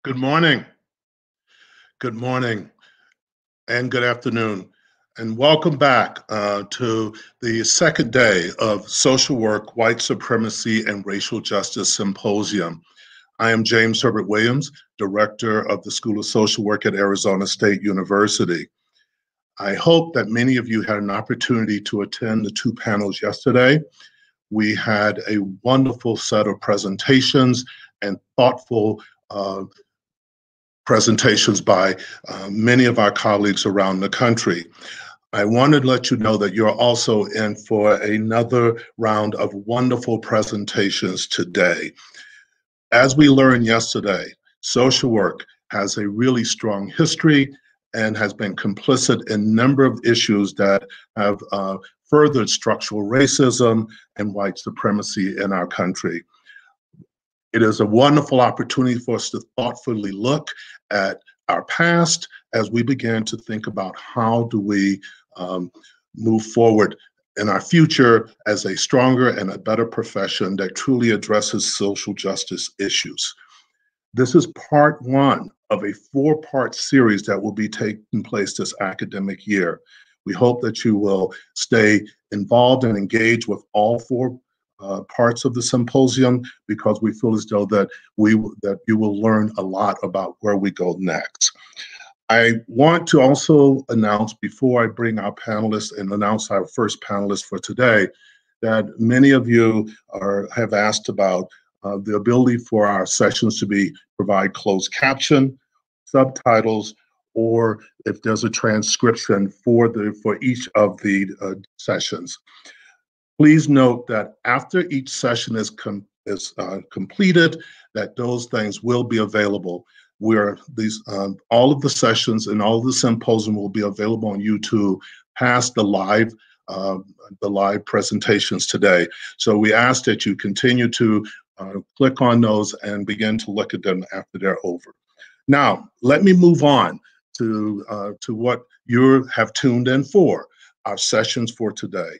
Good morning, good morning, and good afternoon, and welcome back to the second day of Social Work, White Supremacy, and Racial Justice Symposium. I am James Herbert Williams, Director of the School of Social Work at Arizona State University. I hope that many of you had an opportunity to attend the two panels yesterday. We had a wonderful set of presentations and thoughtful presentations by many of our colleagues around the country. I wanted to let you know that you're also in for another round of wonderful presentations today. As we learned yesterday, social work has a really strong history and has been complicit in a number of issues that have furthered structural racism and white supremacy in our country. It is a wonderful opportunity for us to thoughtfully look at our past as we begin to think about how do we move forward in our future as a stronger and a better profession that truly addresses social justice issues. This is part one of a four-part series that will be taking place this academic year. We hope that you will stay involved and engaged with all four parts of the symposium, because we feel as though that you will learn a lot about where we go next. I want to also announce, before I bring our panelists and announce our first panelist for today, that many of you have asked about the ability for our sessions to provide closed caption, subtitles, or if there's a transcription for each of the sessions. Please note that after each session is completed, that those things will be available. All of the sessions and all of the symposium will be available on YouTube past the live presentations today. So we ask that you continue to click on those and begin to look at them after they're over. Now, let me move on to what you have tuned in for, our sessions for today.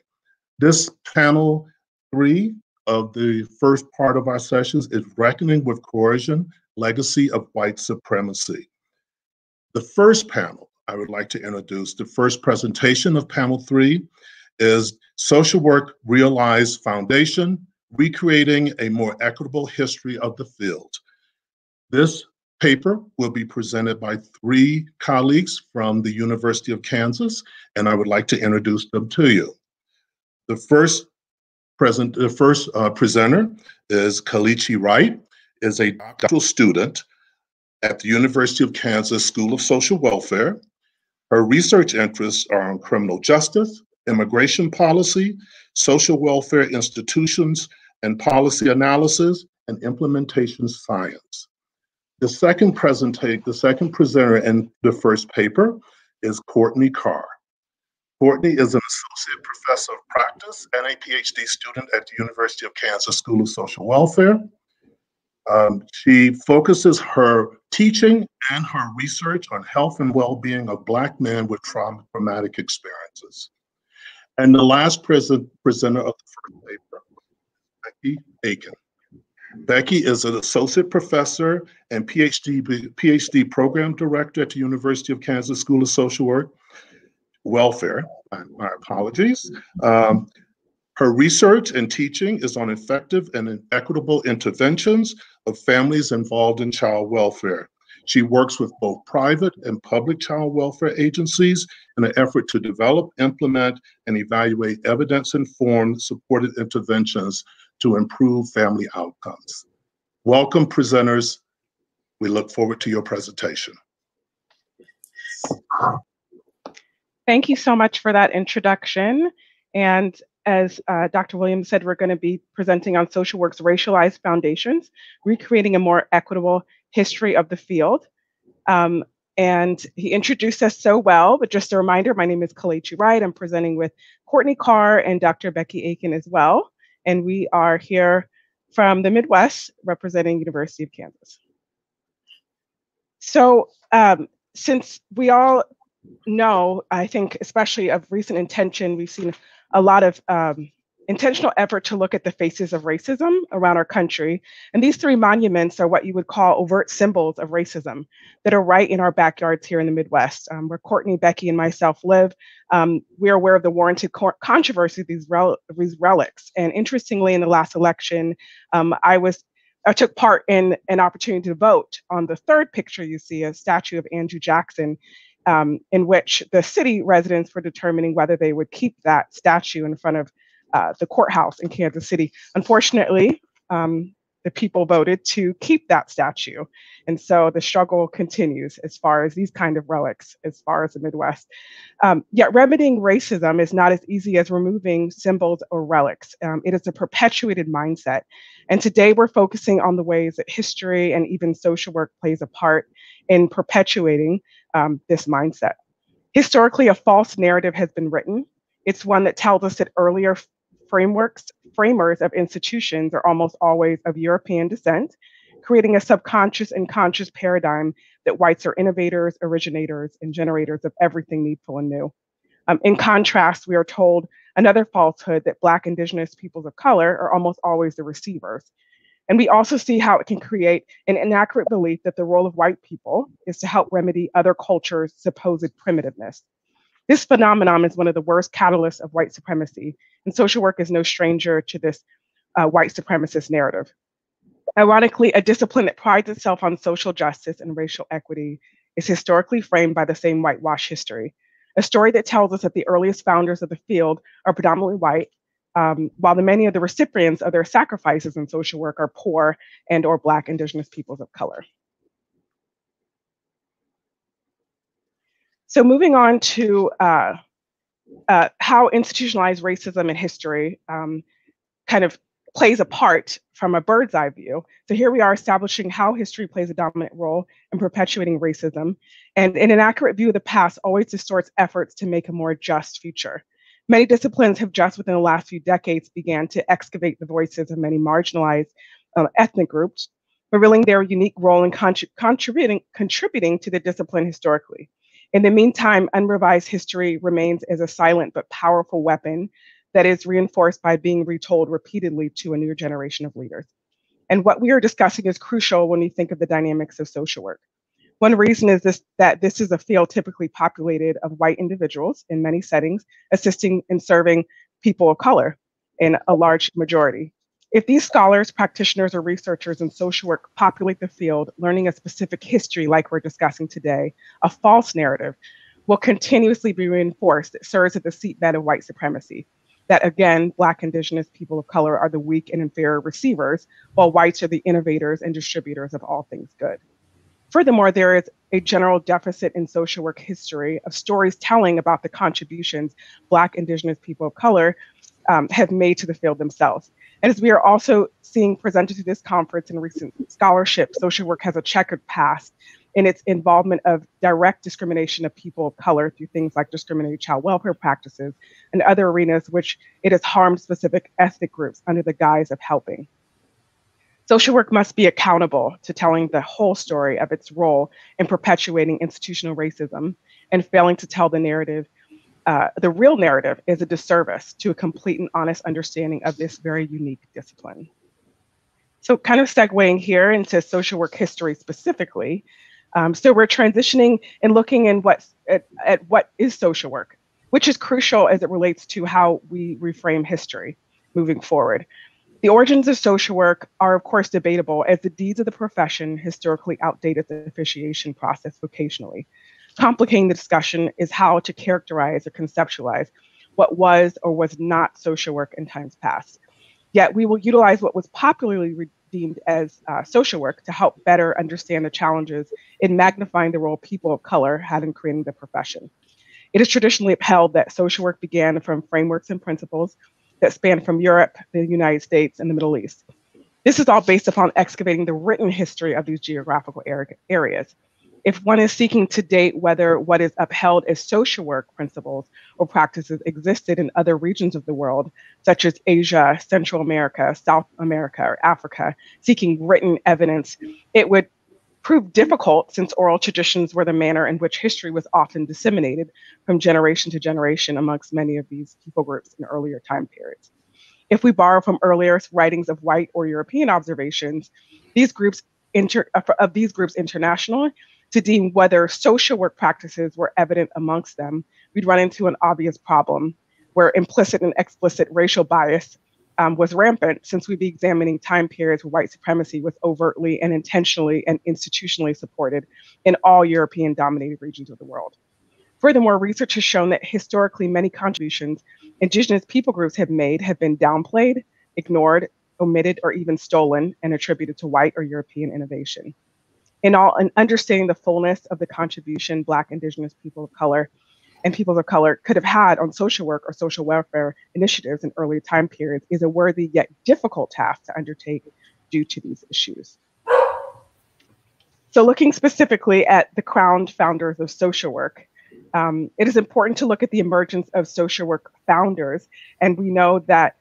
This panel 3 of the first part of our sessions is Reckoning with Coercion, Legacy of White Supremacy. The first panel I would like to introduce, the first presentation of panel 3, is Social Work Realized Foundation, Recreating a More Equitable History of the Field. This paper will be presented by 3 colleagues from the University of Kansas, and I would like to introduce them to you. The first presenter is Kelechi Wright, is a doctoral student at the University of Kansas School of Social Welfare. Her research interests are on criminal justice, immigration policy, social welfare institutions, and policy analysis and implementation science. The second presenter in the first paper is Courtney Carr. Courtney is an associate professor of practice and a PhD student at the University of Kansas School of Social Welfare. She focuses her teaching and her research on health and well-being of Black men with traumatic experiences. And the last presenter of the first paper, Becky Aiken. Becky is an associate professor and PhD program director at the University of Kansas School of Social Welfare. My apologies. Her research and teaching is on effective and equitable interventions of families involved in child welfare. She works with both private and public child welfare agencies in an effort to develop, implement, and evaluate evidence-informed supported interventions to improve family outcomes. Welcome, presenters. We look forward to your presentation. Thank you so much for that introduction. And as Dr. Williams said, we're going to be presenting on social work's racialized foundations, recreating a more equitable history of the field. And he introduced us so well, but just a reminder, my name is Kelechi Wright. I'm presenting with Courtney Carr and Dr. Becky Aiken as well. And we are here from the Midwest representing University of Kansas. So since we all know, I think, especially of recent intention, we've seen a lot of intentional effort to look at the faces of racism around our country. And these three monuments are what you would call overt symbols of racism that are right in our backyards here in the Midwest, where Courtney, Becky, and myself live. We're aware of the warranted controversy of these relics. And interestingly, in the last election, I took part in an opportunity to vote on the third picture you see, a statue of Andrew Jackson, in which the city residents were determining whether they would keep that statue in front of the courthouse in Kansas City. Unfortunately, the people voted to keep that statue. And so the struggle continues as far as these kind of relics, as far as the Midwest. Yet remedying racism is not as easy as removing symbols or relics. It is a perpetuated mindset. And today we're focusing on the ways that history and even social work plays a part in perpetuating this mindset. Historically, a false narrative has been written. It's one that tells us that earlier framers of institutions are almost always of European descent, creating a subconscious and conscious paradigm that whites are innovators, originators, and generators of everything needful and new. In contrast, we are told another falsehood that Black, Indigenous peoples of color are almost always the receivers. And we also see how it can create an inaccurate belief that the role of white people is to help remedy other cultures' supposed primitiveness. This phenomenon is one of the worst catalysts of white supremacy, and social work is no stranger to this white supremacist narrative. Ironically, a discipline that prides itself on social justice and racial equity is historically framed by the same whitewash history, a story that tells us that the earliest founders of the field are predominantly white, while many of the recipients of their sacrifices in social work are poor and or Black, Indigenous peoples of color. So moving on to how institutionalized racism in history kind of plays a part from a bird's eye view. So here we are establishing how history plays a dominant role in perpetuating racism. And an inaccurate view of the past always distorts efforts to make a more just future. Many disciplines have just within the last few decades began to excavate the voices of many marginalized ethnic groups, revealing their unique role in contributing to the discipline historically. In the meantime, unrevised history remains as a silent but powerful weapon that is reinforced by being retold repeatedly to a new generation of leaders. And what we are discussing is crucial when we think of the dynamics of social work. One reason is that this is a field typically populated of white individuals in many settings, assisting and serving people of color in a large majority. If these scholars, practitioners, or researchers in social work populate the field, learning a specific history like we're discussing today, a false narrative will continuously be reinforced that serves at the seatbed of white supremacy. That again, Black, Indigenous people of color are the weak and inferior receivers, while whites are the innovators and distributors of all things good. Furthermore, there is a general deficit in social work history of stories telling about the contributions Black, Indigenous people of color have made to the field themselves. And as we are also seeing presented to this conference in recent scholarship, social work has a checkered past in its involvement of direct discrimination of people of color through things like discriminated child welfare practices and other arenas which it has harmed specific ethnic groups under the guise of helping. Social work must be accountable to telling the whole story of its role in perpetuating institutional racism, and failing to tell the narrative, the real narrative, is a disservice to a complete and honest understanding of this very unique discipline. So kind of segueing here into social work history specifically. So we're transitioning and looking at what is social work, which is crucial as it relates to how we reframe history moving forward. The origins of social work are, of course, debatable, as the deeds of the profession historically outdated the officiation process vocationally. Complicating the discussion is how to characterize or conceptualize what was or was not social work in times past. Yet we will utilize what was popularly deemed as social work to help better understand the challenges in magnifying the role people of color had in creating the profession. It is traditionally upheld that social work began from frameworks and principles that span from Europe, the United States, and the Middle East. This is all based upon excavating the written history of these geographical areas. If one is seeking to date whether what is upheld as social work principles or practices existed in other regions of the world, such as Asia, Central America, South America, or Africa, seeking written evidence, it would prove difficult since oral traditions were the manner in which history was often disseminated from generation to generation amongst many of these people groups in earlier time periods. If we borrow from earlier writings of white or European observations, these groups international, to deem whether social work practices were evident amongst them, we'd run into an obvious problem where implicit and explicit racial bias was rampant, since we'd be examining time periods where white supremacy was overtly and intentionally and institutionally supported in all European dominated regions of the world. Furthermore, research has shown that historically many contributions indigenous people groups have made have been downplayed, ignored, omitted, or even stolen and attributed to white or European innovation. In all, and understanding the fullness of the contribution Black, Indigenous people of color and peoples of color could have had on social work or social welfare initiatives in early time periods is a worthy yet difficult task to undertake due to these issues. So looking specifically at the crowned founders of social work, it is important to look at the emergence of social work founders, and we know that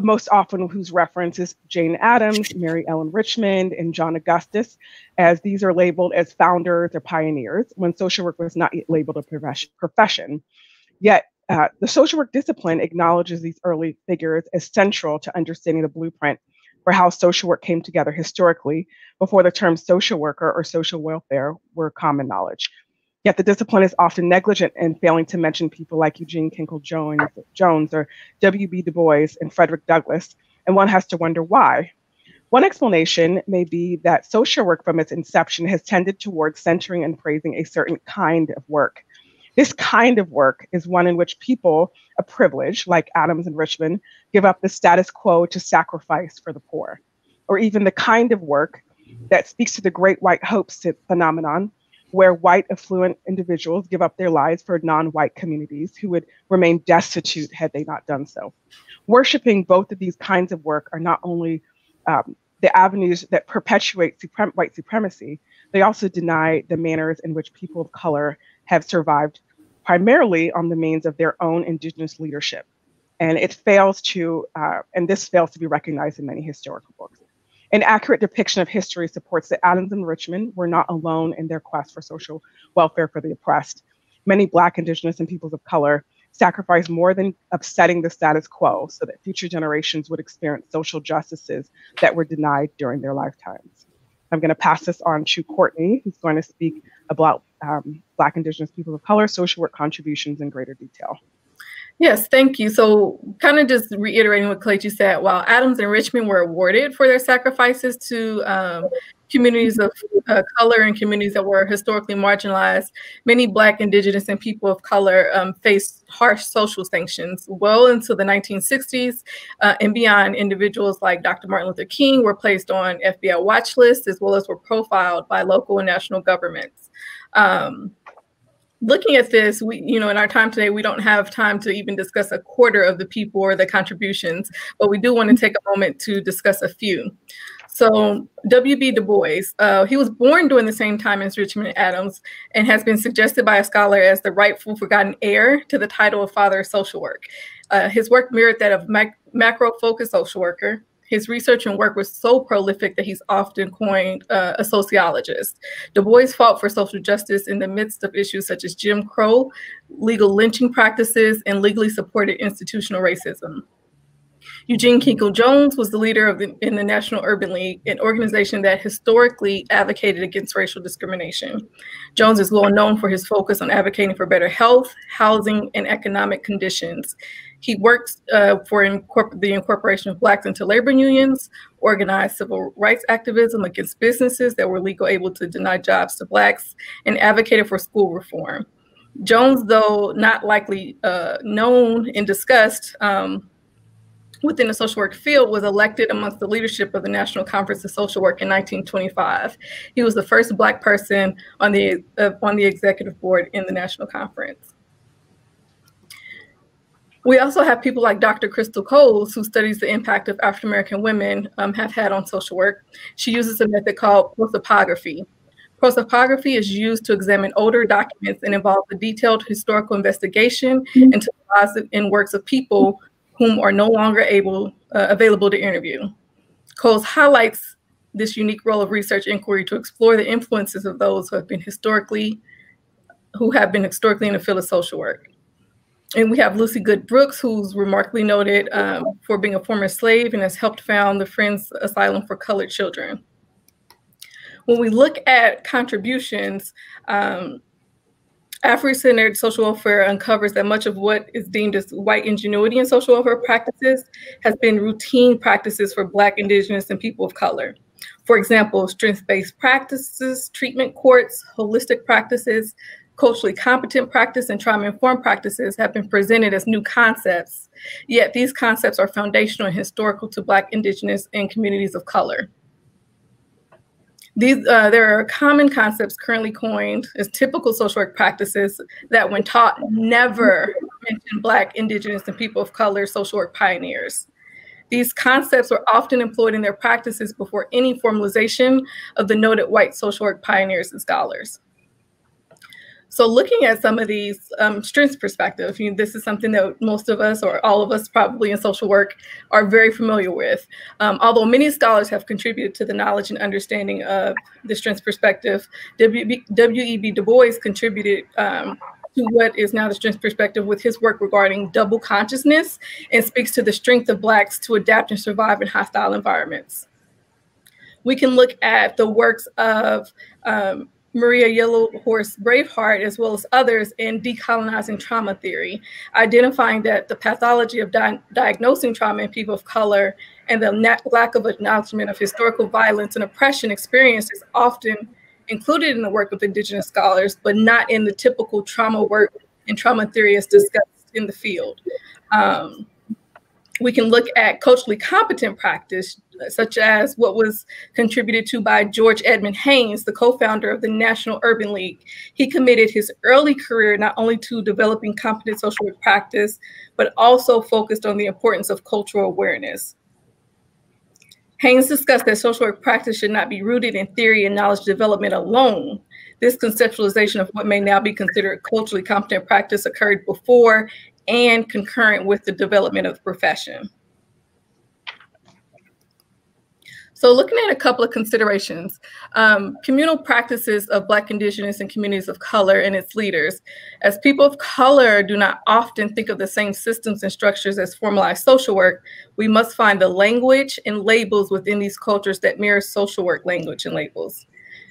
most often whose reference is Jane Addams, Mary Ellen Richmond, and John Augustus, as these are labeled as founders or pioneers when social work was not yet labeled a profession. Yet the social work discipline acknowledges these early figures as central to understanding the blueprint for how social work came together historically before the terms social worker or social welfare were common knowledge. Yet the discipline is often negligent in failing to mention people like Eugene Kinkle Jones or W.B. Du Bois and Frederick Douglass, and one has to wonder why. One explanation may be that social work from its inception has tended towards centering and praising a certain kind of work. This kind of work is one in which people of privilege, like Addams and Richmond, give up the status quo to sacrifice for the poor, or even the kind of work that speaks to the great white hope phenomenon, where white affluent individuals give up their lives for non-white communities who would remain destitute had they not done so. Worshipping both of these kinds of work are not only the avenues that perpetuate white supremacy, they also deny the manners in which people of color have survived primarily on the means of their own indigenous leadership. And it fails to, and this fails to be recognized in many historical books. An accurate depiction of history supports that Addams and Richmond were not alone in their quest for social welfare for the oppressed. Many Black, Indigenous, and peoples of color sacrificed more than upsetting the status quo so that future generations would experience social justices that were denied during their lifetimes. I'm going to pass this on to Courtney, who's going to speak about Black, Indigenous, people of color, social work contributions in greater detail. Yes, thank you. So kind of just reiterating what Kelechi said, while Addams and Richmond were awarded for their sacrifices to communities of color and communities that were historically marginalized, many Black, Indigenous, and people of color faced harsh social sanctions well into the 1960s and beyond. Individuals like Dr. Martin Luther King were placed on FBI watch lists, as well as were profiled by local and national governments. Looking at this, in our time today, we don't have time to even discuss a quarter of the people or the contributions, but we do want to take a moment to discuss a few. So W.B. Du Bois, he was born during the same time as Richmond and Addams and has been suggested by a scholar as the rightful forgotten heir to the title of father of social work. His work mirrored that of macro-focused social worker. His research and work was so prolific that he's often coined a sociologist. Du Bois fought for social justice in the midst of issues such as Jim Crow, legal lynching practices, and legally supported institutional racism. Eugene Kinkle Jones was the leader in the National Urban League, an organization that historically advocated against racial discrimination. Jones is well known for his focus on advocating for better health, housing, and economic conditions. He worked for the incorporation of Blacks into labor unions, organized civil rights activism against businesses that were legally able to deny jobs to Blacks, and advocated for school reform. Jones, though not likely known and discussed within the social work field, was elected amongst the leadership of the National Conference of Social Work in 1925. He was the first Black person on the executive board in the National Conference. We also have people like Dr. Crystal Coles, who studies the impact of African American women have had on social work. She uses a method called prosopography. Prosopography is used to examine older documents and involves a detailed historical investigation into the lives and works of people whom are no longer available to interview. Coles highlights this unique role of research inquiry to explore the influences of those who have been historically in the field of social work. And we have Lucy Good Brooks, who's remarkably noted for being a former slave and has helped found the Friends Asylum for Colored Children. When we look at contributions, Afro-centered social welfare uncovers that much of what is deemed as white ingenuity in social welfare practices has been routine practices for Black, Indigenous, and people of color. For example, strength-based practices, treatment courts, holistic practices, culturally competent practice, and trauma-informed practices have been presented as new concepts, yet these concepts are foundational and historical to Black, Indigenous, and communities of color. There are common concepts currently coined as typical social work practices that, when taught, never mention Black, Indigenous, and people of color social work pioneers. These concepts were often employed in their practices before any formalization of the noted white social work pioneers and scholars. So looking at some of these strengths perspective, this is something that most of us, or all of us probably in social work, are very familiar with. Although many scholars have contributed to the knowledge and understanding of the strengths perspective, W.E.B. Du Bois contributed to what is now the strengths perspective with his work regarding double consciousness, and speaks to the strength of Blacks to adapt and survive in hostile environments. We can look at the works of Maria Yellowhorse Braveheart, as well as others, in decolonizing trauma theory, identifying that the pathology of diagnosing trauma in people of color and the lack of acknowledgement of historical violence and oppression experienced is often included in the work of Indigenous scholars, but not in the typical trauma work and trauma theory as discussed in the field. We can look at culturally competent practice, such as what was contributed to by George Edmund Haynes, the co-founder of the National Urban League. He committed his early career not only to developing competent social work practice, but also focused on the importance of cultural awareness. Haynes discussed that social work practice should not be rooted in theory and knowledge development alone. This conceptualization of what may now be considered culturally competent practice occurred before and concurrent with the development of the profession. So looking at a couple of considerations, communal practices of Black, Indigenous, and communities of color and its leaders. As people of color do not often think of the same systems and structures as formalized social work, we must find the language and labels within these cultures that mirror social work language and labels.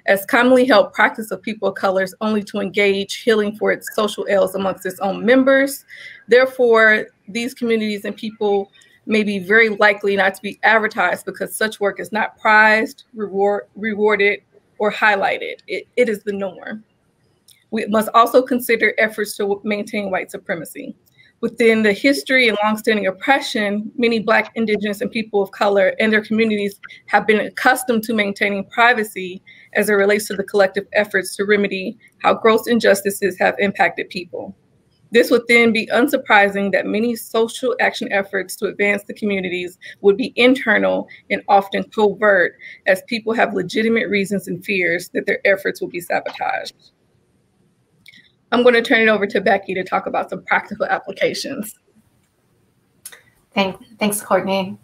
As commonly held practice of people of color is only to engage healing for its social ills amongst its own members. Therefore, these communities and people may be very likely not to be advertised because such work is not prized, rewarded, or highlighted. It is the norm. We must also consider efforts to maintain white supremacy. Within the history and longstanding oppression, many Black, Indigenous, and people of color and their communities have been accustomed to maintaining privacy as it relates to the collective efforts to remedy how gross injustices have impacted people. This would then be unsurprising that many social action efforts to advance the communities would be internal and often covert, as people have legitimate reasons and fears that their efforts will be sabotaged. I'm going to turn it over to Becky to talk about some practical applications. Thanks, Courtney.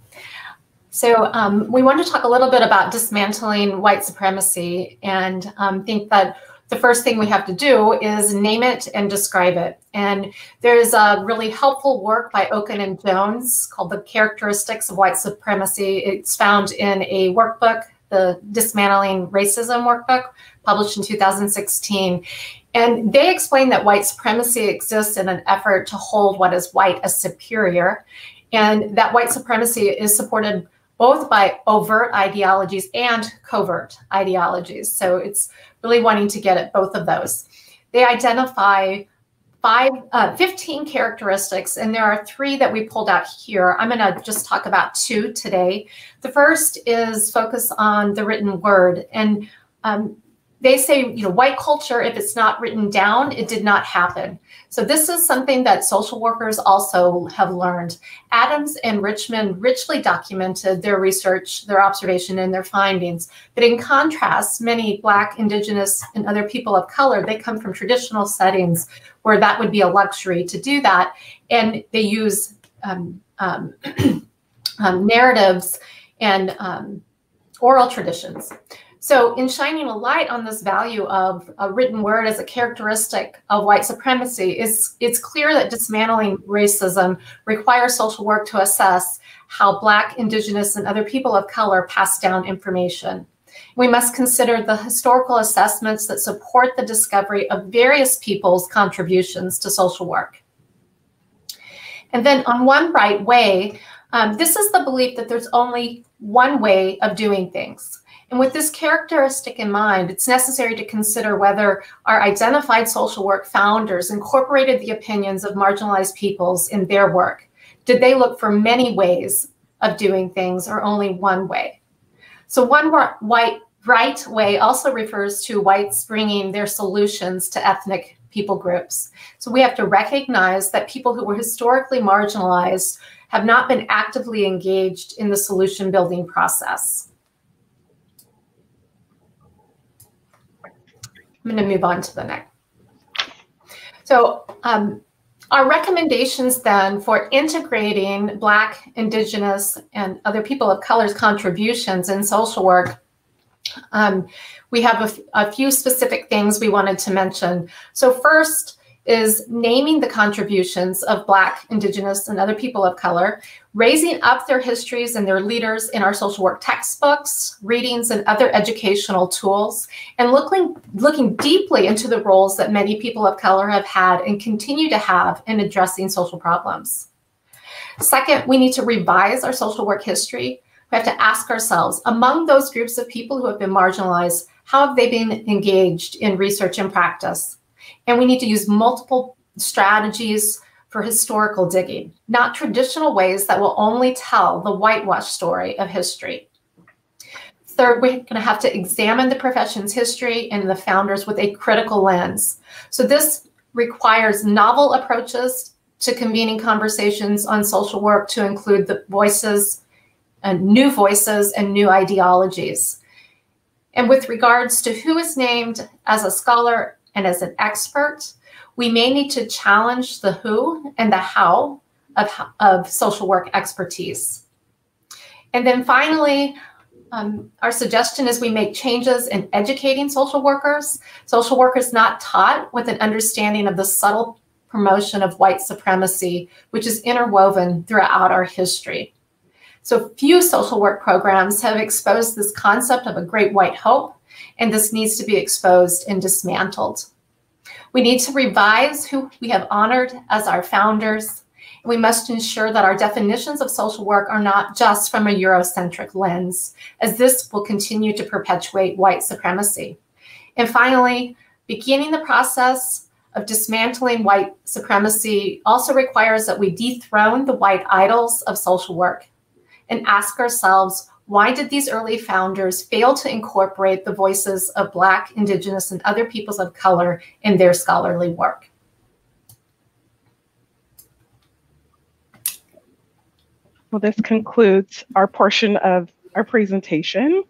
So we want to talk a little bit about dismantling white supremacy, and think that the first thing we have to do is name it and describe it. And there's a really helpful work by Oken and Jones called The Characteristics of White Supremacy. It's found in a workbook, the Dismantling Racism workbook, published in 2016. And they explain that white supremacy exists in an effort to hold what is white as superior, and that white supremacy is supported both by overt ideologies and covert ideologies. So it's really wanting to get at both of those. They identify 15 characteristics, and there are 3 that we pulled out here. I'm gonna just talk about 2 today. The first is focus on the written word. And they say, white culture, if it's not written down, it did not happen. So this is something that social workers also have learned. Adams and Richmond richly documented their research, their observation, and their findings. But in contrast, many Black, Indigenous, and other people of color, they come from traditional settings where that would be a luxury to do that. And they use narratives and oral traditions. So in shining a light on this value of a written word as a characteristic of white supremacy, it's clear that dismantling racism requires social work to assess how Black, Indigenous, and other people of color pass down information. We must consider the historical assessments that support the discovery of various people's contributions to social work. And then on one right way, this is the belief that there's only one way of doing things. And with this characteristic in mind, it's necessary to consider whether our identified social work founders incorporated the opinions of marginalized peoples in their work. Did they look for many ways of doing things or only one way? So one right way also refers to whites bringing their solutions to ethnic people groups. So we have to recognize that people who were historically marginalized have not been actively engaged in the solution building process. I'm going to move on to the next. So our recommendations then for integrating Black, Indigenous, and other people of color's contributions in social work, we have a few specific things we wanted to mention. So first is naming the contributions of Black, Indigenous, and other people of color, raising up their histories and their leaders in our social work textbooks, readings, and other educational tools, and looking deeply into the roles that many people of color have had and continue to have in addressing social problems. Second, we need to revise our social work history. We have to ask ourselves, among those groups of people who have been marginalized, how have they been engaged in research and practice? And we need to use multiple strategies for historical digging, not traditional ways that will only tell the whitewash story of history. Third, we're going to have to examine the profession's history and the founders with a critical lens. So this requires novel approaches to convening conversations on social work to include the voices and new ideologies. And with regards to who is named as a scholar and as an expert, we may need to challenge the who and the how of social work expertise. And then finally, our suggestion is we make changes in educating social workers. Social workers not taught with an understanding of the subtle promotion of white supremacy, which is interwoven throughout our history. So few social work programs have exposed this concept of a great white hope, and this needs to be exposed and dismantled. We need to revise who we have honored as our founders. We must ensure that our definitions of social work are not just from a Eurocentric lens, as this will continue to perpetuate white supremacy. And finally, beginning the process of dismantling white supremacy also requires that we dethrone the white idols of social work and ask ourselves, why did these early founders fail to incorporate the voices of Black, Indigenous, and other peoples of color in their scholarly work? Well, this concludes our portion of our presentation.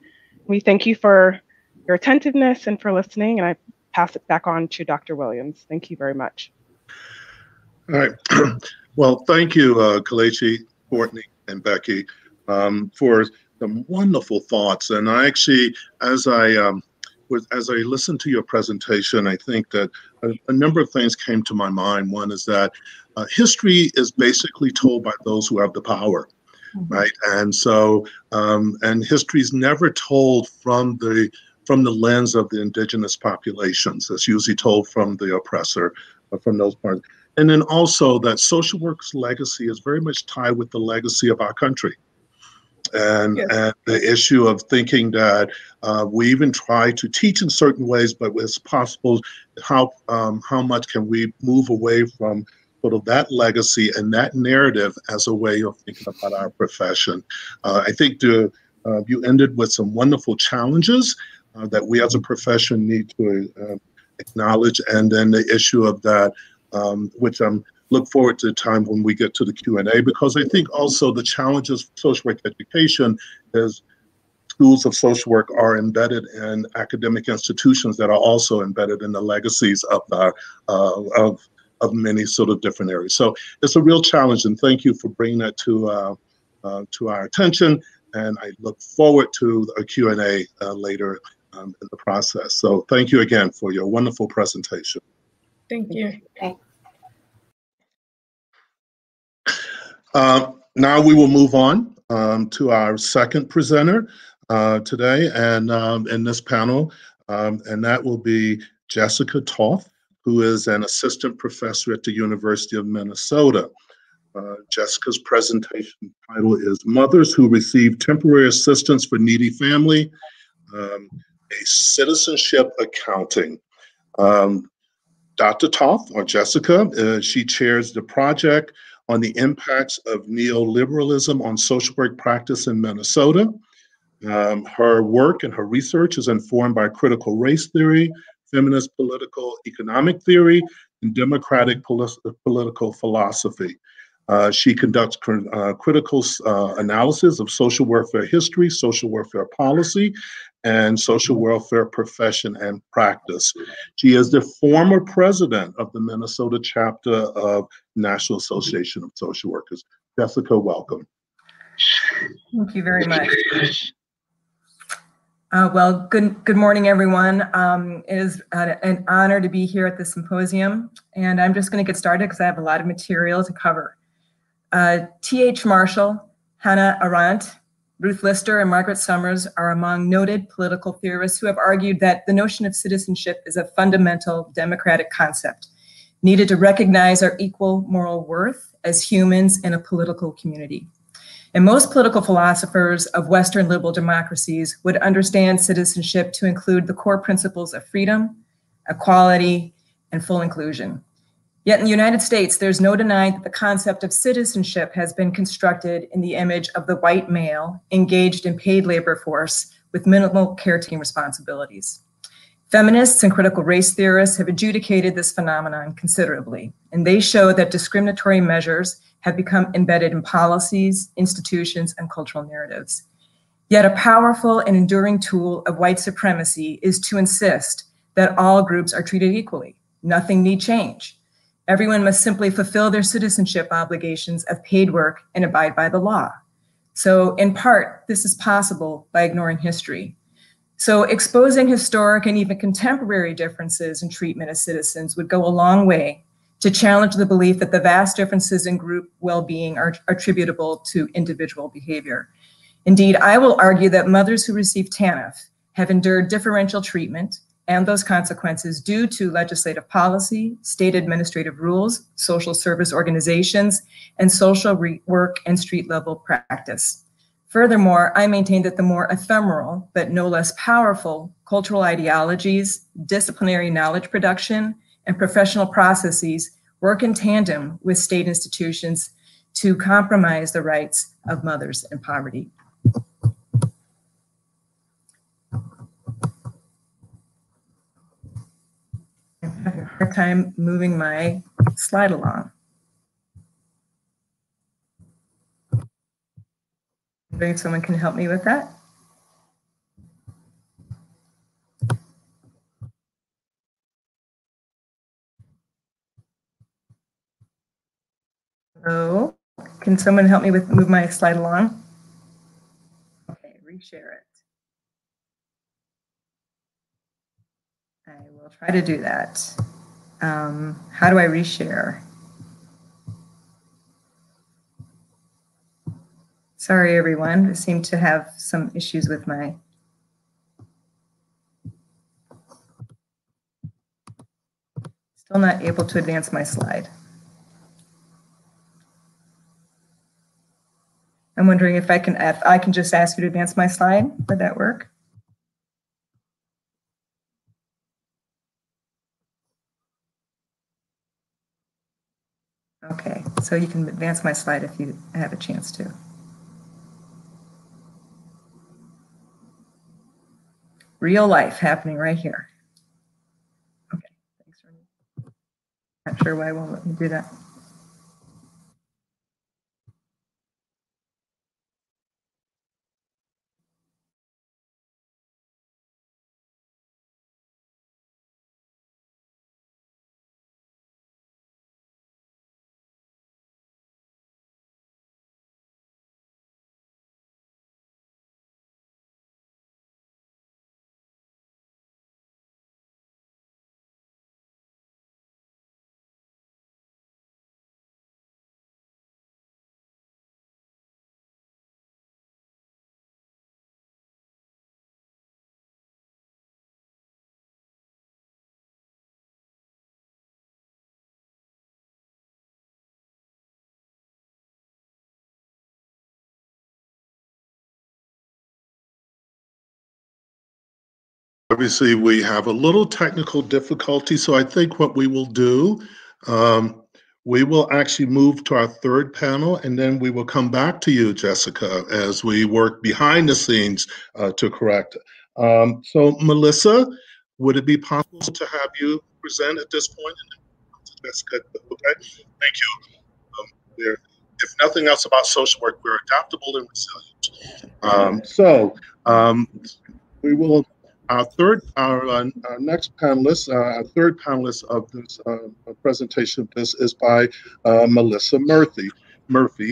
We thank you for your attentiveness and for listening, and I pass it back on to Dr. Williams. Thank you very much. All right. Well, thank you, Kelechi, Courtney, and Becky, for some wonderful thoughts. And I actually, as I listened to your presentation, I think that a number of things came to my mind. One is that history is basically told by those who have the power, right? And so, and history is never told from the lens of the indigenous populations. It's usually told from the oppressor, from those parts. And then also that social work's legacy is very much tied with the legacy of our country. And, yes. And the issue of thinking that we even try to teach in certain ways, but it's possible how much can we move away from sort of that legacy and that narrative as a way of thinking about our profession. I think you ended with some wonderful challenges that we as a profession need to acknowledge, and then the issue of that, which I'm look forward to the time when we get to the Q&A, because I think also the challenges of social work education is schools of social work are embedded in academic institutions that are also embedded in the legacies of our of many sort of different areas. So it's a real challenge, and thank you for bringing that to our attention. And I look forward to a Q&A later in the process. So thank you again for your wonderful presentation. Thank you. Okay. Now we will move on to our second presenter today and in this panel, and that will be Jessica Toth, who is an assistant professor at the University of Minnesota. Jessica's presentation title is Mothers Who Receive Temporary Assistance for Needy Family, a Citizenship Accounting. Dr. Toth, or Jessica, she chairs the project on the impacts of neoliberalism on social work practice in Minnesota. Her work and her research is informed by critical race theory, feminist political economic theory, and democratic political philosophy. She conducts critical analysis of social welfare history, social welfare policy, and social welfare profession and practice. She is the former president of the Minnesota chapter of National Association of Social Workers. Jessica, welcome. Thank you very much. Well, good morning, everyone. It is an honor to be here at the symposium, and I'm just going to get started because I have a lot of material to cover. T.H. Marshall, Hannah Arendt, Ruth Lister, and Margaret Summers are among noted political theorists who have argued that the notion of citizenship is a fundamental democratic concept needed to recognize our equal moral worth as humans in a political community. And most political philosophers of Western liberal democracies would understand citizenship to include the core principles of freedom, equality, and full inclusion. Yet in the United States, there's no denying that the concept of citizenship has been constructed in the image of the white male engaged in paid labor force with minimal caretaking responsibilities. Feminists and critical race theorists have adjudicated this phenomenon considerably, and they show that discriminatory measures have become embedded in policies, institutions, and cultural narratives. Yet a powerful and enduring tool of white supremacy is to insist that all groups are treated equally. Nothing need change. Everyone must simply fulfill their citizenship obligations of paid work and abide by the law. So in part, this is possible by ignoring history. So exposing historic and even contemporary differences in treatment of citizens would go a long way to challenge the belief that the vast differences in group well-being are attributable to individual behavior. Indeed, I will argue that mothers who receive TANF have endured differential treatment and those consequences due to legislative policy, state administrative rules, social service organizations, and social work and street-level practice. Furthermore, I maintain that the more ephemeral, but no less powerful cultural ideologies, disciplinary knowledge production, and professional processes work in tandem with state institutions to compromise the rights of mothers in poverty. I'm having a hard time moving my slide along. Maybe someone can help me with that. Hello, can someone help me with move my slide along? Okay, reshare it. I will try to do that. How do I reshare? Sorry, everyone. I seem to have some issues with my. Still not able to advance my slide. I'm wondering if I can just ask you to advance my slide. Would that work? Okay, so you can advance my slide if you have a chance to. Real life happening right here. Okay, thanks for not sure why it won't let me do that. Obviously, we have a little technical difficulty, so I think what we will do, we will actually move to our third panel, and then we will come back to you, Jessica, as we work behind the scenes to correct it. So, Melissa, would it be possible to have you present at this point? Jessica, okay, thank you. If nothing else about social work, we're adaptable and resilient. We will. Our next panelist, our third panelist of this presentation of this is by Melissa Murphy.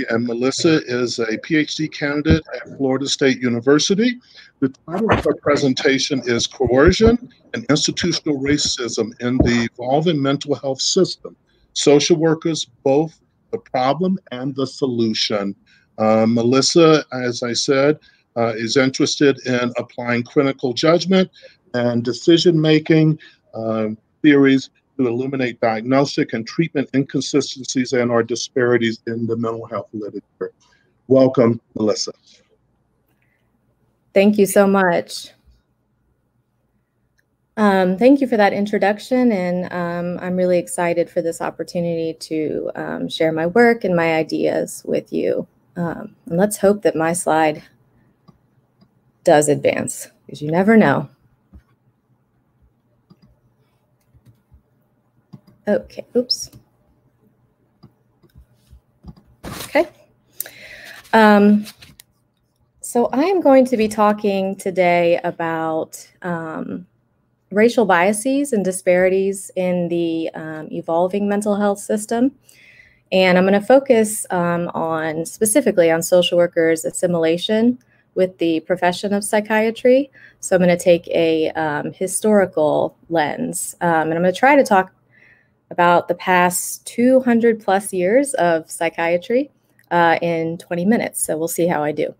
And Melissa is a PhD candidate at Florida State University. The title of her presentation is Coercion and Institutional Racism in the Evolving Mental Health System. Social workers, both the problem and the solution. Melissa, as I said, is interested in applying critical judgment and decision-making theories to eliminate diagnostic and treatment inconsistencies and or disparities in the mental health literature. Welcome, Melissa. Thank you so much. Thank you for that introduction, and I'm really excited for this opportunity to share my work and my ideas with you. And let's hope that my slide does advance, because you never know. Okay, oops. Okay. So I am going to be talking today about racial biases and disparities in the evolving mental health system. And I'm going to focus specifically on social workers' assimilation with the profession of psychiatry. So I'm going to take a historical lens, and I'm going to try to talk about the past 200 plus years of psychiatry in 20 minutes. So we'll see how I do.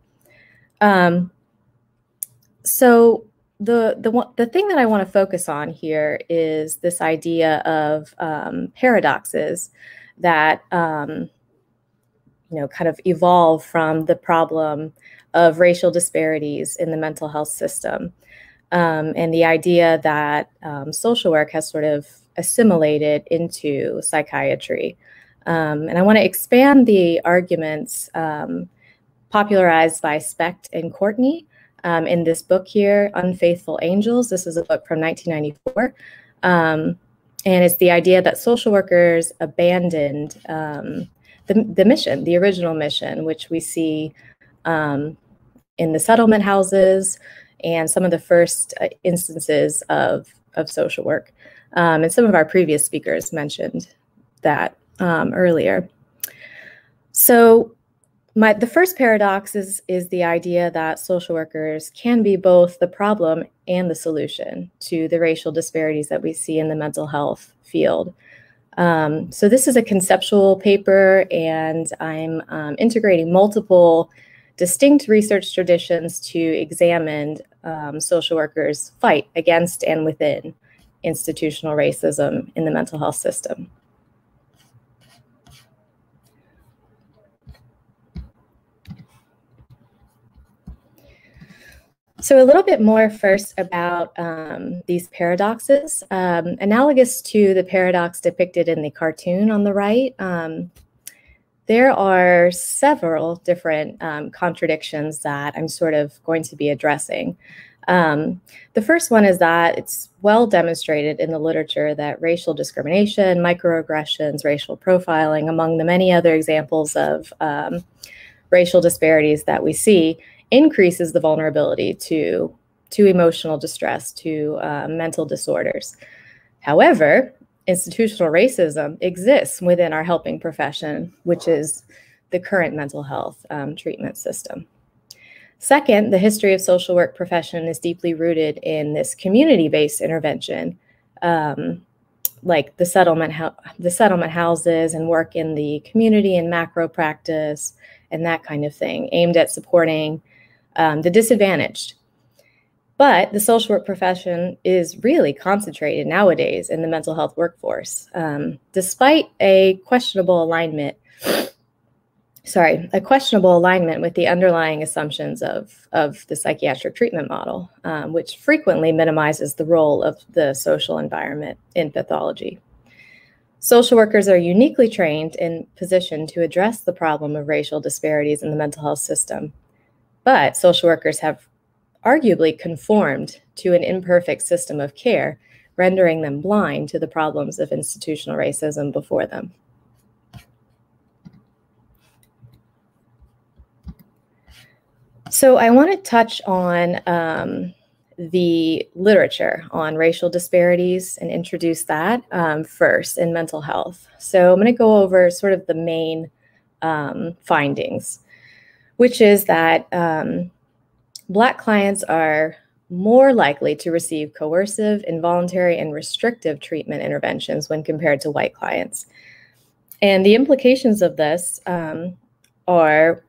So the thing that I want to focus on here is this idea of paradoxes that kind of evolve from the problem of racial disparities in the mental health system, and the idea that social work has sort of assimilated into psychiatry. And I want to expand the arguments popularized by Specht and Courtney in this book here, Unfaithful Angels. This is a book from 1994. And it's the idea that social workers abandoned the mission, the original mission, which we see in the settlement houses and some of the first instances of social work. And some of our previous speakers mentioned that earlier. So the first paradox is the idea that social workers can be both the problem and the solution to the racial disparities that we see in the mental health field. So this is a conceptual paper, and I'm integrating multiple distinct research traditions to examine social workers' fight against and within institutional racism in the mental health system. So a little bit more first about these paradoxes. Analogous to the paradox depicted in the cartoon on the right, there are several different contradictions that I'm sort of going to be addressing. The first one is that it's well demonstrated in the literature that racial discrimination, microaggressions, racial profiling, among the many other examples of racial disparities that we see, increases the vulnerability to emotional distress, to mental disorders. However, institutional racism exists within our helping profession, which is the current mental health treatment system. Second, the history of social work profession is deeply rooted in this community-based intervention, like the settlement houses and work in the community and macro practice and that kind of thing, aimed at supporting the disadvantaged. But the social work profession is really concentrated nowadays in the mental health workforce. Despite a questionable alignment, a questionable alignment with the underlying assumptions of the psychiatric treatment model, which frequently minimizes the role of the social environment in pathology. Social workers are uniquely trained and positioned to address the problem of racial disparities in the mental health system, but social workers have arguably conformed to an imperfect system of care, rendering them blind to the problems of institutional racism before them. So I want to touch on the literature on racial disparities and introduce that first in mental health. So I'm going to go over sort of the main findings, which is that Black clients are more likely to receive coercive, involuntary, and restrictive treatment interventions when compared to white clients. And the implications of this are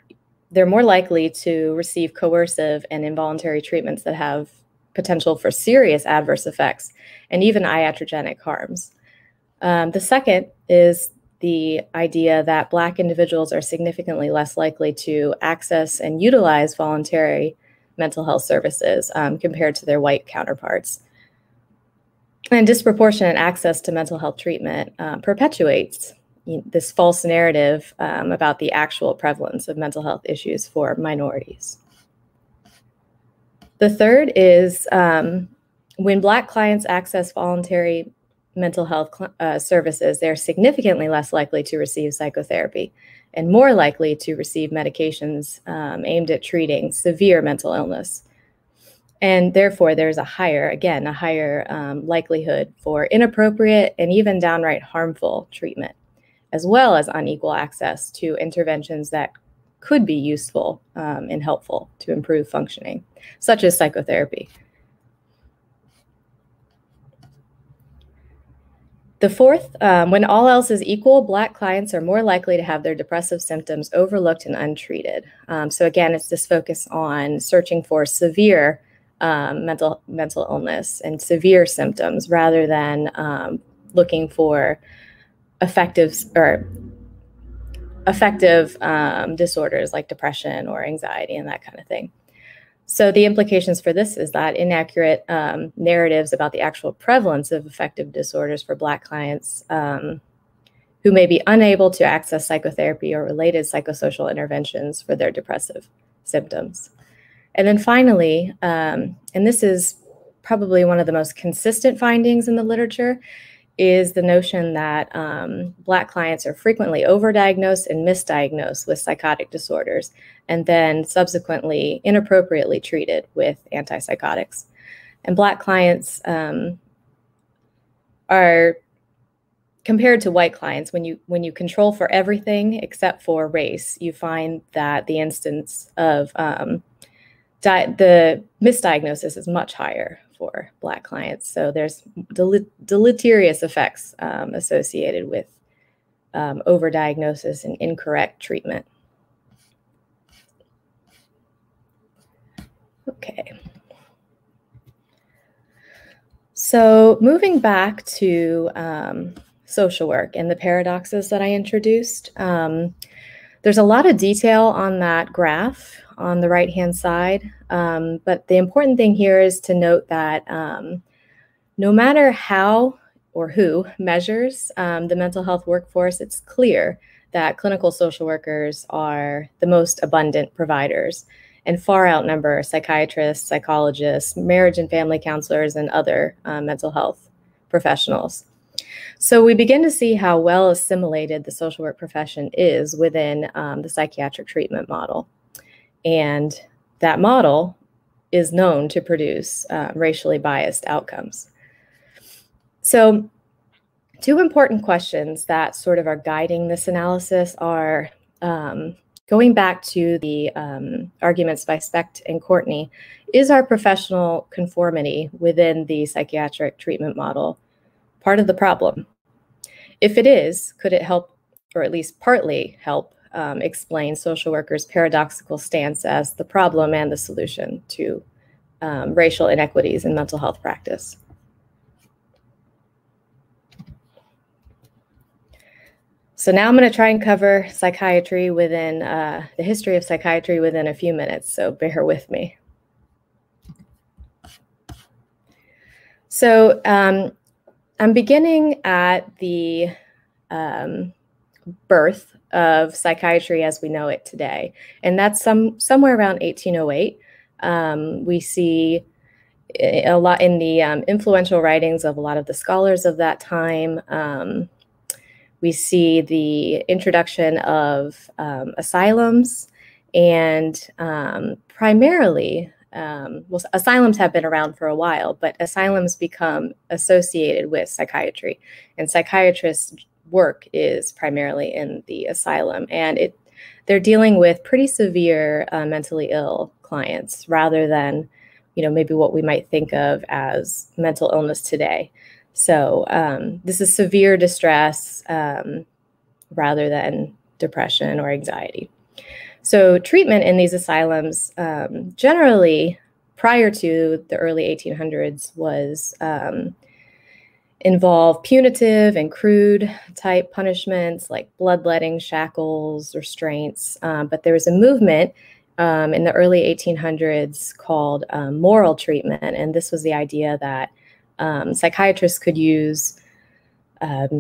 they're more likely to receive coercive and involuntary treatments that have potential for serious adverse effects and even iatrogenic harms. The second is the idea that Black individuals are significantly less likely to access and utilize voluntary mental health services compared to their white counterparts. And disproportionate access to mental health treatment perpetuates this false narrative about the actual prevalence of mental health issues for minorities. The third is when Black clients access voluntary mental health services, they're significantly less likely to receive psychotherapy and more likely to receive medications aimed at treating severe mental illness. And therefore, there's a higher likelihood for inappropriate and even downright harmful treatment, as well as unequal access to interventions that could be useful and helpful to improve functioning, such as psychotherapy. The fourth, when all else is equal, Black clients are more likely to have their depressive symptoms overlooked and untreated. So again, it's this focus on searching for severe mental illness and severe symptoms rather than looking for affective disorders like depression or anxiety and that kind of thing. So the implications for this is that inaccurate narratives about the actual prevalence of affective disorders for Black clients who may be unable to access psychotherapy or related psychosocial interventions for their depressive symptoms. And then finally, and this is probably one of the most consistent findings in the literature, is the notion that Black clients are frequently overdiagnosed and misdiagnosed with psychotic disorders, and then subsequently inappropriately treated with antipsychotics. And Black clients are compared to white clients. When you control for everything except for race, you find that the instance of the misdiagnosis is much higher for Black clients. So there's deleterious effects associated with overdiagnosis and incorrect treatment. Okay. So moving back to social work and the paradoxes that I introduced, there's a lot of detail on that graph on the right-hand side, but the important thing here is to note that no matter how or who measures the mental health workforce, it's clear that clinical social workers are the most abundant providers and far outnumber psychiatrists, psychologists, marriage and family counselors, and other mental health professionals. So we begin to see how well assimilated the social work profession is within the psychiatric treatment model. And that model is known to produce racially biased outcomes. So two important questions that sort of are guiding this analysis are going back to the arguments by Specht and Courtney, is our professional conformity within the psychiatric treatment model part of the problem? If it is, could it help, or at least partly help, explain social workers' paradoxical stance as the problem and the solution to racial inequities in mental health practice? So now I'm going to try and cover psychiatry within the history of psychiatry within a few minutes, so bear with me. So I'm beginning at the birth of psychiatry as we know it today, and that's somewhere around 1808. We see a lot in the influential writings of a lot of the scholars of that time. We see the introduction of asylums, and primarily, well, asylums have been around for a while, but asylums become associated with psychiatry, and psychiatrists' work is primarily in the asylum, and they're dealing with pretty severe mentally ill clients rather than, maybe what we might think of as mental illness today. So this is severe distress rather than depression or anxiety. So treatment in these asylums generally prior to the early 1800s was involve punitive and crude type punishments like bloodletting, shackles, restraints. But there was a movement in the early 1800s called moral treatment. And this was the idea that psychiatrists could use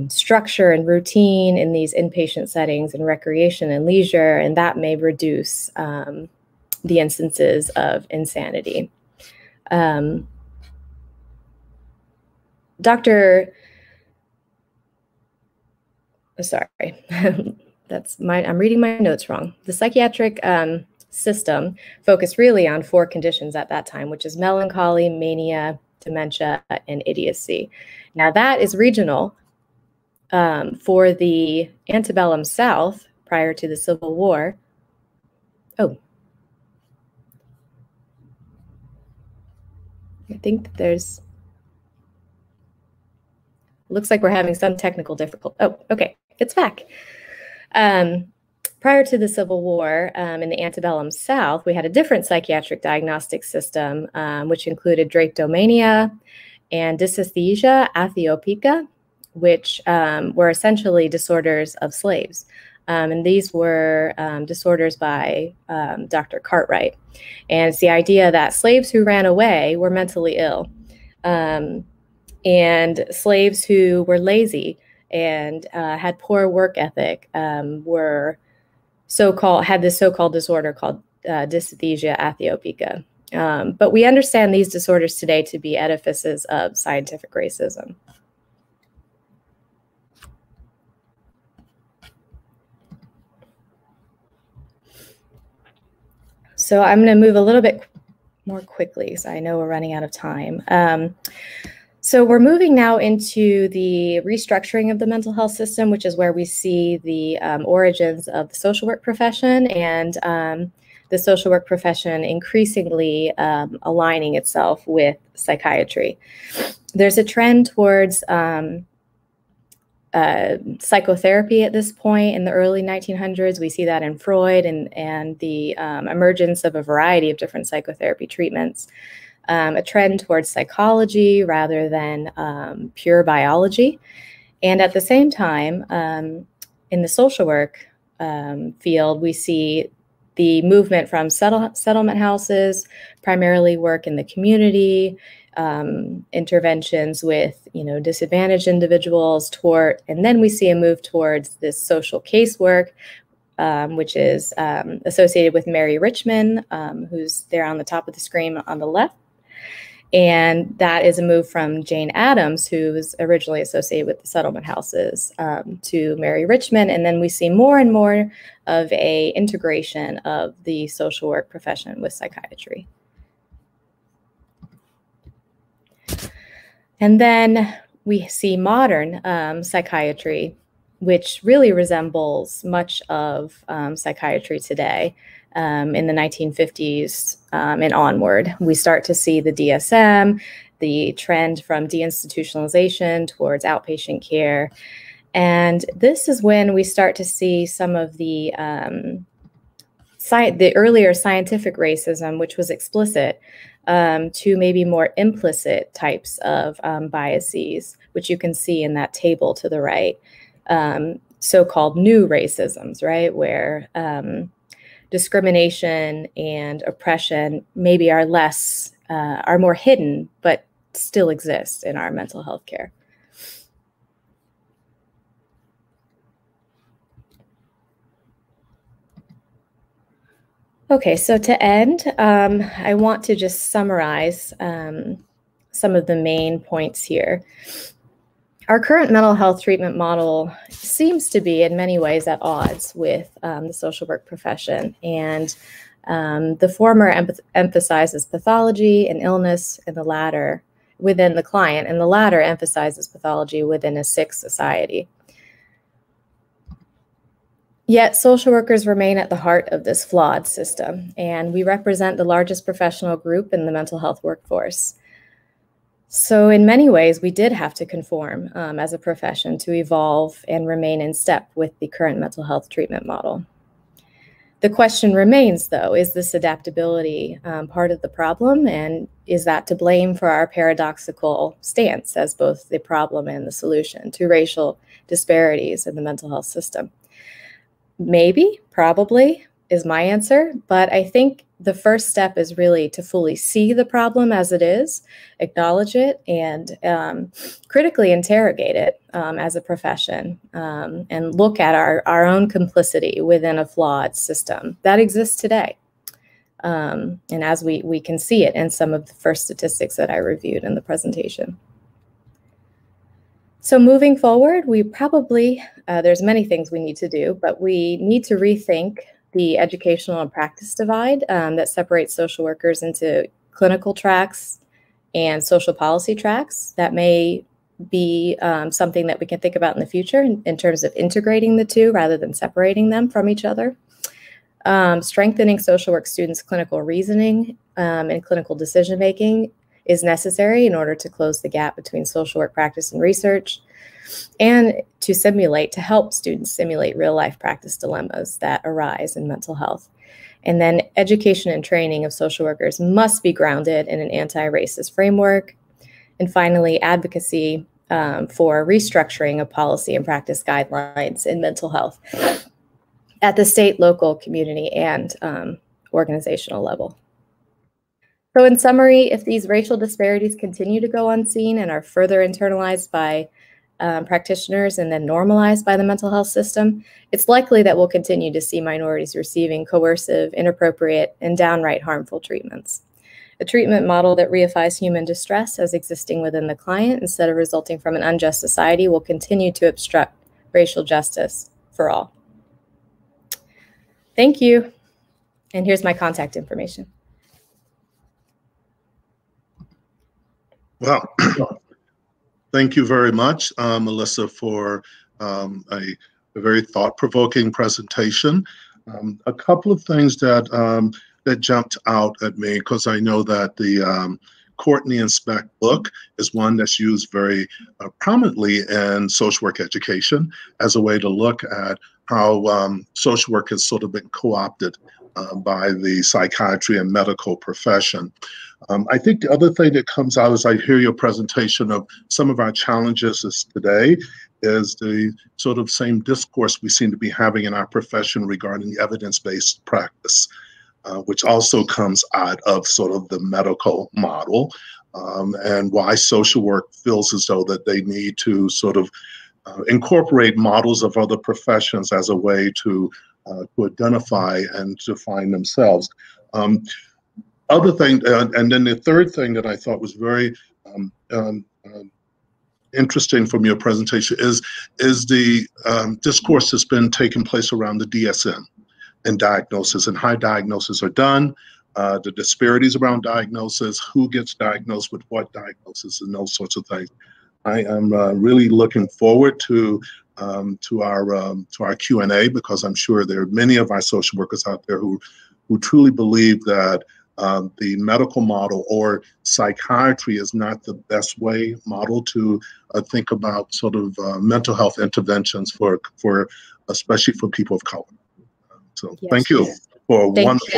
structure and routine in these inpatient settings and recreation and leisure, and that may reduce the instances of insanity. I'm reading my notes wrong. The psychiatric system focused really on 4 conditions at that time, which is melancholy, mania, dementia, and idiocy. Now that is regional. For the antebellum South prior to the Civil War. Oh, I think there's, looks like we're having some technical difficulty. Oh, okay, it's back. Prior to the Civil War, in the antebellum South, we had a different psychiatric diagnostic system, which included drapetomania and dysesthesia aethiopica, which were essentially disorders of slaves. And these were disorders by Dr. Cartwright. And it's the idea that slaves who ran away were mentally ill, and slaves who were lazy and had poor work ethic were had this so-called disorder called dysesthesia aethiopica. But we understand these disorders today to be edifices of scientific racism. So I'm going to move a little bit more quickly, so I know we're running out of time. So we're moving now into the restructuring of the mental health system, which is where we see the origins of the social work profession and the social work profession increasingly aligning itself with psychiatry. There's a trend towards psychotherapy at this point in the early 1900s. We see that in Freud and the emergence of a variety of different psychotherapy treatments. A trend towards psychology rather than pure biology. And at the same time, in the social work field, we see the movement from settlement houses, primarily work in the community, interventions with disadvantaged individuals, toward, and then we see a move towards this social casework, which is associated with Mary Richmond, who's there on the top of the screen on the left. And that is a move from Jane Addams, who was originally associated with the settlement houses, to Mary Richmond. And then we see more and more of a integration of the social work profession with psychiatry. And then we see modern psychiatry, which really resembles much of psychiatry today. In the 1950s and onward, we start to see the DSM, the trend from deinstitutionalization towards outpatient care. And this is when we start to see some of the earlier scientific racism, which was explicit, to maybe more implicit types of biases, which you can see in that table to the right. so-called new racisms, right? Where discrimination and oppression maybe are less, are more hidden, but still exist in our mental health care. Okay, so to end, I want to just summarize some of the main points here. Our current mental health treatment model seems to be in many ways at odds with the social work profession. And the former emphasizes pathology and illness, and the latter within the client, and the latter emphasizes pathology within a sick society. Yet social workers remain at the heart of this flawed system, and we represent the largest professional group in the mental health workforce. So in many ways, we did have to conform as a profession to evolve and remain in step with the current mental health treatment model. The question remains, though, is this adaptability part of the problem, and is that to blame for our paradoxical stance as both the problem and the solution to racial disparities in the mental health system? Maybe, probably is my answer, but I think the first step is really to fully see the problem as it is, acknowledge it, and critically interrogate it as a profession, and look at our own complicity within a flawed system that exists today. And as we can see it in some of the first statistics that I reviewed in the presentation. So moving forward, we probably, there's many things we need to do, but we need to rethink the educational and practice divide that separates social workers into clinical tracks and social policy tracks. That may be something that we can think about in the future in terms of integrating the two rather than separating them from each other. Strengthening social work students' clinical reasoning and clinical decision-making is necessary in order to close the gap between social work practice and research, and to help students simulate real-life practice dilemmas that arise in mental health. And then education and training of social workers must be grounded in an anti-racist framework. And finally, advocacy for restructuring of policy and practice guidelines in mental health at the state, local, community, and organizational level. So in summary, if these racial disparities continue to go unseen and are further internalized by practitioners and then normalized by the mental health system, it's likely that we'll continue to see minorities receiving coercive, inappropriate, and downright harmful treatments. A treatment model that reifies human distress as existing within the client instead of resulting from an unjust society will continue to obstruct racial justice for all. Thank you. And here's my contact information. Well, thank you very much, Melissa, for a very thought-provoking presentation. A couple of things that that jumped out at me, because I know that the Courtney and Speck book is one that's used very prominently in social work education as a way to look at how social work has sort of been co-opted by the psychiatry and medical profession. I think the other thing that comes out as I hear your presentation of some of our challenges today is the sort of same discourse we seem to be having in our profession regarding evidence-based practice, which also comes out of sort of the medical model, and why social work feels as though that they need to sort of incorporate models of other professions as a way to identify and to find themselves. Other thing, and then the third thing that I thought was very interesting from your presentation is the discourse that's been taking place around the DSM and diagnosis and how diagnoses are done, the disparities around diagnosis, who gets diagnosed with what diagnosis, and those sorts of things. I am really looking forward to our Q&A, because I'm sure there are many of our social workers out there who truly believe that the medical model or psychiatry is not the best model to think about sort of mental health interventions for especially for people of color. So yes, thank you for a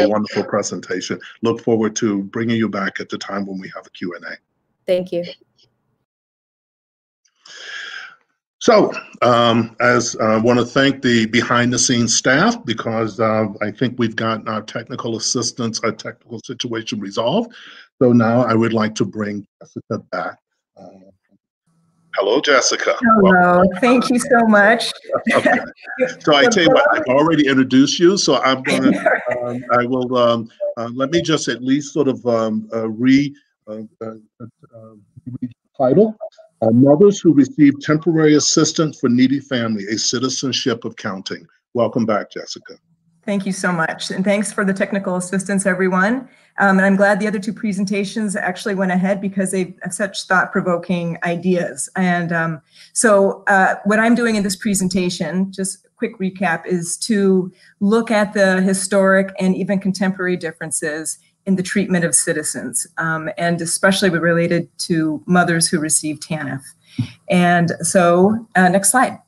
wonderful presentation. Look forward to bringing you back at the time when we have a Q&A. Thank you. So, as I want to thank the behind-the-scenes staff, because I think we've gotten our technical assistance, our technical situation resolved. So now I would like to bring Jessica back. Hello, Jessica. Hello, thank you so much. Okay. So I tell you what, I've already introduced you, so I'm going to, I will, let me just at least sort of read the title. Mothers who receive temporary assistance for needy family, a citizenship of counting. Welcome back, Jessica. Thank you so much. And thanks for the technical assistance, everyone. And I'm glad the other two presentations actually went ahead because they have such thought-provoking ideas. And so what I'm doing in this presentation, just a quick recap, is to look at the historic and even contemporary differences in the treatment of citizens, and especially related to mothers who receive TANF. And so next slide.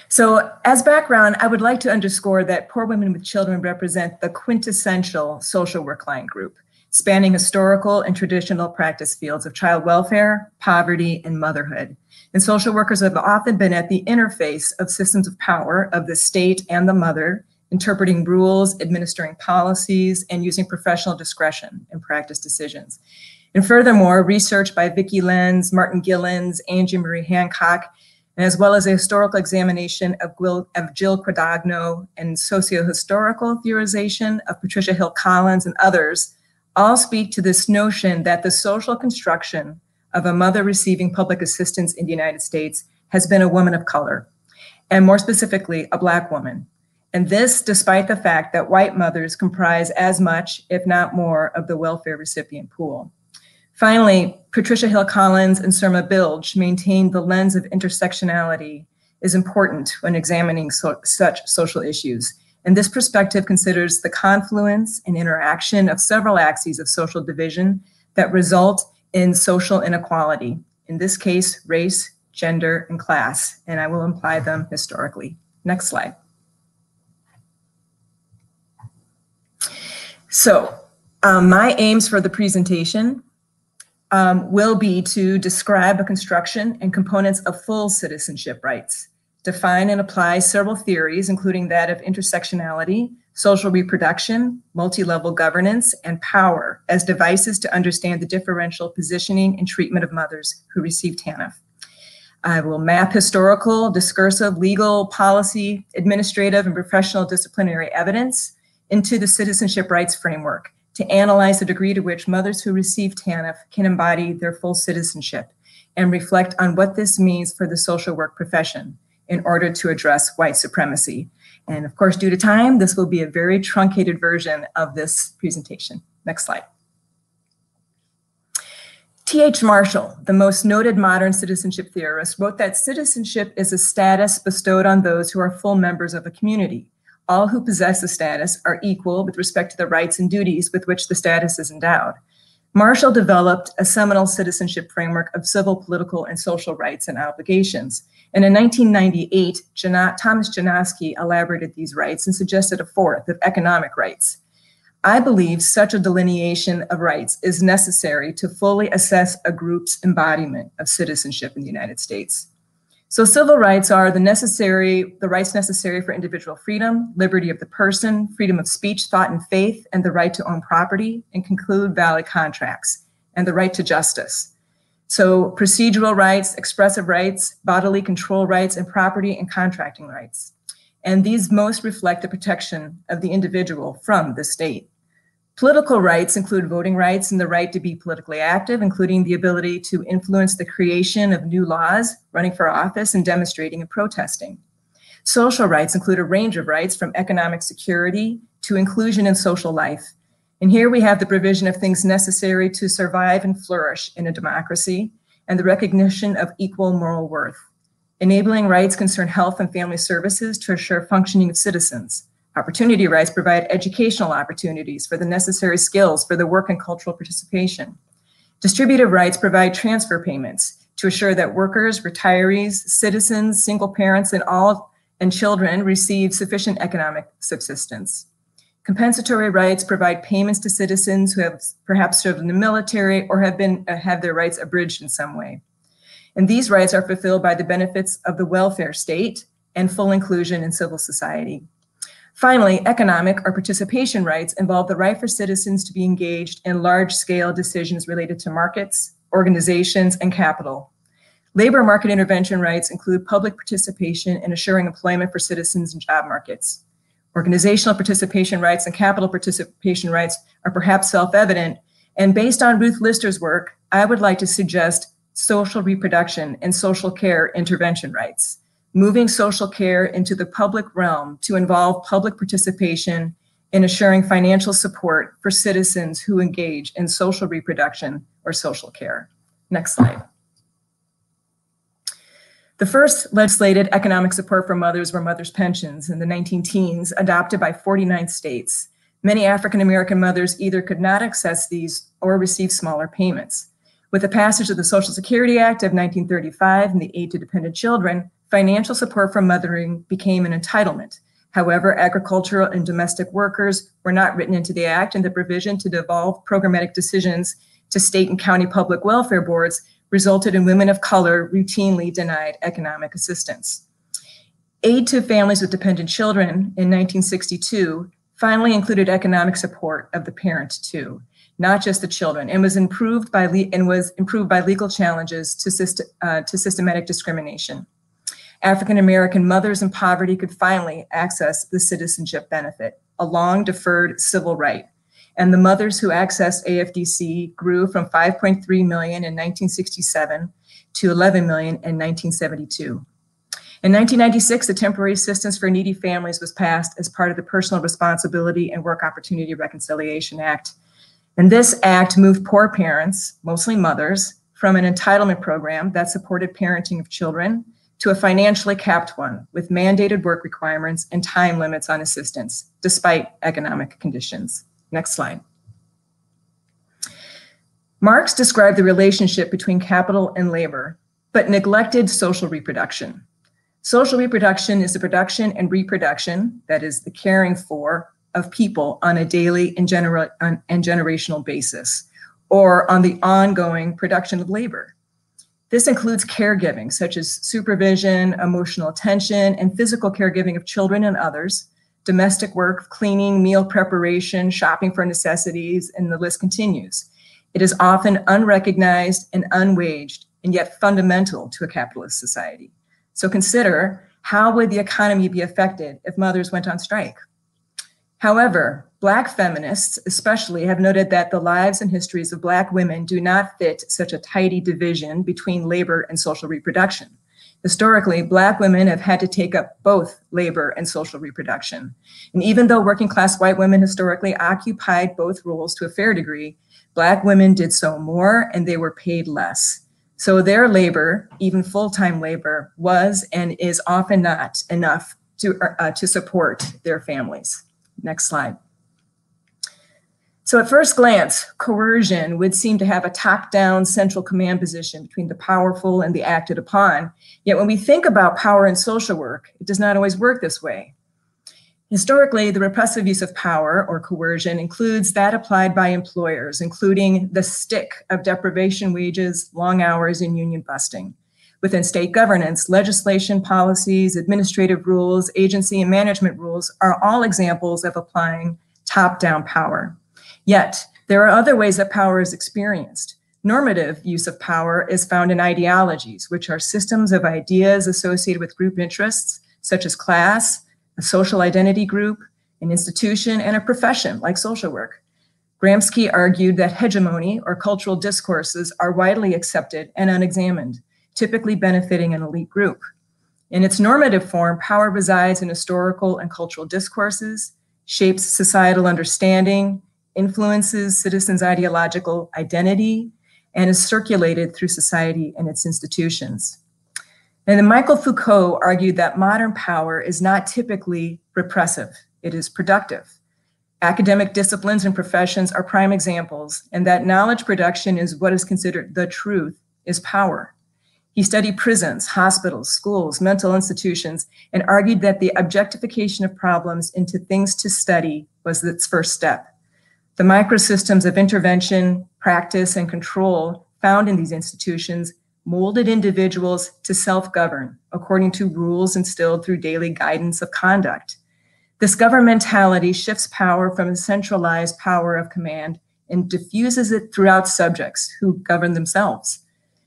So as background, I would like to underscore that poor women with children represent the quintessential social work client group, spanning historical and traditional practice fields of child welfare, poverty, and motherhood. And social workers have often been at the interface of systems of power of the state and the mother, interpreting rules, administering policies, and using professional discretion in practice decisions. And furthermore, research by Vicki Lenz, Martin Gillens, Angie Marie Hancock, as well as a historical examination of Jill Crodagno and socio-historical theorization of Patricia Hill Collins and others, all speak to this notion that the social construction of a mother receiving public assistance in the United States has been a woman of color, and more specifically, a Black woman. And this despite the fact that white mothers comprise as much, if not more, of the welfare recipient pool. Finally, Patricia Hill Collins and Surma Bilge maintained the lens of intersectionality is important when examining such social issues. And this perspective considers the confluence and interaction of several axes of social division that result in social inequality. In this case, race, gender, and class. And I will imply them historically. Next slide. So my aims for the presentation will be to describe the construction and components of full citizenship rights, define and apply several theories, including that of intersectionality, social reproduction, multi-level governance, and power as devices to understand the differential positioning and treatment of mothers who receive TANF. I will map historical, discursive, legal, policy, administrative, and professional disciplinary evidence into the citizenship rights framework to analyze the degree to which mothers who receive TANF can embody their full citizenship and reflect on what this means for the social work profession in order to address white supremacy. And of course, due to time, this will be a very truncated version of this presentation. Next slide. T.H. Marshall, the most noted modern citizenship theorist, wrote that citizenship is a status bestowed on those who are full members of a community. All who possess the status are equal with respect to the rights and duties with which the status is endowed. Marshall developed a seminal citizenship framework of civil, political, and social rights and obligations. And in 1998, Thomas Janowski elaborated these rights and suggested a fourth of economic rights. I believe such a delineation of rights is necessary to fully assess a group's embodiment of citizenship in the United States. So civil rights are the rights necessary for individual freedom, liberty of the person, freedom of speech, thought, and faith, and the right to own property and conclude valid contracts, and the right to justice. So procedural rights, expressive rights, bodily control rights, and property and contracting rights. And these most reflect the protection of the individual from the state. Political rights include voting rights and the right to be politically active, including the ability to influence the creation of new laws, running for office, and demonstrating and protesting. Social rights include a range of rights from economic security to inclusion in social life. And here we have the provision of things necessary to survive and flourish in a democracy and the recognition of equal moral worth. Enabling rights concern health and family services to assure functioning of citizens. Opportunity rights provide educational opportunities for the necessary skills for the work and cultural participation. Distributive rights provide transfer payments to assure that workers, retirees, citizens, single parents, and children receive sufficient economic subsistence. Compensatory rights provide payments to citizens who have perhaps served in the military or have their rights abridged in some way. And these rights are fulfilled by the benefits of the welfare state and full inclusion in civil society. Finally, economic or participation rights involve the right for citizens to be engaged in large-scale decisions related to markets, organizations, and capital. Labor market intervention rights include public participation in assuring employment for citizens in job markets. Organizational participation rights and capital participation rights are perhaps self-evident, and based on Ruth Lister's work, I would like to suggest social reproduction and social care intervention rights, moving social care into the public realm to involve public participation in assuring financial support for citizens who engage in social reproduction or social care. Next slide. The first legislated economic support for mothers were mothers' pensions in the 19-teens, adopted by 49 states. Many African-American mothers either could not access these or receive smaller payments. With the passage of the Social Security Act of 1935 and the Aid to Dependent Children, financial support for mothering became an entitlement. However, agricultural and domestic workers were not written into the act, and the provision to devolve programmatic decisions to state and county public welfare boards resulted in women of color routinely denied economic assistance. Aid to families with dependent children in 1962 finally included economic support of the parent too, not just the children, and was improved by legal challenges to systematic discrimination. African-American mothers in poverty could finally access the citizenship benefit, a long deferred civil right. And the mothers who accessed AFDC grew from 5.3 million in 1967 to 11 million in 1972. In 1996, the Temporary Assistance for Needy Families was passed as part of the Personal Responsibility and Work Opportunity Reconciliation Act. And this act moved poor parents, mostly mothers, from an entitlement program that supported parenting of children to a financially capped one with mandated work requirements and time limits on assistance, despite economic conditions. Next slide. Marx described the relationship between capital and labor, but neglected social reproduction. Social reproduction is the production and reproduction, that is the caring for, of people on a daily and generational basis, or on the ongoing production of labor. This includes caregiving, such as supervision, emotional attention, and physical caregiving of children and others, domestic work, cleaning, meal preparation, shopping for necessities, and the list continues. It is often unrecognized and unwaged, and yet fundamental to a capitalist society. So consider, how would the economy be affected if mothers went on strike? However, Black feminists especially have noted that the lives and histories of Black women do not fit such a tidy division between labor and social reproduction. Historically, Black women have had to take up both labor and social reproduction. And even though working class white women historically occupied both roles to a fair degree, Black women did so more and they were paid less. So their labor, even full-time labor, was and is often not enough to support their families. Next slide. So at first glance, coercion would seem to have a top-down central command position between the powerful and the acted upon. Yet when we think about power in social work, it does not always work this way. Historically, the repressive use of power or coercion includes that applied by employers, including the stick of deprivation wages, long hours, and union busting. Within state governance, legislation, policies, administrative rules, agency and management rules are all examples of applying top-down power. Yet, there are other ways that power is experienced. Normative use of power is found in ideologies, which are systems of ideas associated with group interests, such as class, a social identity group, an institution, and a profession like social work. Gramsci argued that hegemony or cultural discourses are widely accepted and unexamined, typically benefiting an elite group. In its normative form, power resides in historical and cultural discourses, shapes societal understanding, influences citizens' ideological identity, and is circulated through society and its institutions. And then Michael Foucault argued that modern power is not typically repressive, it is productive. Academic disciplines and professions are prime examples, and that knowledge production is what is considered the truth is power. He studied prisons, hospitals, schools, mental institutions, and argued that the objectification of problems into things to study was its first step. The microsystems of intervention, practice, and control found in these institutions molded individuals to self-govern according to rules instilled through daily guidance of conduct. This governmentality shifts power from a centralized power of command and diffuses it throughout subjects who govern themselves.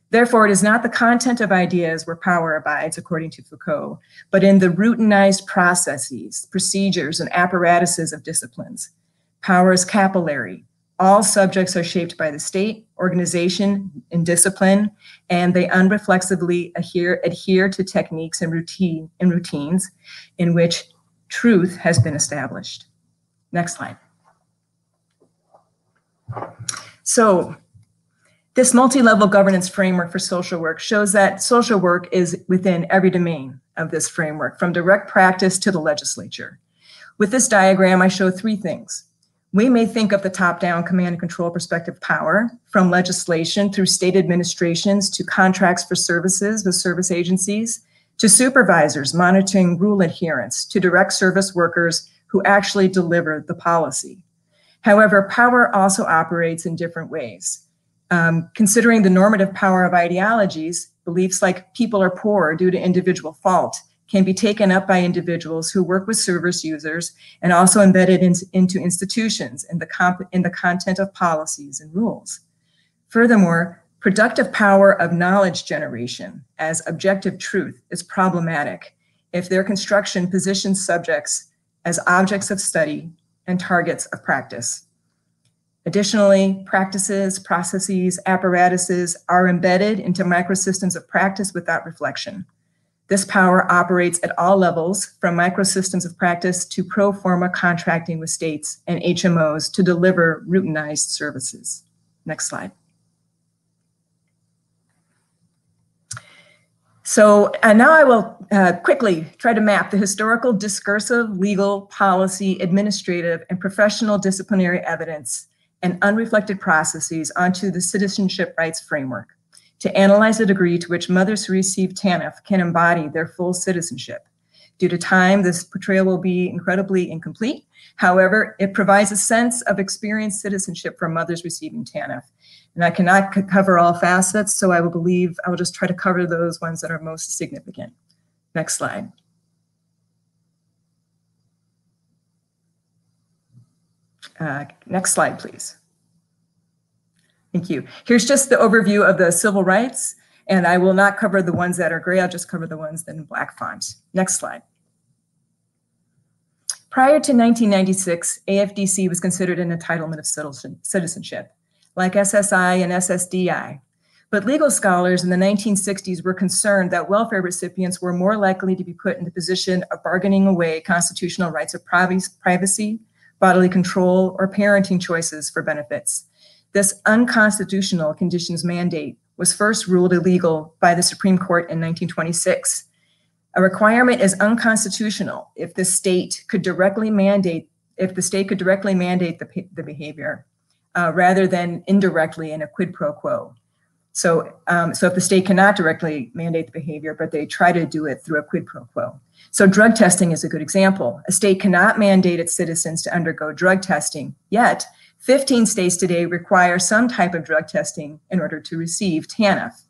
Therefore, it is not the content of ideas where power abides, according to Foucault, but in the routinized processes, procedures, and apparatuses of disciplines. Power is capillary. All subjects are shaped by the state, organization, and discipline, and they unreflexively adhere to techniques and routines in which truth has been established. Next slide. So, this multi-level governance framework for social work shows that social work is within every domain of this framework, from direct practice to the legislature. With this diagram, I show three things. We may think of the top-down command and control perspective power, from legislation through state administrations to contracts for services with service agencies, to supervisors monitoring rule adherence, to direct service workers who actually deliver the policy. However, power also operates in different ways. Considering the normative power of ideologies, beliefs like people are poor due to individual fault can be taken up by individuals who work with service users and also embedded into institutions in the content of policies and rules. Furthermore, productive power of knowledge generation as objective truth is problematic if their construction positions subjects as objects of study and targets of practice. Additionally, practices, processes, apparatuses are embedded into microsystems of practice without reflection. This power operates at all levels, from microsystems of practice to pro forma contracting with states and HMOs to deliver routinized services. Next slide. So now I will quickly try to map the historical, discursive, legal, policy, administrative, and professional disciplinary evidence and unreflected processes onto the citizenship rights framework to analyze the degree to which mothers who receive TANF can embody their full citizenship. Due to time, this portrayal will be incredibly incomplete. However, it provides a sense of experienced citizenship for mothers receiving TANF. And I cannot cover all facets, so I will just try to cover those ones that are most significant. Next slide. Next slide, please. Thank you. Here's just the overview of the civil rights, and I will not cover the ones that are gray. I'll just cover the ones that are in black font. Next slide. Prior to 1996, AFDC was considered an entitlement of citizenship, like SSI and SSDI. But legal scholars in the 1960s were concerned that welfare recipients were more likely to be put in the position of bargaining away constitutional rights of privacy, bodily control, or parenting choices for benefits. This unconstitutional conditions mandate was first ruled illegal by the Supreme Court in 1926. A requirement is unconstitutional if the state could directly mandate the behavior rather than indirectly in a quid pro quo. So if the state cannot directly mandate the behavior, but they try to do it through a quid pro quo. So drug testing is a good example. A state cannot mandate its citizens to undergo drug testing, yet 15 states today require some type of drug testing in order to receive TANF.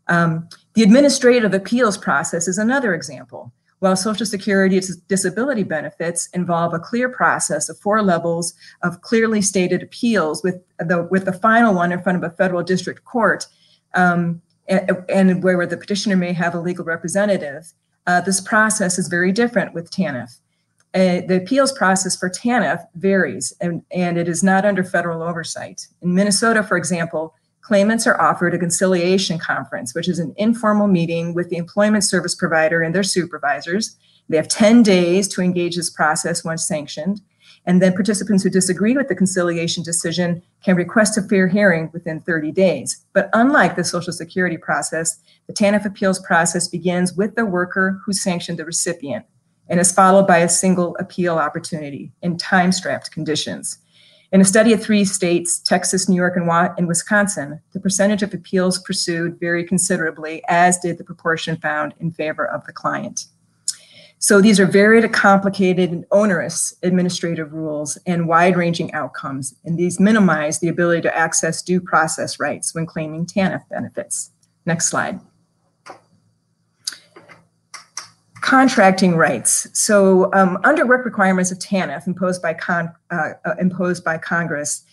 The administrative appeals process is another example. While Social Security disability benefits involve a clear process of 4 levels of clearly stated appeals with the final one in front of a federal district court, and where the petitioner may have a legal representative, this process is very different with TANF. The appeals process for TANF varies, and it is not under federal oversight. In Minnesota, for example, claimants are offered a conciliation conference, which is an informal meeting with the employment service provider and their supervisors. They have 10 days to engage this process once sanctioned, and then participants who disagree with the conciliation decision can request a fair hearing within 30 days. But unlike the Social Security process, the TANF appeals process begins with the worker who sanctioned the recipient and is followed by a single appeal opportunity in time-strapped conditions. In a study of 3 states, Texas, New York, and Wisconsin, the percentage of appeals pursued varied considerably, as did the proportion found in favor of the client. So these are very complicated and onerous administrative rules and wide-ranging outcomes, and these minimize the ability to access due process rights when claiming TANF benefits. Next slide. Contracting rights. So under work requirements of TANF imposed by Congress,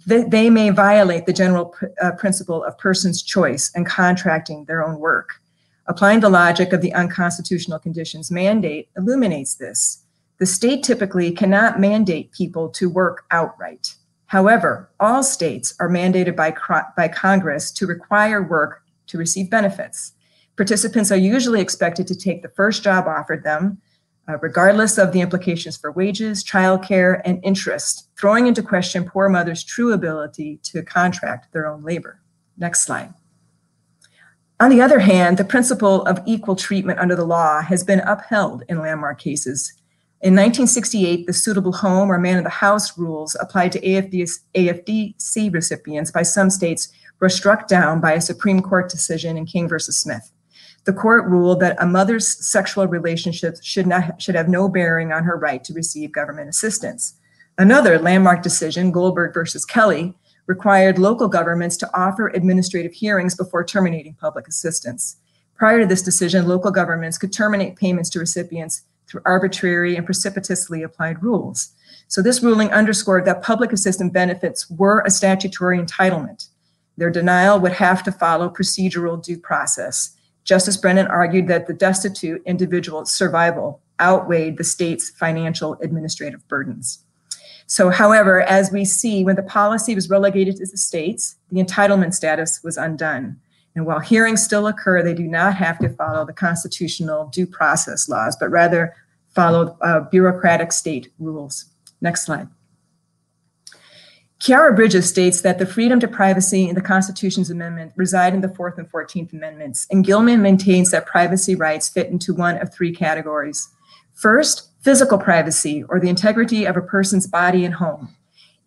they may violate the general principle of person's choice and contracting their own work. Applying the logic of the unconstitutional conditions mandate illuminates this. The state typically cannot mandate people to work outright. However, all states are mandated by Congress to require work to receive benefits. Participants are usually expected to take the first job offered them, regardless of the implications for wages, childcare, and interest, throwing into question poor mothers' true ability to contract their own labor. Next slide. On the other hand, the principle of equal treatment under the law has been upheld in landmark cases. In 1968, the suitable home or man of the house rules applied to AFDC recipients by some states were struck down by a Supreme Court decision in King versus Smith. The court ruled that a mother's sexual relationships should have no bearing on her right to receive government assistance. Another landmark decision, Goldberg versus Kelly, required local governments to offer administrative hearings before terminating public assistance. Prior to this decision, local governments could terminate payments to recipients through arbitrary and precipitously applied rules. So this ruling underscored that public assistance benefits were a statutory entitlement. Their denial would have to follow procedural due process. Justice Brennan argued that the destitute individual's survival outweighed the state's financial administrative burdens. So, however, as we see, when the policy was relegated to the states, the entitlement status was undone. And while hearings still occur, they do not have to follow the constitutional due process laws, but rather follow bureaucratic state rules. Next slide. Kiara Bridges states that the freedom to privacy in the Constitution's amendment reside in the 4th and 14th Amendments, and Gilman maintains that privacy rights fit into one of three categories. First, physical privacy, or the integrity of a person's body and home.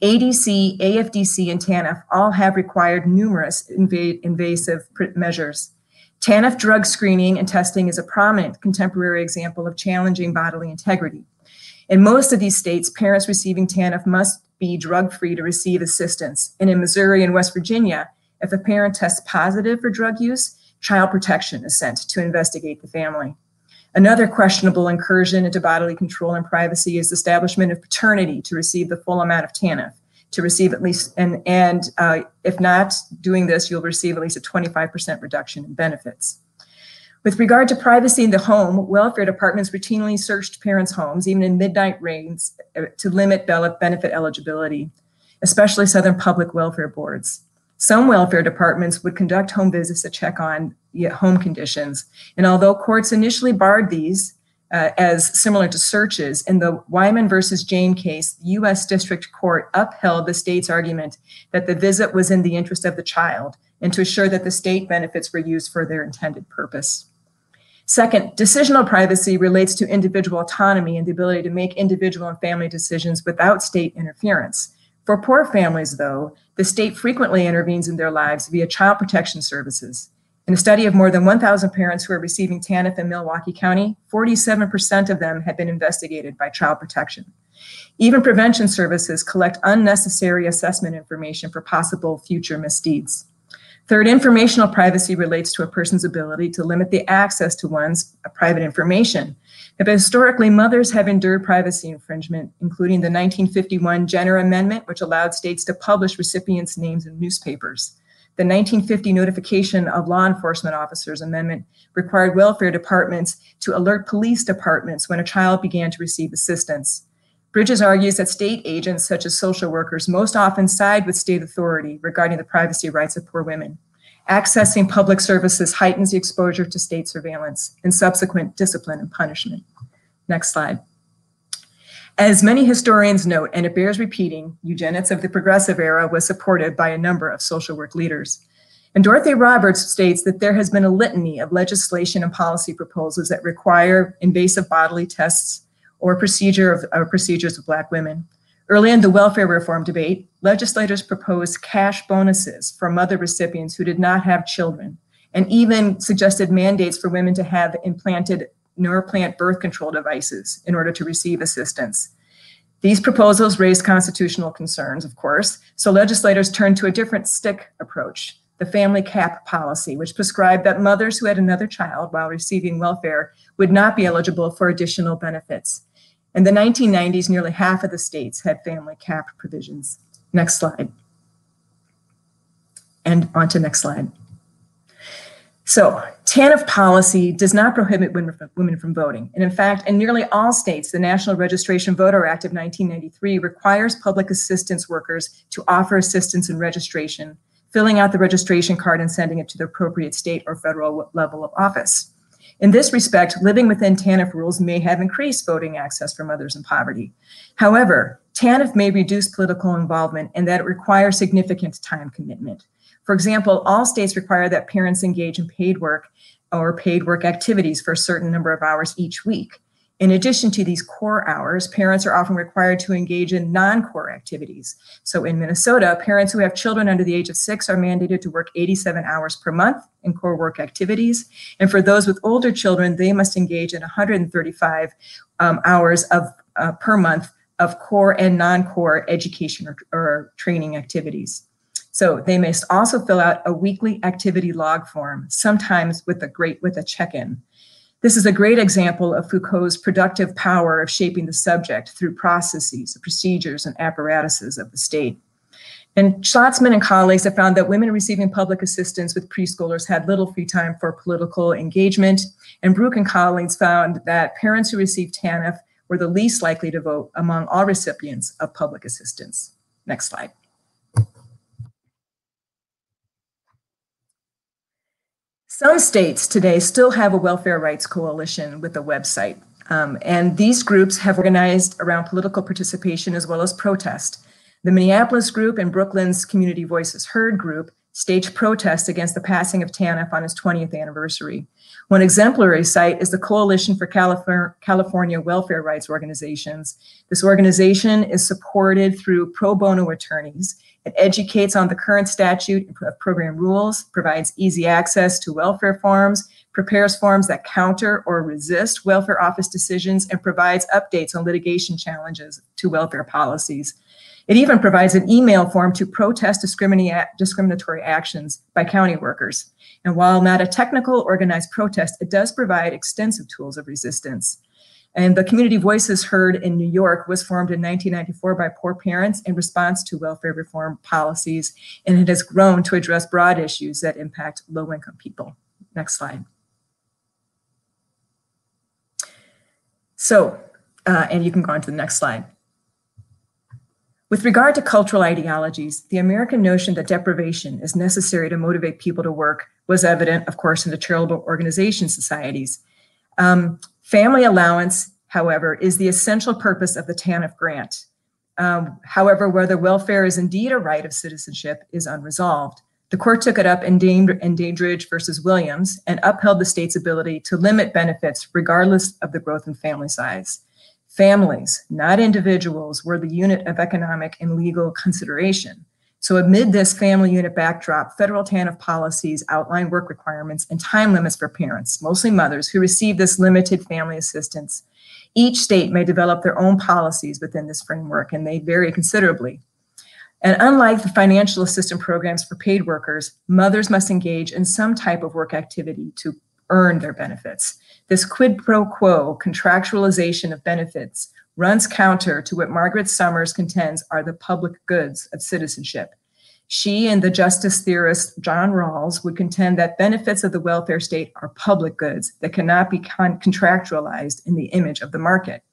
ADC, AFDC, and TANF all have required numerous invasive measures. TANF drug screening and testing is a prominent contemporary example of challenging bodily integrity. In most of these states, parents receiving TANF must be drug-free to receive assistance. And in Missouri and West Virginia, if a parent tests positive for drug use, child protection is sent to investigate the family. Another questionable incursion into bodily control and privacy is the establishment of paternity to receive the full amount of TANF, to receive at least, and if not doing this, you'll receive at least a 25% reduction in benefits. With regard to privacy in the home, welfare departments routinely searched parents' homes, even in midnight raids, to limit benefit eligibility, especially Southern Public Welfare Boards. Some welfare departments would conduct home visits to check on home conditions. And although courts initially barred these as similar to searches, in the Wyman versus Jane case, the U.S. District Court upheld the state's argument that the visit was in the interest of the child and to assure that the state benefits were used for their intended purpose. Second, decisional privacy relates to individual autonomy and the ability to make individual and family decisions without state interference. For poor families, though, the state frequently intervenes in their lives via child protection services. In a study of more than 1,000 parents who are receiving TANF in Milwaukee County, 47% of them had been investigated by child protection. Even prevention services collect unnecessary assessment information for possible future misdeeds. Third, informational privacy relates to a person's ability to limit the access to one's private information. But historically, mothers have endured privacy infringement, including the 1951 Jenner Amendment, which allowed states to publish recipients' names in newspapers. The 1950 Notification of Law Enforcement Officers Amendment required welfare departments to alert police departments when a child began to receive assistance. Bridges argues that state agents, such as social workers, most often side with state authority regarding the privacy rights of poor women. Accessing public services heightens the exposure to state surveillance and subsequent discipline and punishment. Next slide. As many historians note, and it bears repeating, eugenics of the progressive era was supported by a number of social work leaders. And Dorothy Roberts states that there has been a litany of legislation and policy proposals that require invasive bodily tests or procedures of Black women. Early in the welfare reform debate, legislators proposed cash bonuses for mother recipients who did not have children, and even suggested mandates for women to have implanted nor plant birth control devices in order to receive assistance. These proposals raised constitutional concerns, of course, so legislators turned to a different stick approach, the family cap policy, which prescribed that mothers who had another child while receiving welfare would not be eligible for additional benefits. In the 1990s, nearly half of the states had family cap provisions. Next slide. And on to next slide. So TANF policy does not prohibit women from voting. And in fact, in nearly all states, the National Registration Voter Act of 1993 requires public assistance workers to offer assistance in registration, filling out the registration card and sending it to the appropriate state or federal level of office. In this respect, living within TANF rules may have increased voting access for mothers in poverty. However, TANF may reduce political involvement and that it requires significant time commitment. For example, all states require that parents engage in paid work or paid work activities for a certain number of hours each week. In addition to these core hours, parents are often required to engage in non-core activities. So in Minnesota, parents who have children under the age of 6 are mandated to work 87 hours per month in core work activities. And for those with older children, they must engage in 135 hours per month of core and non-core education or training activities. So they must also fill out a weekly activity log form, sometimes with a check-in. This is a great example of Foucault's productive power of shaping the subject through processes, procedures, and apparatuses of the state. And Schlotzman and colleagues have found that women receiving public assistance with preschoolers had little free time for political engagement. And Brook and colleagues found that parents who received TANF were the least likely to vote among all recipients of public assistance. Next slide. Some states today still have a welfare rights coalition with a website, and these groups have organized around political participation as well as protest. The Minneapolis group and Brooklyn's Community Voices Heard group staged protests against the passing of TANF on its 20th anniversary. One exemplary site is the Coalition for California Welfare Rights Organizations. This organization is supported through pro bono attorneys. It educates on the current statute and program rules, provides easy access to welfare forms, prepares forms that counter or resist welfare office decisions, and provides updates on litigation challenges to welfare policies. It even provides an email form to protest discriminatory actions by county workers. And while not a technical organized protest, it does provide extensive tools of resistance. And the Community Voices Heard in New York was formed in 1994 by poor parents in response to welfare reform policies, and it has grown to address broad issues that impact low-income people. Next slide. So, and you can go on to the next slide. With regard to cultural ideologies, the American notion that deprivation is necessary to motivate people to work was evident, of course, in the charitable organization societies. Family allowance, however, is the essential purpose of the TANF grant. However, whether welfare is indeed a right of citizenship is unresolved. The court took it up in Dandridge versus Williams and upheld the state's ability to limit benefits regardless of the growth in family size. Families, not individuals, were the unit of economic and legal consideration. So amid this family unit backdrop, federal TANF policies outline work requirements and time limits for parents, mostly mothers, who receive this limited family assistance. Each state may develop their own policies within this framework, and they vary considerably. And unlike the financial assistance programs for paid workers, mothers must engage in some type of work activity to earn their benefits. This quid pro quo contractualization of benefits runs counter to what Margaret Summers contends are the public goods of citizenship. She and the justice theorist John Rawls would contend that benefits of the welfare state are public goods that cannot be contractualized in the image of the market.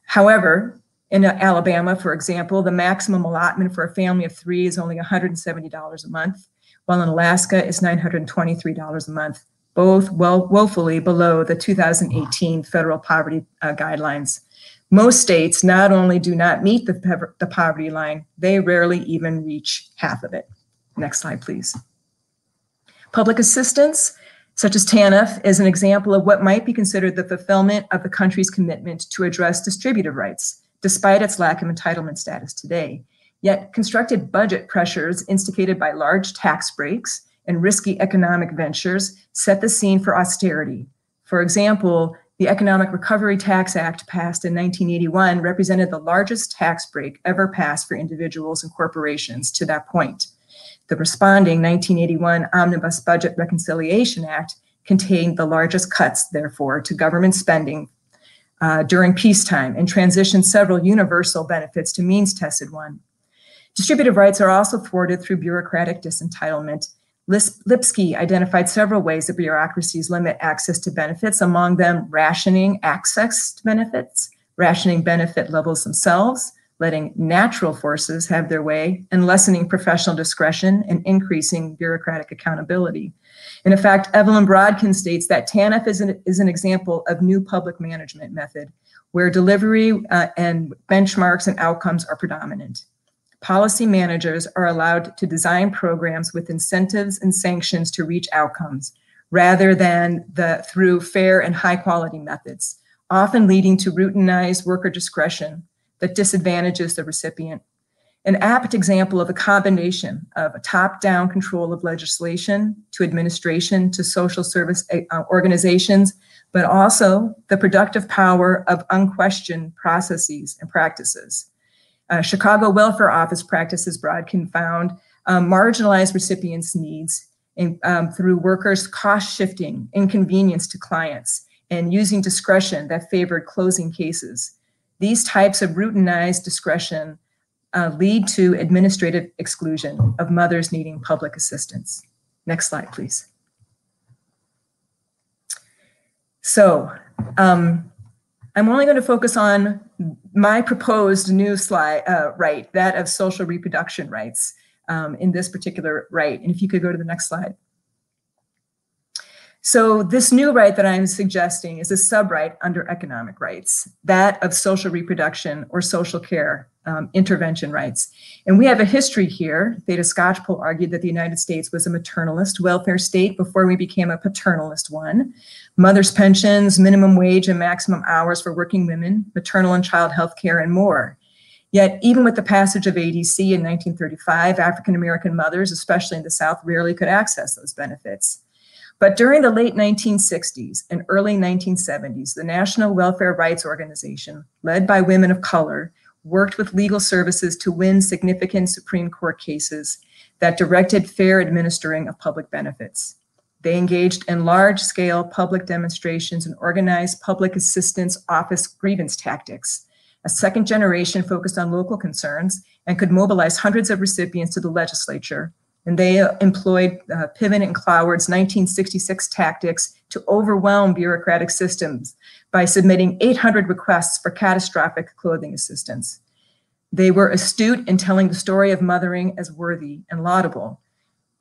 However, in Alabama, for example, the maximum allotment for a family of 3 is only $170 a month, while in Alaska it's $923 a month, both woefully below the 2018 federal poverty guidelines. Most states not only do not meet the poverty line, they rarely even reach half of it. Next slide, please. Public assistance, such as TANF, is an example of what might be considered the fulfillment of the country's commitment to address distributive rights, despite its lack of entitlement status today. Yet constructed budget pressures instigated by large tax breaks and risky economic ventures set the scene for austerity. For example, The Economic Recovery Tax Act, passed in 1981, represented the largest tax break ever passed for individuals and corporations to that point. The responding 1981 Omnibus Budget Reconciliation Act contained the largest cuts, therefore, to government spending during peacetime and transitioned several universal benefits to means-tested one. Distributive rights are also thwarted through bureaucratic disentitlement. Lipsky identified several ways that bureaucracies limit access to benefits, among them rationing access to benefits, rationing benefit levels themselves, letting natural forces have their way, and lessening professional discretion and increasing bureaucratic accountability. And in fact, Evelyn Brodkin states that TANF is an example of new public management method where delivery and benchmarks and outcomes are predominant. Policy managers are allowed to design programs with incentives and sanctions to reach outcomes, rather than through fair and high quality methods, often leading to routinized worker discretion that disadvantages the recipient. An apt example of a combination of a top-down control of legislation to administration to social service organizations, but also the productive power of unquestioned processes and practices. Chicago Welfare Office practices, Brodkin found, marginalized recipients' needs through workers' cost shifting, inconvenience to clients, and using discretion that favored closing cases. These types of routinized discretion lead to administrative exclusion of mothers needing public assistance. Next slide, please. So I'm only going to focus on my proposed new slide, right, that of social reproduction rights in this particular right. And if you could go to the next slide. So this new right that I'm suggesting is a sub-right under economic rights, that of social reproduction or social care intervention rights. And we have a history here. Theda Skocpol argued that the United States was a maternalist welfare state before we became a paternalist one. Mother's pensions, minimum wage and maximum hours for working women, maternal and child health care, and more. Yet, even with the passage of ADC in 1935, African-American mothers, especially in the South, rarely could access those benefits. But during the late 1960s and early 1970s, the National Welfare Rights Organization, led by women of color, worked with legal services to win significant Supreme Court cases that directed fair administering of public benefits. They engaged in large-scale public demonstrations and organized public assistance office grievance tactics. A second generation focused on local concerns and could mobilize hundreds of recipients to the legislature. And they employed Piven and Cloward's 1966 tactics to overwhelm bureaucratic systems by submitting 800 requests for catastrophic clothing assistance. They were astute in telling the story of mothering as worthy and laudable.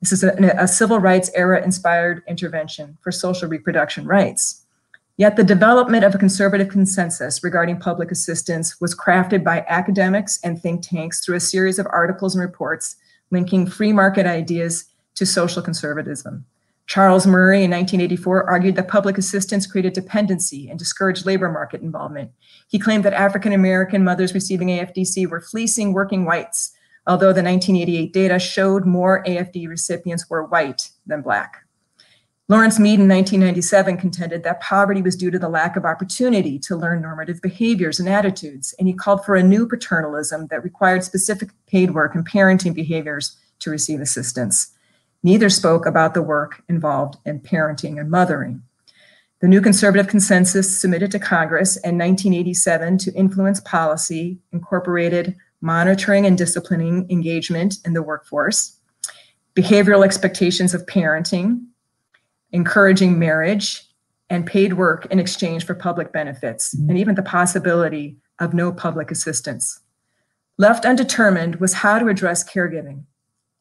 This is a civil rights era inspired intervention for social reproduction rights. Yet the development of a conservative consensus regarding public assistance was crafted by academics and think tanks through a series of articles and reports linking free market ideas to social conservatism. Charles Murray in 1984 argued that public assistance created dependency and discouraged labor market involvement. He claimed that African-American mothers receiving AFDC were fleecing working whites, although the 1988 data showed more AFD recipients were white than Black. Lawrence Mead in 1997 contended that poverty was due to the lack of opportunity to learn normative behaviors and attitudes, and he called for a new paternalism that required specific paid work and parenting behaviors to receive assistance. Neither spoke about the work involved in parenting and mothering. The new conservative consensus submitted to Congress in 1987 to influence policy incorporated monitoring and disciplining engagement in the workforce, behavioral expectations of parenting, encouraging marriage, and paid work in exchange for public benefits, and even the possibility of no public assistance. Left undetermined was how to address caregiving.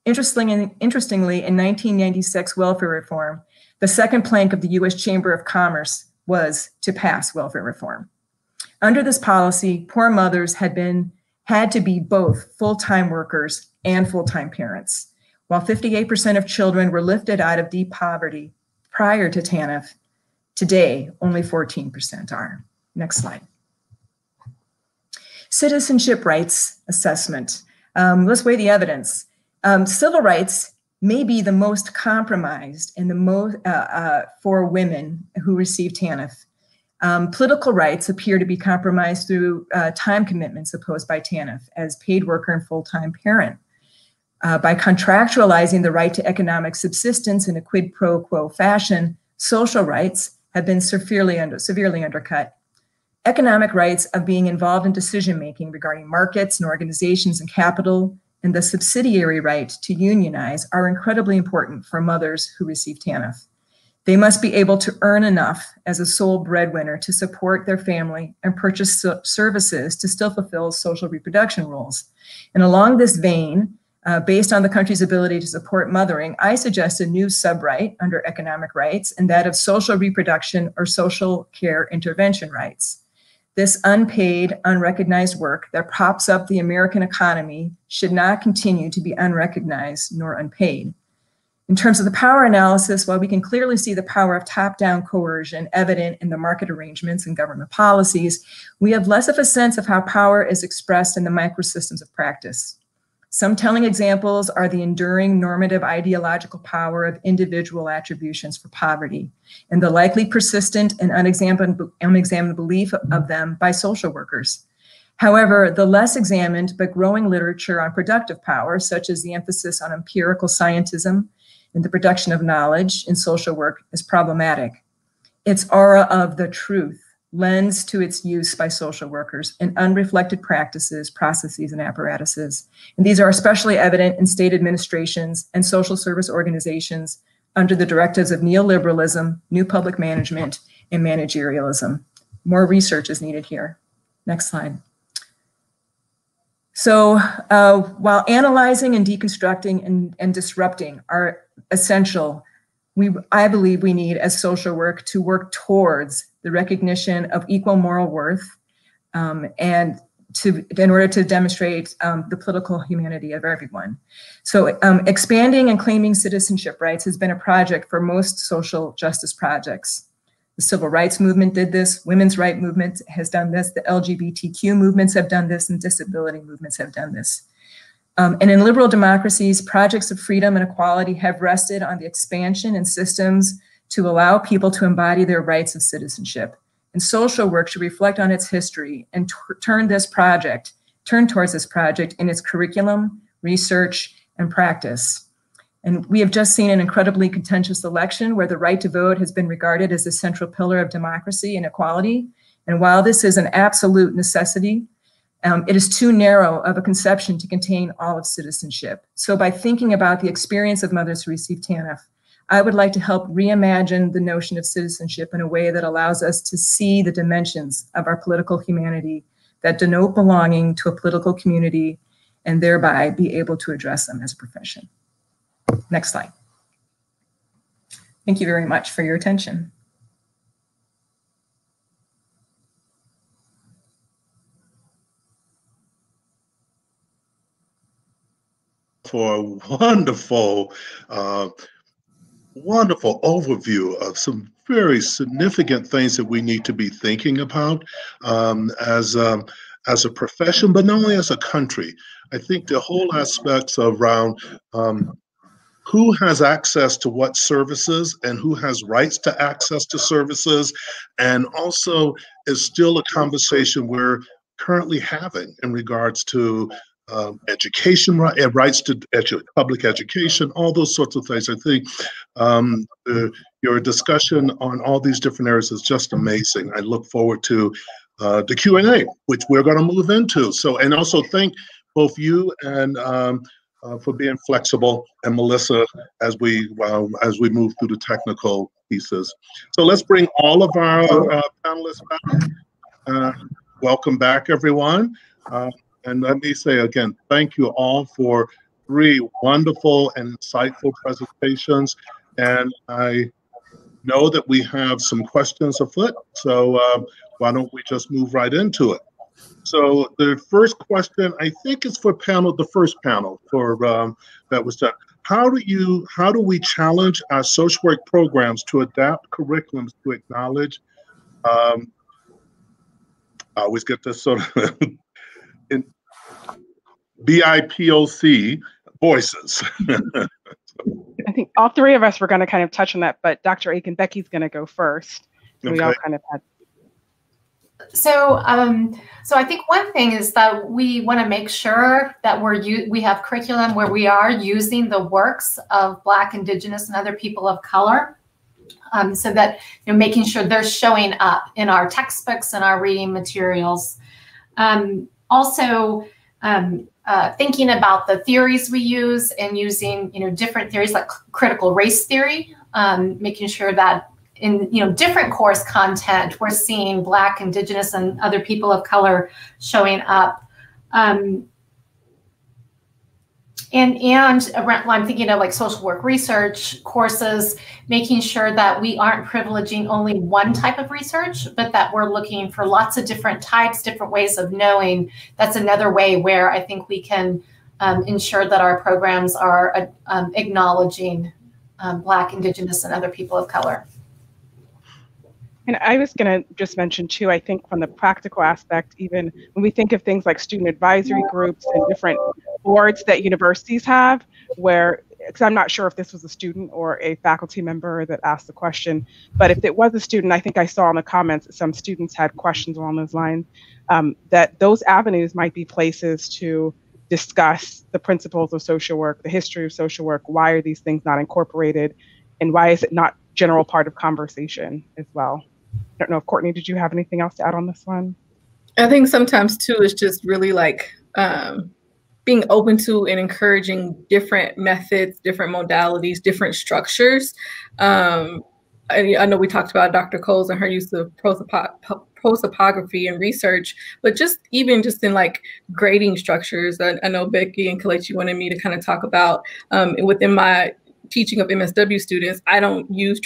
Interestingly, in 1996 welfare reform, the second plank of the U.S. Chamber of Commerce was to pass welfare reform. Under this policy, poor mothers had to be both full-time workers and full-time parents. While 58% of children were lifted out of deep poverty prior to TANF, today only 14% are. Next slide. Citizenship rights assessment. Let's weigh the evidence. Civil rights may be the most compromised and the most for women who receive TANF. Political rights appear to be compromised through time commitments imposed by TANF as paid worker and full-time parent. By contractualizing the right to economic subsistence in a quid pro quo fashion, social rights have been severely undercut. Economic rights of being involved in decision-making regarding markets and organizations and capital, and the subsidiary right to unionize are incredibly important for mothers who receive TANF. They must be able to earn enough as a sole breadwinner to support their family and purchase services to still fulfill social reproduction roles. And along this vein, based on the country's ability to support mothering, I suggest a new sub-right under economic rights, and that of social reproduction or social care intervention rights. This unpaid, unrecognized work that props up the American economy should not continue to be unrecognized nor unpaid. In terms of the power analysis, while we can clearly see the power of top-down coercion evident in the market arrangements and government policies, we have less of a sense of how power is expressed in the microsystems of practice. Some telling examples are the enduring normative ideological power of individual attributions for poverty, and the likely persistent and unexamined belief of them by social workers. However, the less examined but growing literature on productive power, such as the emphasis on empirical scientism and the production of knowledge in social work, is problematic. Its aura of the truth lends to its use by social workers in unreflected practices, processes, and apparatuses. And these are especially evident in state administrations and social service organizations under the directives of neoliberalism, new public management, and managerialism. More research is needed here. Next slide. So while analyzing and deconstructing and disrupting are essential, I believe we need, as social work, to work towards the recognition of equal moral worth and in order to demonstrate the political humanity of everyone. So expanding and claiming citizenship rights has been a project for most social justice projects. The civil rights movement did this, women's rights movement has done this, the LGBTQ movements have done this, and disability movements have done this. And in liberal democracies, projects of freedom and equality have rested on the expansion and systems to allow people to embody their rights of citizenship. And social work should reflect on its history and turn towards this project in its curriculum, research, and practice. And we have just seen an incredibly contentious election where the right to vote has been regarded as a central pillar of democracy and equality. And while this is an absolute necessity, it is too narrow of a conception to contain all of citizenship. So by thinking about the experience of mothers who receive TANF, I would like to help reimagine the notion of citizenship in a way that allows us to see the dimensions of our political humanity that denote belonging to a political community and thereby be able to address them as a profession. Next slide. Thank you very much for your attention. For a wonderful, wonderful overview of some very significant things that we need to be thinking about as a profession, but not only as a country. I think the whole aspects around who has access to what services and who has rights to access to services, and also is still a conversation we're currently having in regards to education, rights to public education, all those sorts of things. I think your discussion on all these different areas is just amazing. I look forward to the Q&A, which we're going to move into. So, and also thank both you and for being flexible, and Melissa, as we move through the technical pieces. So let's bring all of our panelists back. Welcome back, everyone. And let me say again, thank you all for 3 wonderful and insightful presentations. And I know that we have some questions afoot, so why don't we just move right into it? So the first question, I think, is for the first panel for that was done. How do we challenge our social work programs to adapt curriculums to acknowledge? I always get this sort of in BIPOC voices. I think all 3 of us were going to kind of touch on that, but Dr. Aiken, Becky's going to go first. So we all kind of had. So, so I think one thing is that we want to make sure that we have curriculum where we are using the works of Black, Indigenous, and other people of color, so that making sure they're showing up in our textbooks and our reading materials. Also, thinking about the theories we use and using different theories like critical race theory, making sure that in different course content we're seeing Black, Indigenous, and other people of color showing up. And I'm thinking of like social work research courses, making sure that we aren't privileging only one type of research, but that we're looking for lots of different types, different ways of knowing. That's another way where I think we can ensure that our programs are acknowledging Black, Indigenous, and other people of color. And I was going to just mention too, I think from the practical aspect, even when we think of things like student advisory groups and different boards that universities have, where, because I'm not sure if this was a student or a faculty member that asked the question, but if it was a student, I think I saw in the comments that some students had questions along those lines, that those avenues might be places to discuss the principles of social work, the history of social work, why are these things not incorporated, and why is it not general part of conversation as well. I don't know if Courtney, did you have anything else to add on this one? I think sometimes too, it's just really like being open to and encouraging different methods, different modalities, different structures. I know we talked about Dr. Coles and her use of prosopography and research, but just in like grading structures. I know Becky and Kalechi wanted me to kind of talk about within my teaching of MSW students, I don't use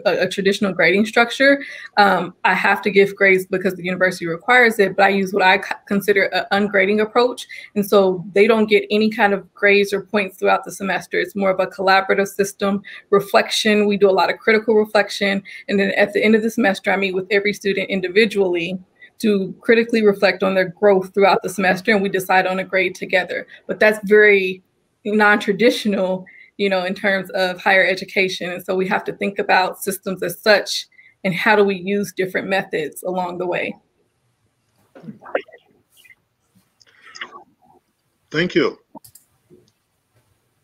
a traditional grading structure. I have to give grades because the university requires it, but I use what I consider an ungrading approach. And so they don't get any kind of grades or points throughout the semester. It's more of a collaborative system, reflection. We do a lot of critical reflection. And then at the end of the semester, I meet with every student individually to critically reflect on their growth throughout the semester, and we decide on a grade together. But that's very non-traditional, in terms of higher education. And so we have to think about systems as such, and how do we use different methods along the way. Thank you.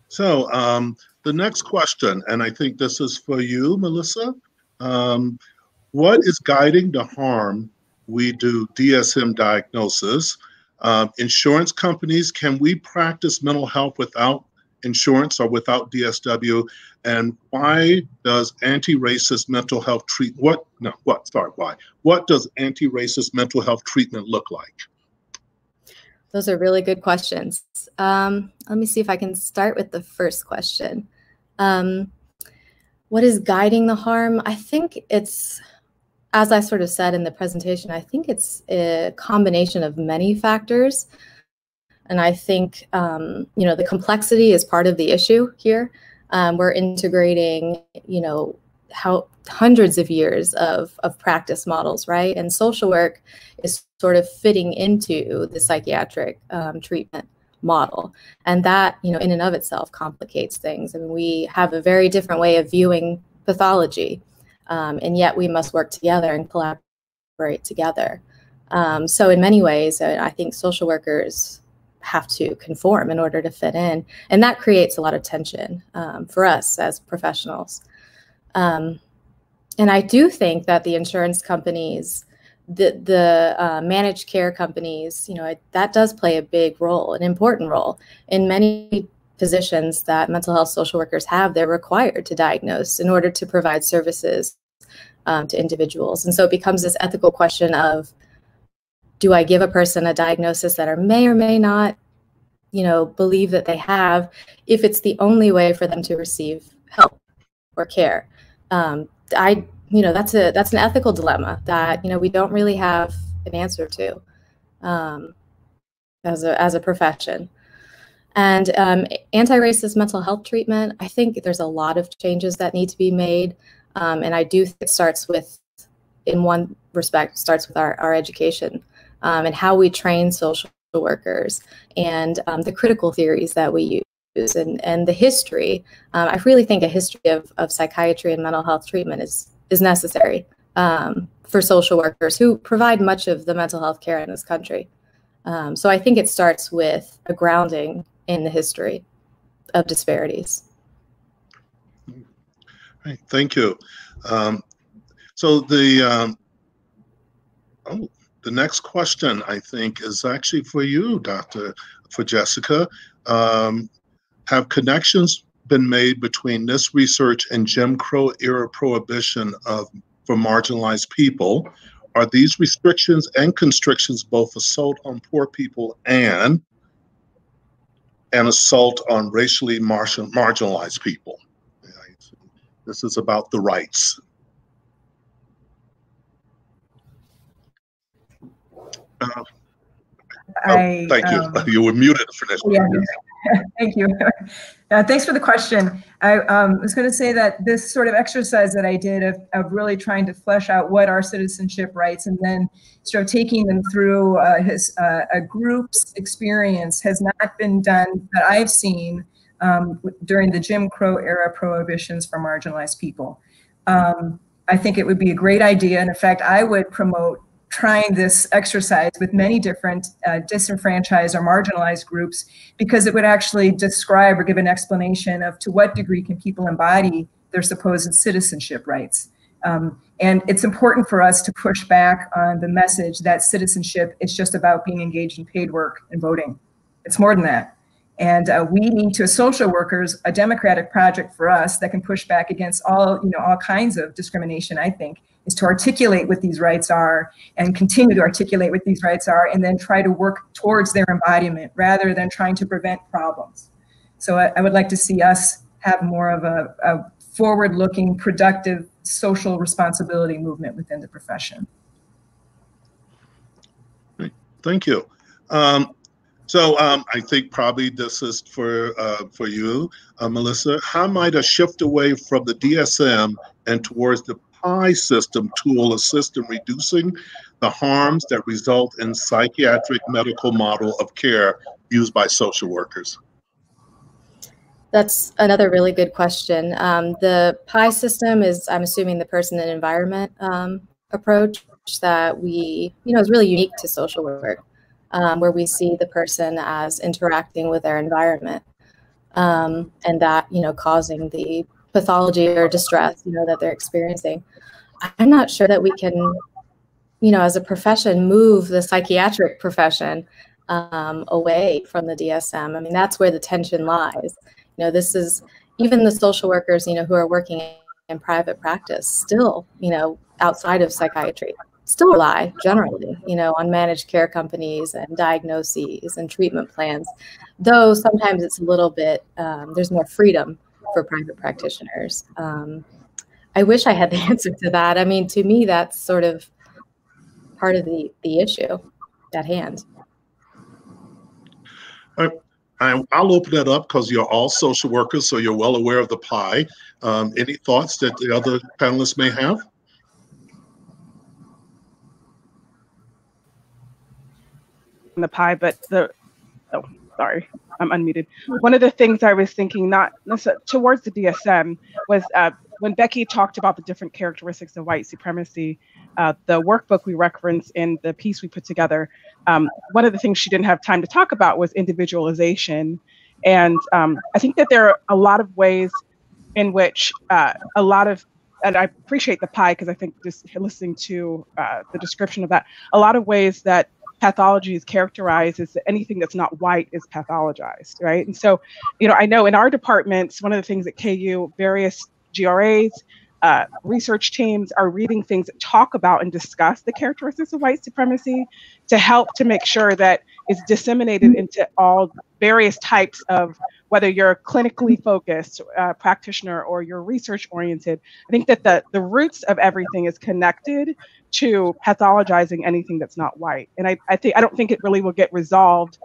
So the next question, and I think this is for you, Melissa. What is guiding the harm we do DSM diagnosis? Insurance companies, can we practice mental health without insurance or without DSW? And why does anti-racist mental health what does anti-racist mental health treatment look like? Those are really good questions. Let me see if I can start with the first question. What is guiding the harm? I think it's, as I sort of said in the presentation, I think it's a combination of many factors. And I think, the complexity is part of the issue here. We're integrating, how hundreds of years of practice models, right? And social work is sort of fitting into the psychiatric treatment model. And that, in and of itself complicates things. I mean, we have a very different way of viewing pathology, and yet we must work together and collaborate together. So in many ways, I think social workers have to conform in order to fit in. And that creates a lot of tension for us as professionals. And I do think that the insurance companies, the managed care companies, that does play a big role, an important role. In many positions that mental health social workers have, they're required to diagnose in order to provide services to individuals. And so it becomes this ethical question of, do I give a person a diagnosis that may or may not, believe that they have, if it's the only way for them to receive help or care? That's an ethical dilemma that, we don't really have an answer to as a profession. And anti-racist mental health treatment, I think there's a lot of changes that need to be made. And I do think it starts with, in one respect, starts with our education. And how we train social workers, and the critical theories that we use, and the history. I really think a history of psychiatry and mental health treatment is necessary. for social workers who provide much of the mental health care in this country. So I think it starts with a grounding in the history of disparities. Right, thank you. So the next question, I think, is actually for you, for Jessica. Have connections been made between this research and Jim Crow era prohibition for marginalized people? Are these restrictions and constrictions both assault on poor people and an assault on racially marginalized people? This is about the rights. Thank you. You were muted for this. Yeah. Thank you. Thanks for the question. I was going to say that this sort of exercise that I did of really trying to flesh out what are citizenship rights and then sort of taking them through a group's experience has not been done that I've seen during the Jim Crow era prohibitions for marginalized people. I think it would be a great idea. And in fact, I would promote trying this exercise with many different disenfranchised or marginalized groups, because it would actually describe or give an explanation of to what degree can people embody their supposed citizenship rights. And it's important for us to push back on the message that citizenship is just about being engaged in paid work and voting. It's more than that. And we need to, as social workers, a democratic project for us that can push back against all kinds of discrimination, I think, is to articulate what these rights are and continue to articulate what these rights are and then try to work towards their embodiment rather than trying to prevent problems. So I would like to see us have more of a forward-looking, productive social responsibility movement within the profession. Thank you. So I think probably this is for you, Melissa. How might a shift away from the DSM and towards the PI system tool assist in reducing the harms that result in psychiatric medical model of care used by social workers? That's another really good question. The PI system is, I'm assuming, the person and environment approach that is really unique to social work. Where we see the person as interacting with their environment, and that, causing the pathology or distress, that they're experiencing. I'm not sure that we can, as a profession, move the psychiatric profession away from the DSM. I mean, that's where the tension lies. This is, even the social workers, who are working in private practice still, outside of psychiatry, still rely generally, on managed care companies and diagnoses and treatment plans, though sometimes it's a little bit, there's more freedom for private practitioners. I wish I had the answer to that. I mean, to me, that's sort of part of the issue at hand. I'll open that up because you're all social workers, so you're well aware of the PI. Any thoughts that the other panelists may have? The PI, but sorry, I'm unmuted. One of the things I was thinking, not necessarily towards the DSM, was when Becky talked about the different characteristics of white supremacy, the workbook we referenced in the piece we put together, one of the things she didn't have time to talk about was individualization. And I think that there are a lot of ways in which and I appreciate the PI, because I think just listening to the description of that, a lot of ways that pathology is characterized as anything that's not white is pathologized, right? And so, I know in our departments, one of the things at KU, various GRAs, research teams are reading things that talk about and discuss the characteristics of white supremacy to help to make sure that it's disseminated into all various types of, whether you're a clinically focused practitioner or you're research oriented. I think that the roots of everything is connected to pathologizing anything that's not white. And I don't think it really will get resolved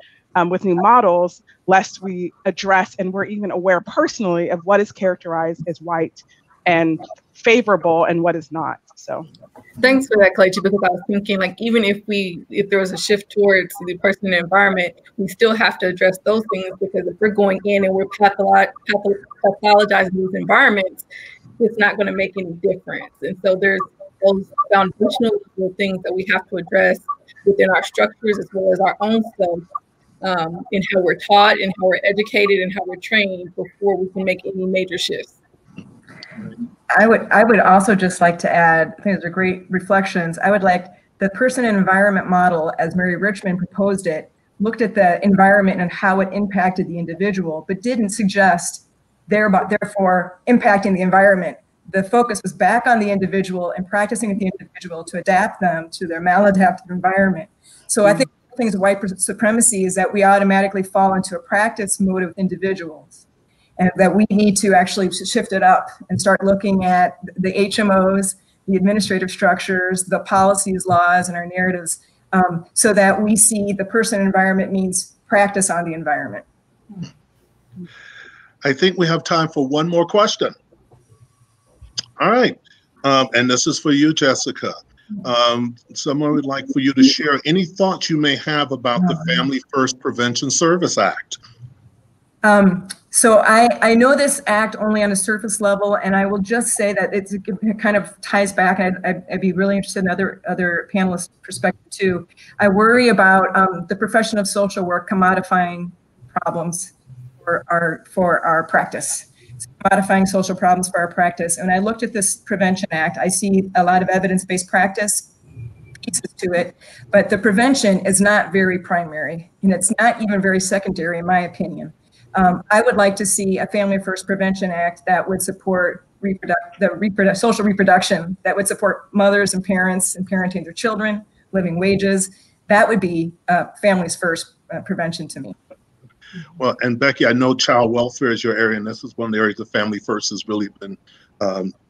with new models lest we address and we're even aware personally of what is characterized as white and favorable and what is not. So thanks for that, Kelechi, because I was thinking, like, even if there was a shift towards the person and environment, we still have to address those things, because if we're going in and we're pathologizing these environments, it's not going to make any difference. And so there's those foundational things that we have to address within our structures as well as our own self, in how we're taught and how we're educated and how we're trained before we can make any major shifts. I would also just like to add, I think those are great reflections. I would like the person and environment model, as Mary Richmond proposed it, looked at the environment and how it impacted the individual, but didn't suggest therefore impacting the environment. The focus was back on the individual and practicing with the individual to adapt them to their maladaptive environment. So I think one of the things of white supremacy is that we automatically fall into a practice mode with individuals, and that we need to actually shift it up and start looking at the HMOs, the administrative structures, the policies, laws, and our narratives, so that we see the person and environment means practice on the environment. I think we have time for one more question. All right, and this is for you, Jessica. Someone would like for you to share any thoughts you may have about the Family First Prevention Service Act. So I know this act only on a surface level, and I will just say that it kind of ties back, and I'd be really interested in other panelists' perspective too. I worry about the profession of social work commodifying problems for our practice. Modifying social problems for our practice. And when I looked at this Prevention Act, I see a lot of evidence-based practice pieces to it, but the prevention is not very primary, and it's not even very secondary, in my opinion. I would like to see a Family First Prevention Act that would support social reproduction, that would support mothers and parents and parenting their children, living wages. That would be families first prevention to me. Well, and Becky, I know child welfare is your area, and this is one of the areas that Family First has really been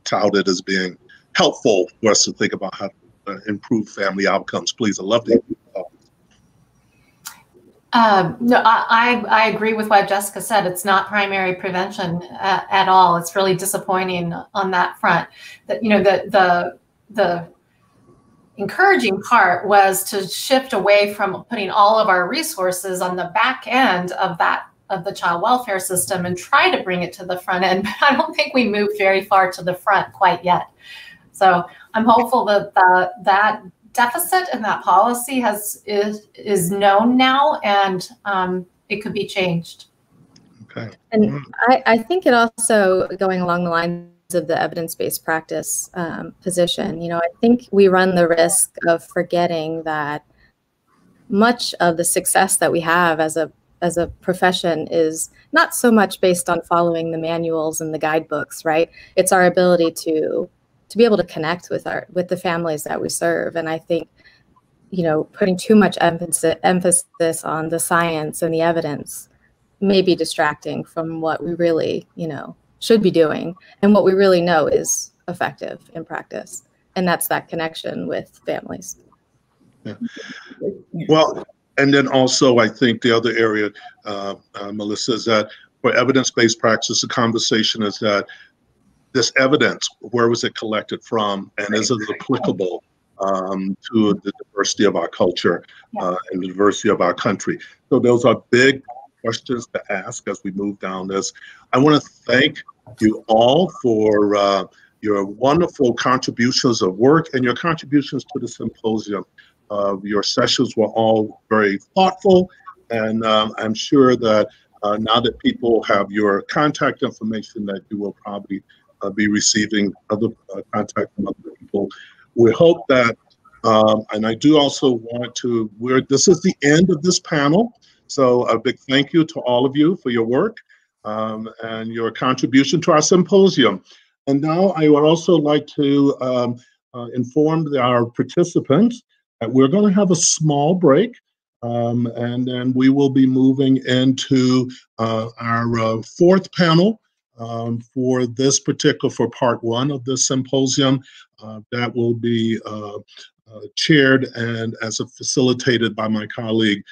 touted as being helpful for us to think about how to improve family outcomes. Please, I'd love to hear your thoughts. No, I agree with what Jessica said. It's not primary prevention at all. It's really disappointing on that front. That, you know, the encouraging part was to shift away from putting all of our resources on the back end of the child welfare system and try to bring it to the front end. But I don't think we moved very far to the front quite yet. So I'm hopeful that that deficit in that policy is known now, and it could be changed. Okay. And I think it also, going along the lines of the evidence-based practice position, you know, I think we run the risk of forgetting that much of the success that we have as a profession is not so much based on following the manuals and the guidebooks, right? It's our ability to be able to connect with the families that we serve. And I think, you know, putting too much emphasis on the science and the evidence may be distracting from what we really, you know, should be doing, and what we really know is effective in practice, and that's that connection with families. Yeah. Well, and then also I think the other area, Melissa, is that for evidence-based practice, the conversation is that this evidence, where was it collected from, and is it applicable to the diversity of our culture and the diversity of our country? So those are big questions to ask as we move down this. I want to thank you all for your wonderful contributions of work and your contributions to the symposium. Your sessions were all very thoughtful, and I'm sure that now that people have your contact information, that you will probably be receiving other contact from other people. We hope that, and I do also want to, this is the end of this panel, so a big thank you to all of you for your work and your contribution to our symposium. And now I would also like to inform our participants that we're going to have a small break, and then we will be moving into our fourth panel for this for part one of the symposium. That will be chaired and facilitated by my colleague,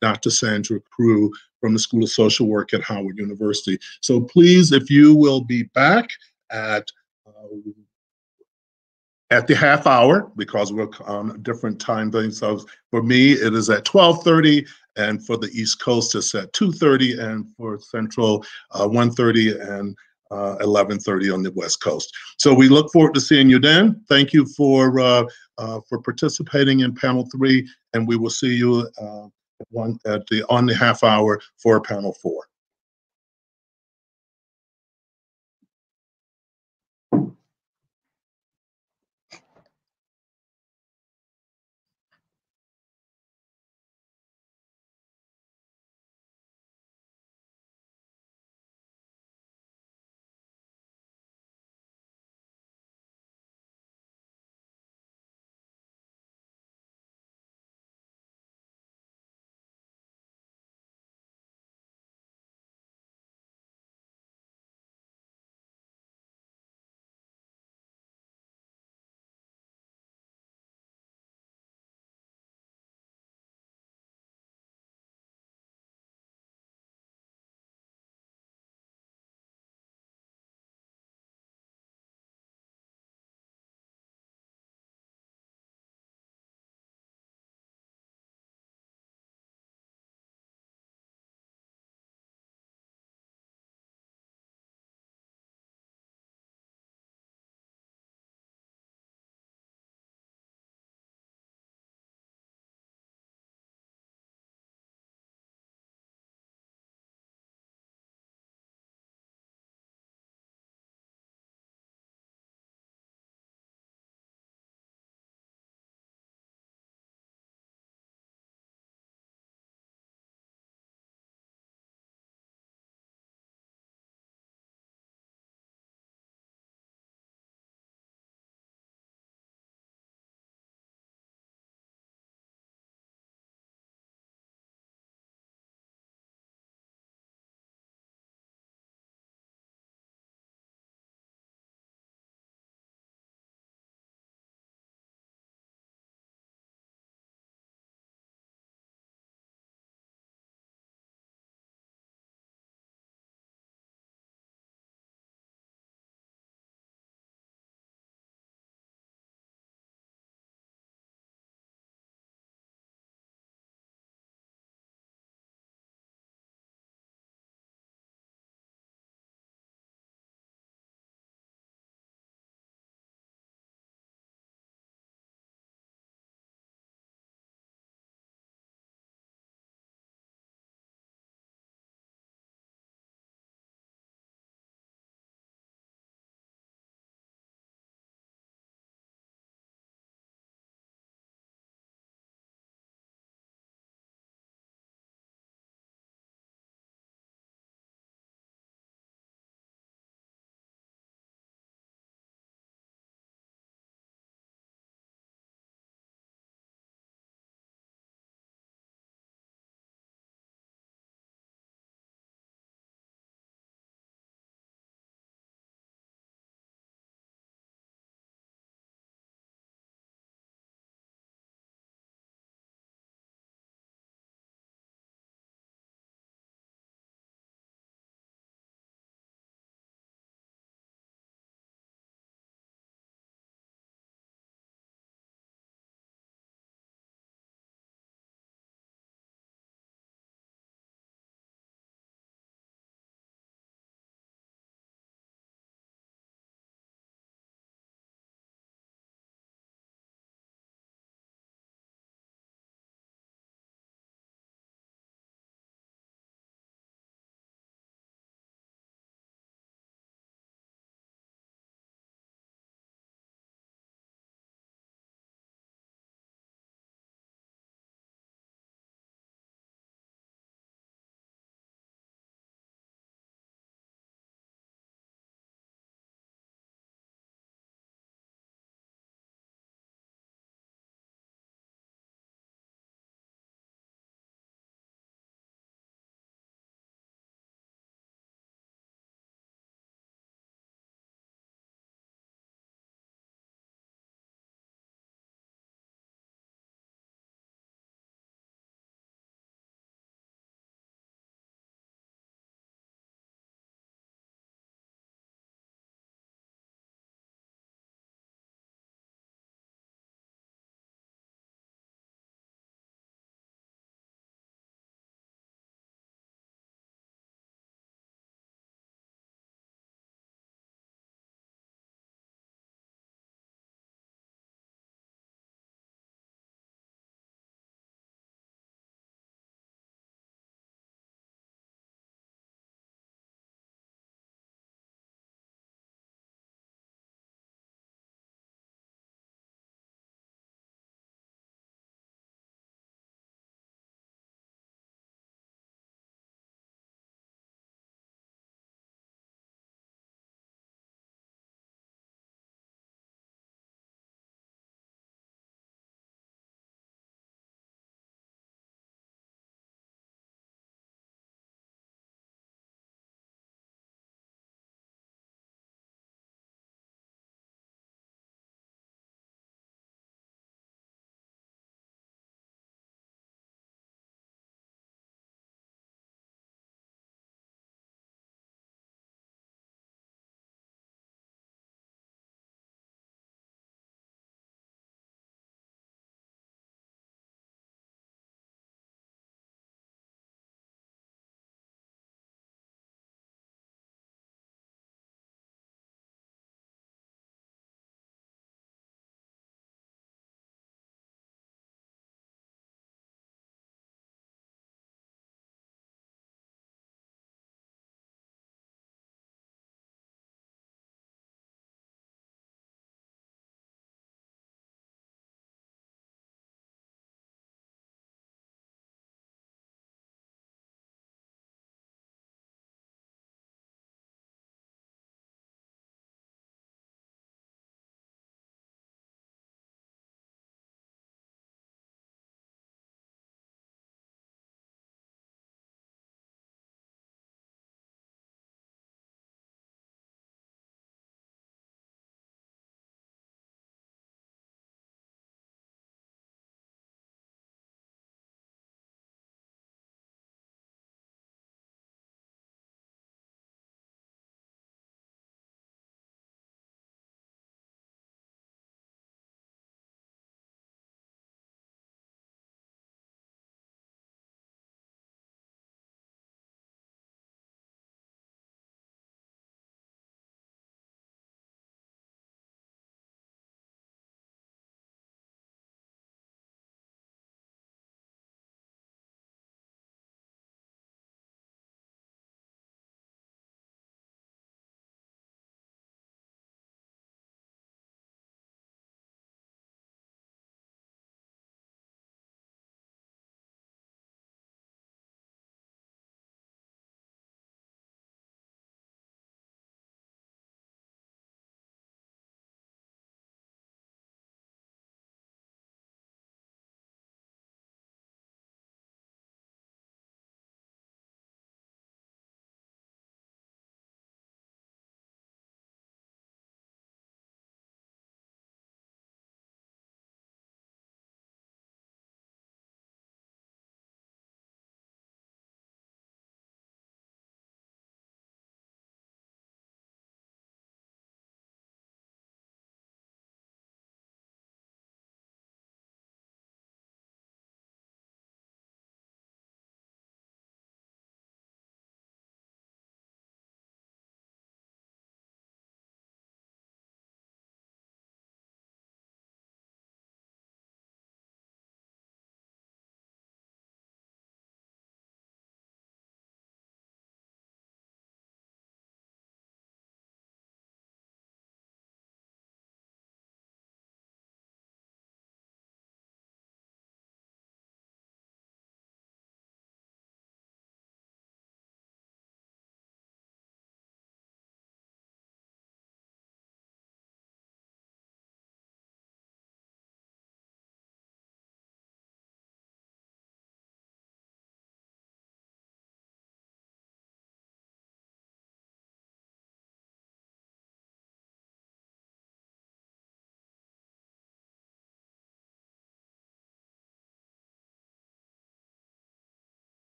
Dr. Sandra Crew from the School of Social Work at Howard University. So please, if you will be back at the half hour, because we're on different time things. So for me, it is at 12:30, and for the East Coast, it's at 2:30, and for Central, 1:30, and 11:30 on the West Coast. So we look forward to seeing you then. Thank you for participating in panel 3, and we will see you on the half hour for panel 4.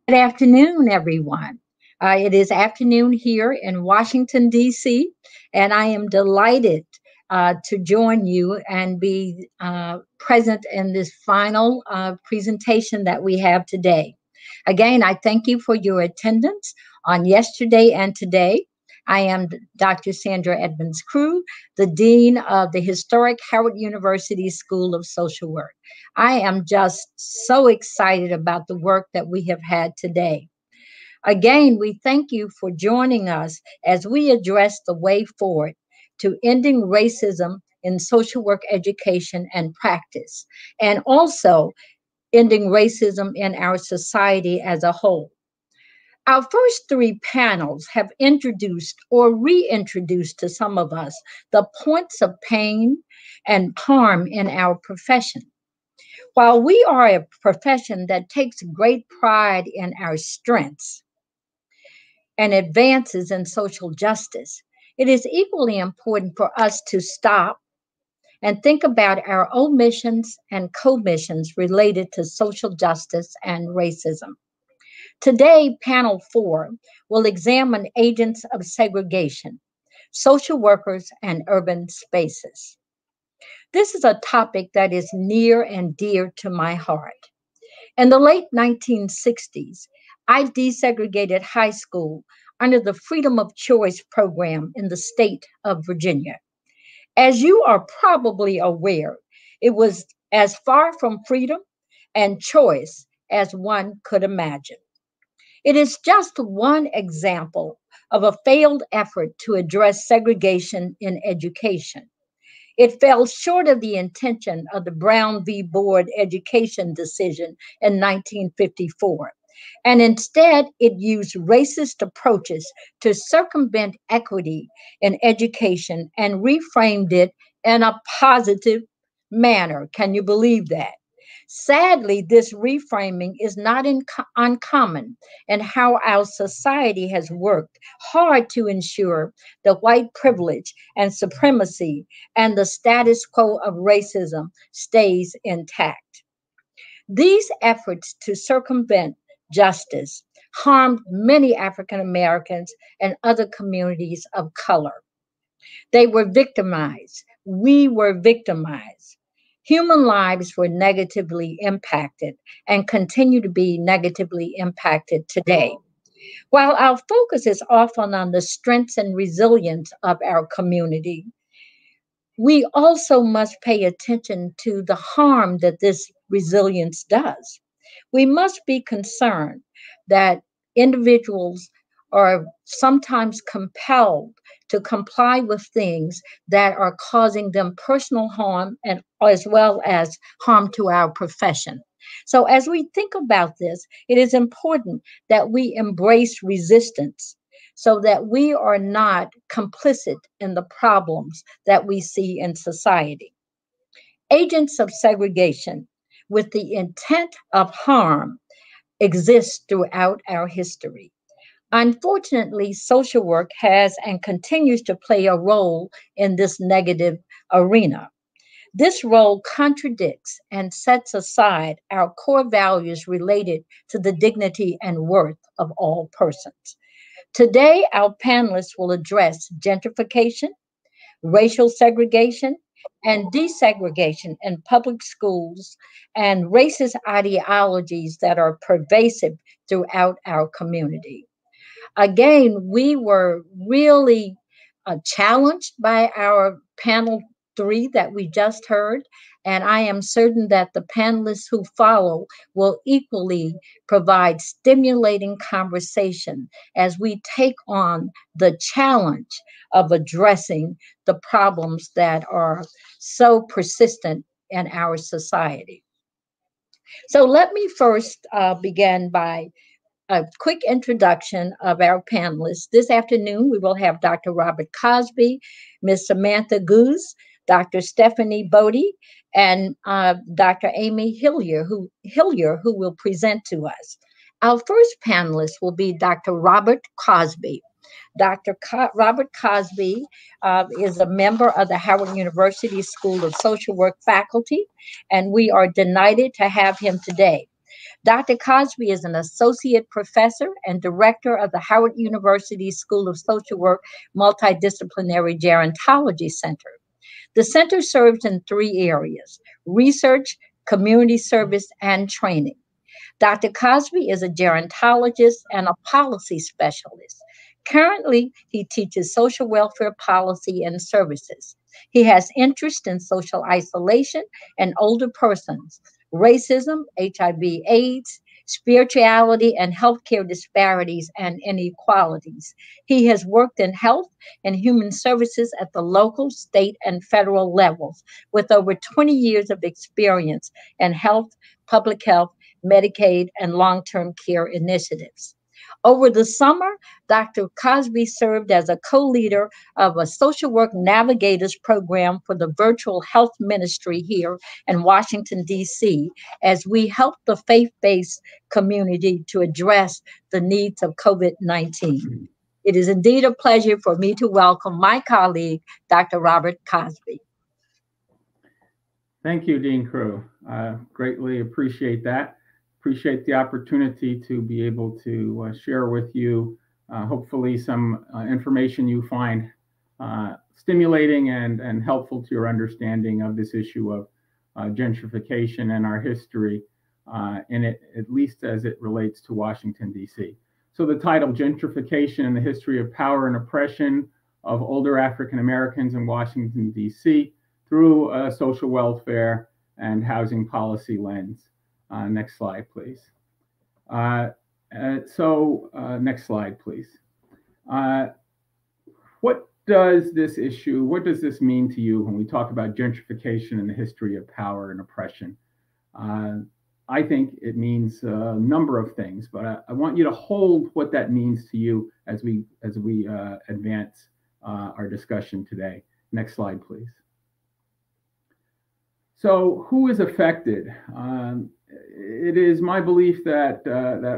Good afternoon, everyone. It is afternoon here in Washington, D.C., and I am delighted to join you and be present in this final presentation that we have today. Again, I thank you for your attendance on yesterday and today. I am Dr. Sandra Edmonds Crew, the Dean of the historic Howard University School of Social Work. I am just so excited about the work that we have had today. Again, we thank you for joining us as we address the way forward to ending racism in social work education and practice, and also ending racism in our society as a whole. Our first three panels have introduced or reintroduced to some of us the points of pain and harm in our profession. While we are a profession that takes great pride in our strengths and advances in social justice, it is equally important for us to stop and think about our omissions and commissions related to social justice and racism. Today, panel 4 will examine agents of segregation, social workers, and urban spaces. This is a topic that is near and dear to my heart. In the late 1960s, I desegregated high school under the Freedom of Choice program in the state of Virginia. As you are probably aware, it was as far from freedom and choice as one could imagine. It is just one example of a failed effort to address segregation in education. It fell short of the intention of the Brown v. Board education decision in 1954. And instead, it used racist approaches to circumvent equity in education and reframed it in a positive manner. Can you believe that? Sadly, this reframing is not uncommon in how our society has worked hard to ensure that white privilege and supremacy and the status quo of racism stays intact. These efforts to circumvent justice harmed many African Americans and other communities of color. They were victimized. We were victimized. Human lives were negatively impacted and continue to be negatively impacted today. While our focus is often on the strengths and resilience of our community, we also must pay attention to the harm that this resilience does. We must be concerned that individuals are sometimes compelled to comply with things that are causing them personal harm and as well as harm to our profession. So as we think about this, it is important that we embrace resistance so that we are not complicit in the problems that we see in society. Agents of segregation with the intent of harm exists throughout our history. Unfortunately, social work has and continues to play a role in this negative arena. This role contradicts and sets aside our core values related to the dignity and worth of all persons. Today, our panelists will address gentrification, racial segregation, and desegregation in public schools and racist ideologies that are pervasive throughout our community. Again, we were really challenged by our panel 3 that we just heard, and I am certain that the panelists who follow will equally provide stimulating conversation as we take on the challenge of addressing the problems that are so persistent in our society. So let me first begin by a quick introduction of our panelists. This afternoon, we will have Dr. Robert Cosby, Ms. Samantha Goose, Dr. Stephanie Bodie, and Dr. Amy Hillier, who will present to us. Our first panelist will be Dr. Robert Cosby. Robert Cosby is a member of the Howard University School of Social Work faculty, and we are delighted to have him today. Dr. Cosby is an associate professor and director of the Howard University School of Social Work Multidisciplinary Gerontology Center. The center serves in 3 areas: research, community service, and training. Dr. Cosby is a gerontologist and a policy specialist. Currently, he teaches social welfare policy and services. He has interest in social isolation and older persons, racism, HIV/AIDS, spirituality, and healthcare disparities and inequalities. He has worked in health and human services at the local, state, and federal levels with over 20 years of experience in health, public health, Medicaid, and long-term care initiatives. Over the summer, Dr. Cosby served as a co-leader of a social work navigators program for the virtual health ministry here in Washington, D.C., as we help the faith-based community to address the needs of COVID-19. It is indeed a pleasure for me to welcome my colleague, Dr. Robert Cosby. Thank you, Dean Crew. Greatly appreciate that. Appreciate the opportunity to be able to share with you, hopefully, some information you find stimulating and helpful to your understanding of this issue of gentrification and our history in it, at least as it relates to Washington, D.C. So the title, Gentrification and the History of Power and Oppression of Older African Americans in Washington, D.C. through a social welfare and housing policy lens. Next slide, please. Next slide, please. What does this mean to you when we talk about gentrification and the history of power and oppression? I think it means a number of things, but I want you to hold what that means to you as we advance our discussion today. Next slide, please. So who is affected? It is my belief that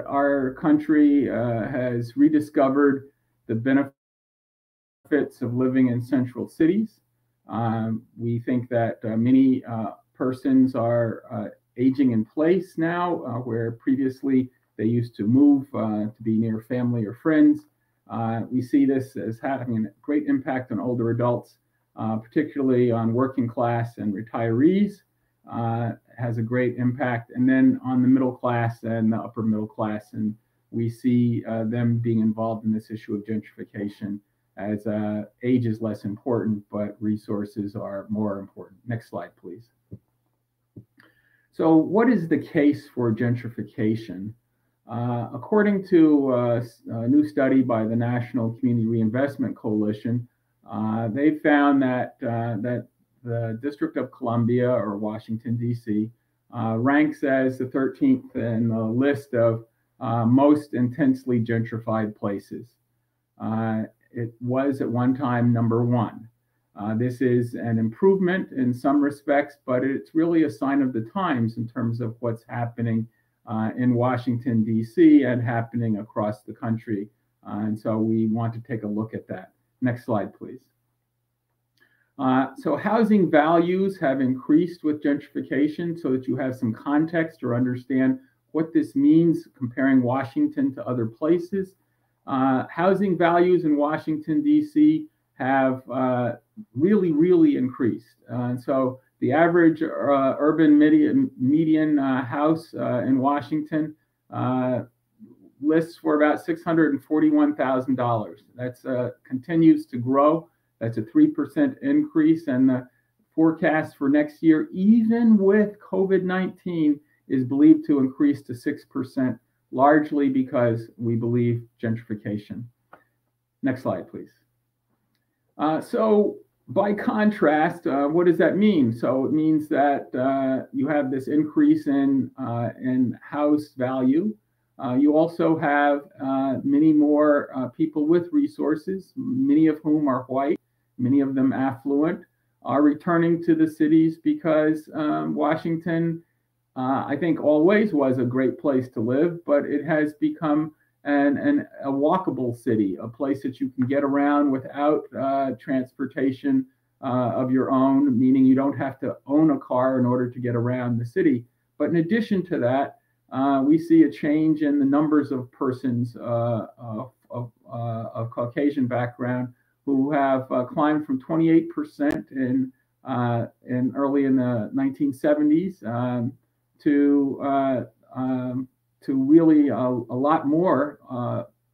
our country has rediscovered the benefits of living in central cities. We think that many persons are aging in place now, where previously they used to move to be near family or friends. We see this as having a great impact on older adults, particularly on working class and retirees. Has a great impact, and then on the middle class and the upper middle class, and we see them being involved in this issue of gentrification as age is less important, but resources are more important. Next slide, please. So what is the case for gentrification? According to a new study by the National Community Reinvestment Coalition, they found that the District of Columbia, or Washington, D.C., ranks as the 13th in the list of most intensely gentrified places. It was at one time number 1. This is an improvement in some respects, but it's really a sign of the times in terms of what's happening in Washington, D.C. and happening across the country. And so we want to take a look at that. Next slide, please. So housing values have increased with gentrification, so that you have some context or understand what this means comparing Washington to other places. Housing values in Washington, D.C. have really increased. And so the average urban median house in Washington lists for about $641,000. That's continues to grow. That's a 3% increase, and the forecast for next year, even with COVID-19, is believed to increase to 6%, largely because we believe gentrification. Next slide, please. So by contrast, what does that mean? So it means that you have this increase in house value. You also have many more people with resources, many of whom are white. Many of them affluent, are returning to the cities because Washington, I think, always was a great place to live, but it has become a walkable city, a place that you can get around without transportation of your own, meaning you don't have to own a car in order to get around the city. But in addition to that, we see a change in the numbers of persons of Caucasian background who have climbed from 28% in early in the 1970s to really a lot more,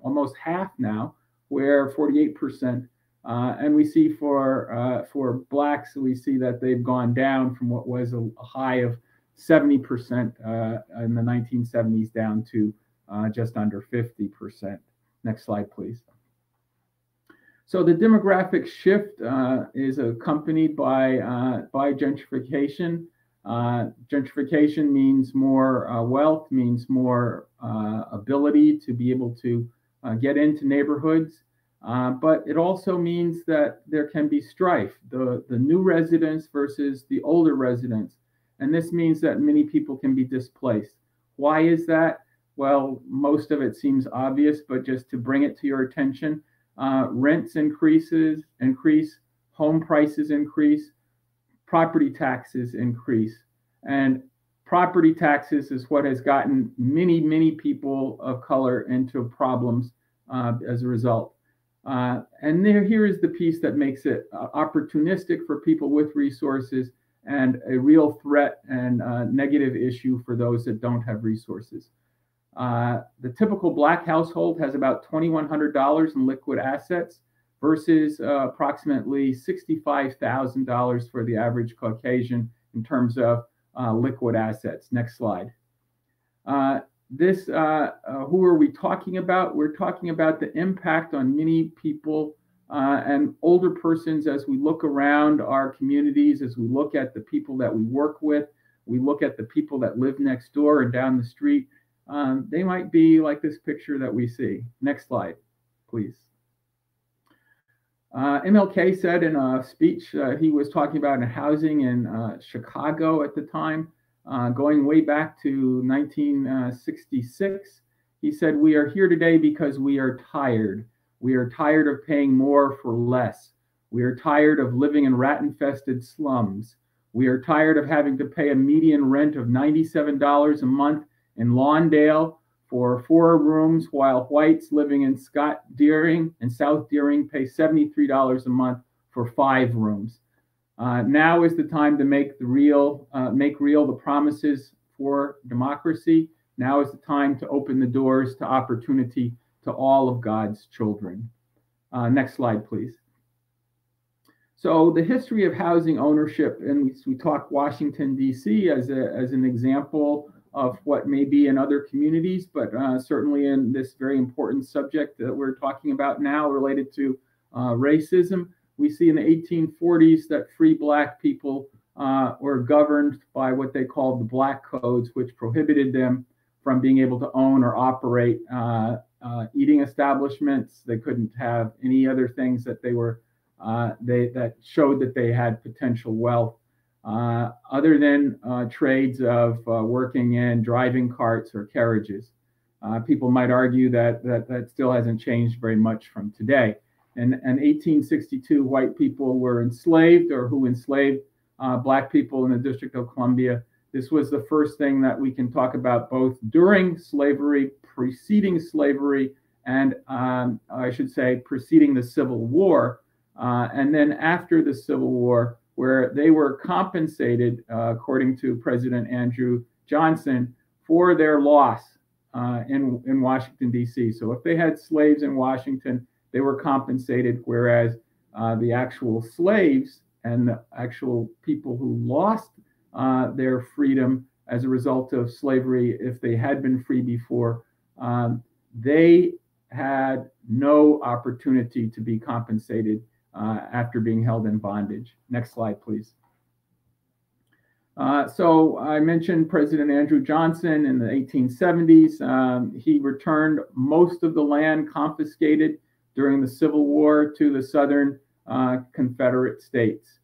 almost half now, where 48%. And we see for Blacks, we see that they've gone down from what was a high of 70% in the 1970s down to just under 50%. Next slide, please. So the demographic shift is accompanied by gentrification. Gentrification means more wealth, means more ability to be able to get into neighborhoods. But it also means that there can be strife, the new residents versus the older residents. And this means that many people can be displaced. Why is that? Well, most of it seems obvious, but just to bring it to your attention, rents increase, home prices increase, property taxes increase. And property taxes is what has gotten many people of color into problems as a result. And here is the piece that makes it opportunistic for people with resources and a real threat and negative issue for those that don't have resources. The typical Black household has about $2,100 in liquid assets versus approximately $65,000 for the average Caucasian in terms of liquid assets. Next slide. Who are we talking about? We're talking about the impact on many people and older persons as we look around our communities, as we look at the people that we work with, we look at the people that live next door and down the street. They might be like this picture that we see. Next slide, please. MLK said in a speech he was talking about housing in Chicago at the time, going way back to 1966. He said, "We are here today because we are tired. We are tired of paying more for less. We are tired of living in rat-infested slums. We are tired of having to pay a median rent of $97 a month in Lawndale for 4 rooms, while whites living in Scott Deering and South Deering pay $73 a month for 5 rooms. Now is the time to make real the promises for democracy. Now is the time to open the doors to opportunity to all of God's children." Next slide, please. So the history of housing ownership, and we talk Washington, D.C. as an example of what may be in other communities, but certainly in this very important subject that we're talking about now related to racism. We see in the 1840s that free Black people were governed by what they called the Black Codes, which prohibited them from being able to own or operate eating establishments. They couldn't have any other things that that showed that they had potential wealth, other than trades of working in driving carts or carriages. People might argue that still hasn't changed very much from today. In 1862, white people were enslaved, or who enslaved Black people in the District of Columbia. This was the first thing that we can talk about, both during slavery, preceding slavery, and I should say preceding the Civil War, and then after the Civil War, where they were compensated, according to President Andrew Johnson, for their loss in Washington, D.C. So if they had slaves in Washington, they were compensated, whereas the actual slaves and the actual people who lost their freedom as a result of slavery, if they had been free before, they had no opportunity to be compensated after being held in bondage. Next slide, please. So I mentioned President Andrew Johnson in the 1870s. He returned most of the land confiscated during the Civil War to the Southern Confederate States.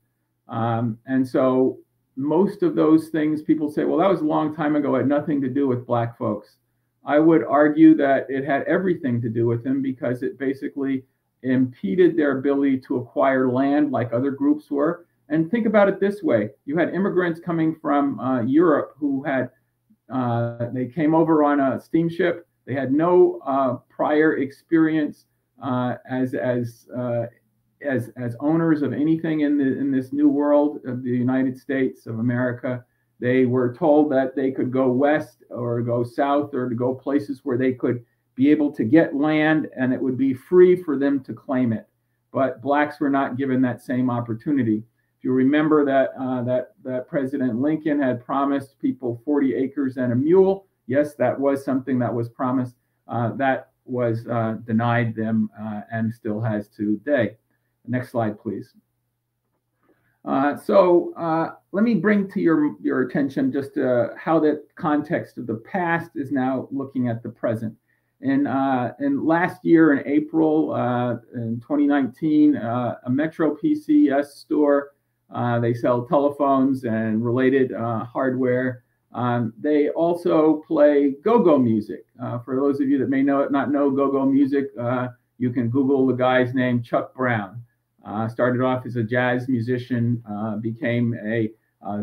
And so most of those things, people say, well, that was a long time ago, it had nothing to do with Black folks. I would argue that it had everything to do with them, because it basically impeded their ability to acquire land like other groups were. And think about it this way. You had immigrants coming from Europe who had They came over on a steamship. They had no prior experience as owners of anything in this new world of the United States of America. They were told that they could go west or go south or to go places where they could be able to get land and it would be free for them to claim it. But Blacks were not given that same opportunity. If you remember that President Lincoln had promised people 40 acres and a mule, yes, that was something that was promised. That was denied them and still has today. Next slide, please. Let me bring to your attention just how the context of the past is now looking at the present. In last year in April, in 2019, a Metro PCS store, they sell telephones and related hardware. They also play go-go music. For those of you that may not know go-go music, you can Google the guy's name, Chuck Brown. Started off as a jazz musician, became a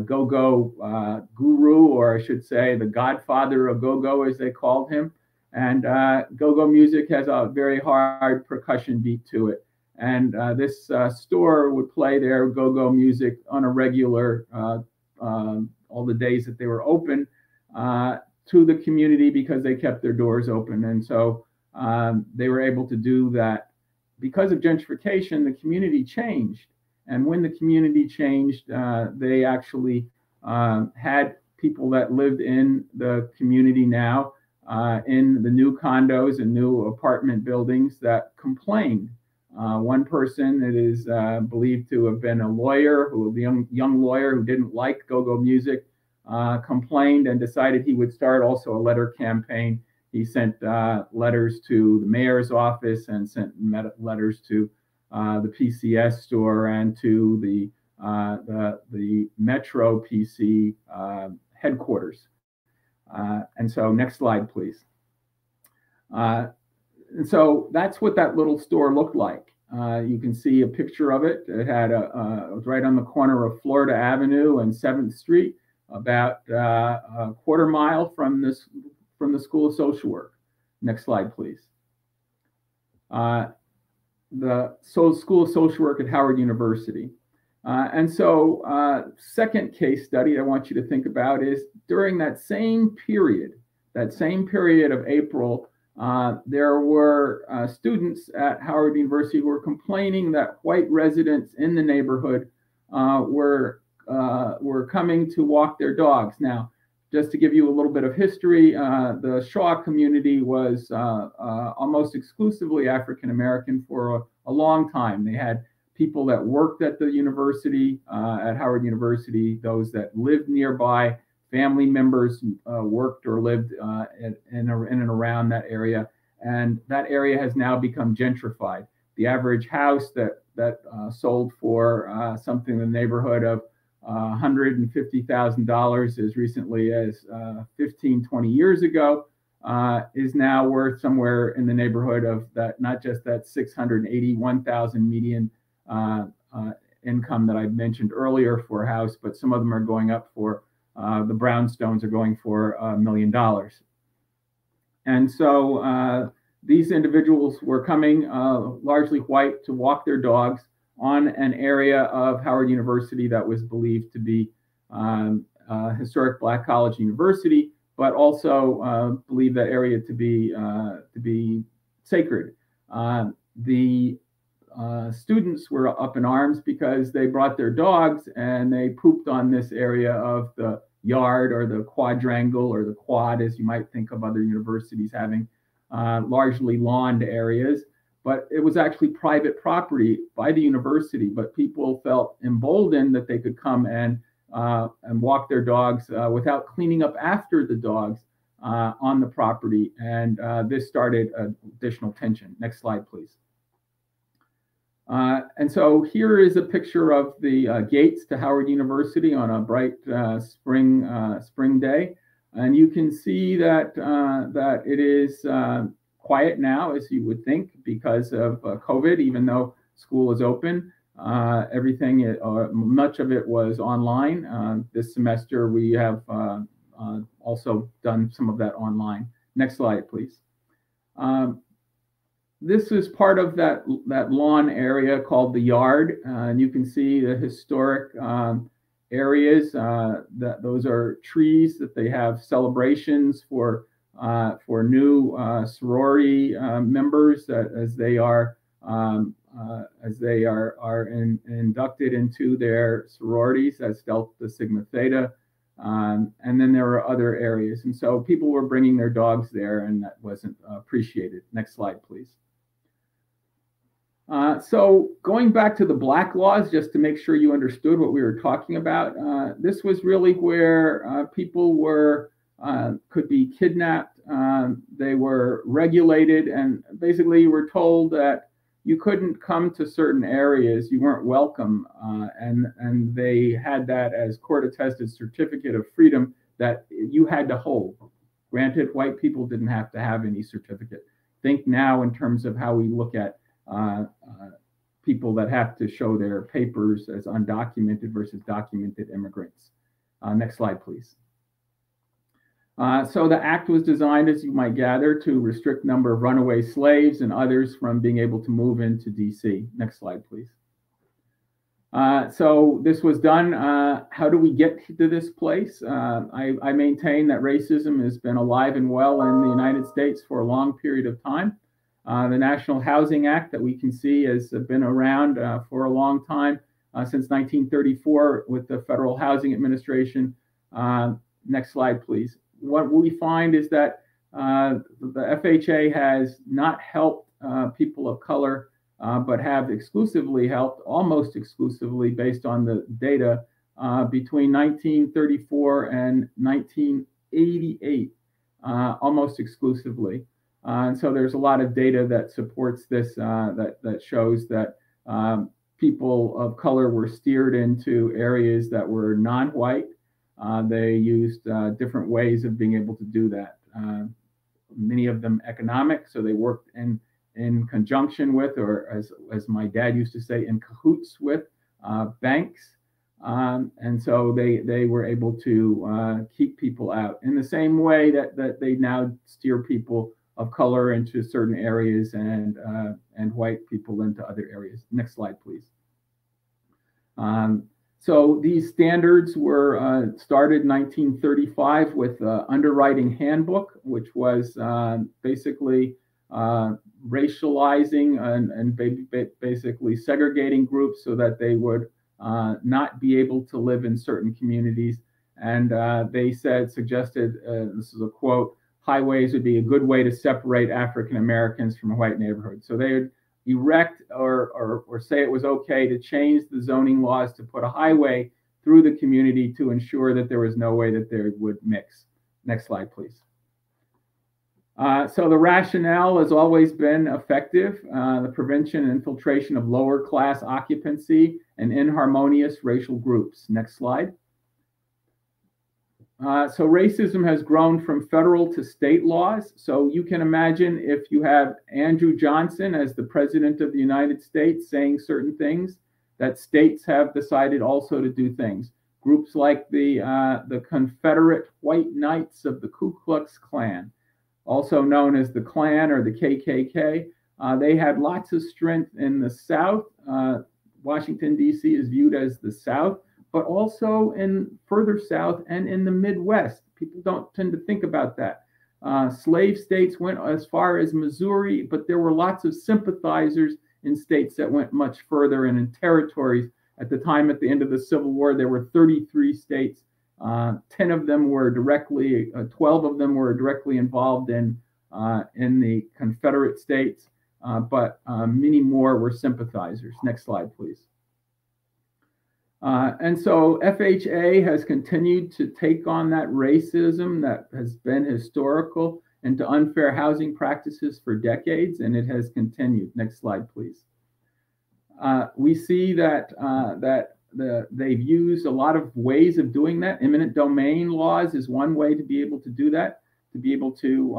go-go guru, or I should say the godfather of go-go, as they called him. And go-go music has a very hard percussion beat to it. And this store would play their go-go music on a regular, all the days that they were open, to the community because they kept their doors open. And so they were able to do that. Because of gentrification, the community changed. And when the community changed, they actually had people that lived in the community now in the new condos and new apartment buildings that complained. One person that is believed to have been a lawyer, young lawyer who didn't like go-go music, complained and decided he would start also a letter campaign. He sent letters to the mayor's office and sent letters to the PCS store and to the Metro PC headquarters. And so next slide, please. And so that's what that little store looked like. You can see a picture of it. It had it was right on the corner of Florida Avenue and 7th Street, about a quarter mile from the School of Social Work. Next slide, please. The School of Social Work at Howard University. And so second case study I want you to think about is during that same period of April, there were students at Howard University who were complaining that white residents in the neighborhood were coming to walk their dogs. Now, just to give you a little bit of history, the Shaw community was almost exclusively African American for a long time. They had people that worked at the university, at Howard University, those that lived nearby, family members worked or lived in and around that area. And that area has now become gentrified. The average house that sold for something in the neighborhood of $150,000 as recently as 15, 20 years ago is now worth somewhere in the neighborhood of that, not just that 681,000 median income that I mentioned earlier for a house, but some of them are going up for, the brownstones are going for $1 million. And so these individuals were coming largely white to walk their dogs on an area of Howard University that was believed to be historic Black college university, but also believed that area to be sacred. The students were up in arms because they brought their dogs and they pooped on this area of the yard or the quadrangle or the quad, as you might think of other universities having, largely lawned areas. But it was actually private property by the university, but people felt emboldened that they could come and walk their dogs without cleaning up after the dogs on the property. And this started additional tension. Next slide, please. And so here is a picture of the gates to Howard University on a bright spring day. And you can see that, that it is quiet now, as you would think, because of COVID, even though school is open. Everything, much of it was online. This semester, we have also done some of that online. Next slide, please. This is part of that lawn area called the yard, and you can see the historic areas. That those are trees that they have celebrations for new sorority members as they are inducted into their sororities as Delta Sigma Theta. And then there are other areas. And so people were bringing their dogs there, and that wasn't appreciated. Next slide, please. So going back to the Black laws, just to make sure you understood what we were talking about, this was really where people were could be kidnapped. They were regulated, and basically you were told that you couldn't come to certain areas, you weren't welcome, and they had that as court-attested certificate of freedom that you had to hold. Granted, white people didn't have to have any certificate. Think now in terms of how we look at people that have to show their papers as undocumented versus documented immigrants. Next slide, please. So the act was designed, as you might gather, to restrict number of runaway slaves and others from being able to move into DC. Next slide, please. So this was done. How do we get to this place? I maintain that racism has been alive and well in the United States for a long period of time. The National Housing Act that we can see has been around for a long time, since 1934 with the Federal Housing Administration. Next slide, please. What we find is that the FHA has not helped people of color, but have exclusively helped, almost exclusively based on the data, between 1934 and 1988, almost exclusively. And so there's a lot of data that supports this, that shows that people of color were steered into areas that were non-white. They used different ways of being able to do that. Many of them economic, so they worked in conjunction with, or as my dad used to say, in cahoots with banks. And so they were able to keep people out in the same way that they now steer people of color into certain areas and white people into other areas. Next slide, please. So these standards were started in 1935 with Underwriting Handbook, which was basically racializing and basically segregating groups so that they would not be able to live in certain communities. And they suggested, this is a quote, highways would be a good way to separate African Americans from white neighborhoods. So they would erect or say it was okay to change the zoning laws to put a highway through the community to ensure that there was no way that they would mix. Next slide, please. So the rationale has always been effective, the prevention and infiltration of lower class occupancy and inharmonious racial groups. Next slide. So racism has grown from federal to state laws. So you can imagine if you have Andrew Johnson as the president of the United States saying certain things, that states have decided also to do things. Groups like the Confederate White Knights of the Ku Klux Klan, also known as the Klan or the KKK, they had lots of strength in the South. Washington, D.C. is viewed as the South, but also in further south and in the Midwest. People don't tend to think about that. Slave states went as far as Missouri, but there were lots of sympathizers in states that went much further and in territories. At the time, at the end of the Civil War, there were 33 states. 10 of them were directly, 12 of them were directly involved in the Confederate states, but many more were sympathizers. Next slide, please. And so FHA has continued to take on that racism that has been historical into unfair housing practices for decades, and it has continued. Next slide, please. We see that they've used a lot of ways of doing that. Eminent domain laws is one way to be able to do that, to be able to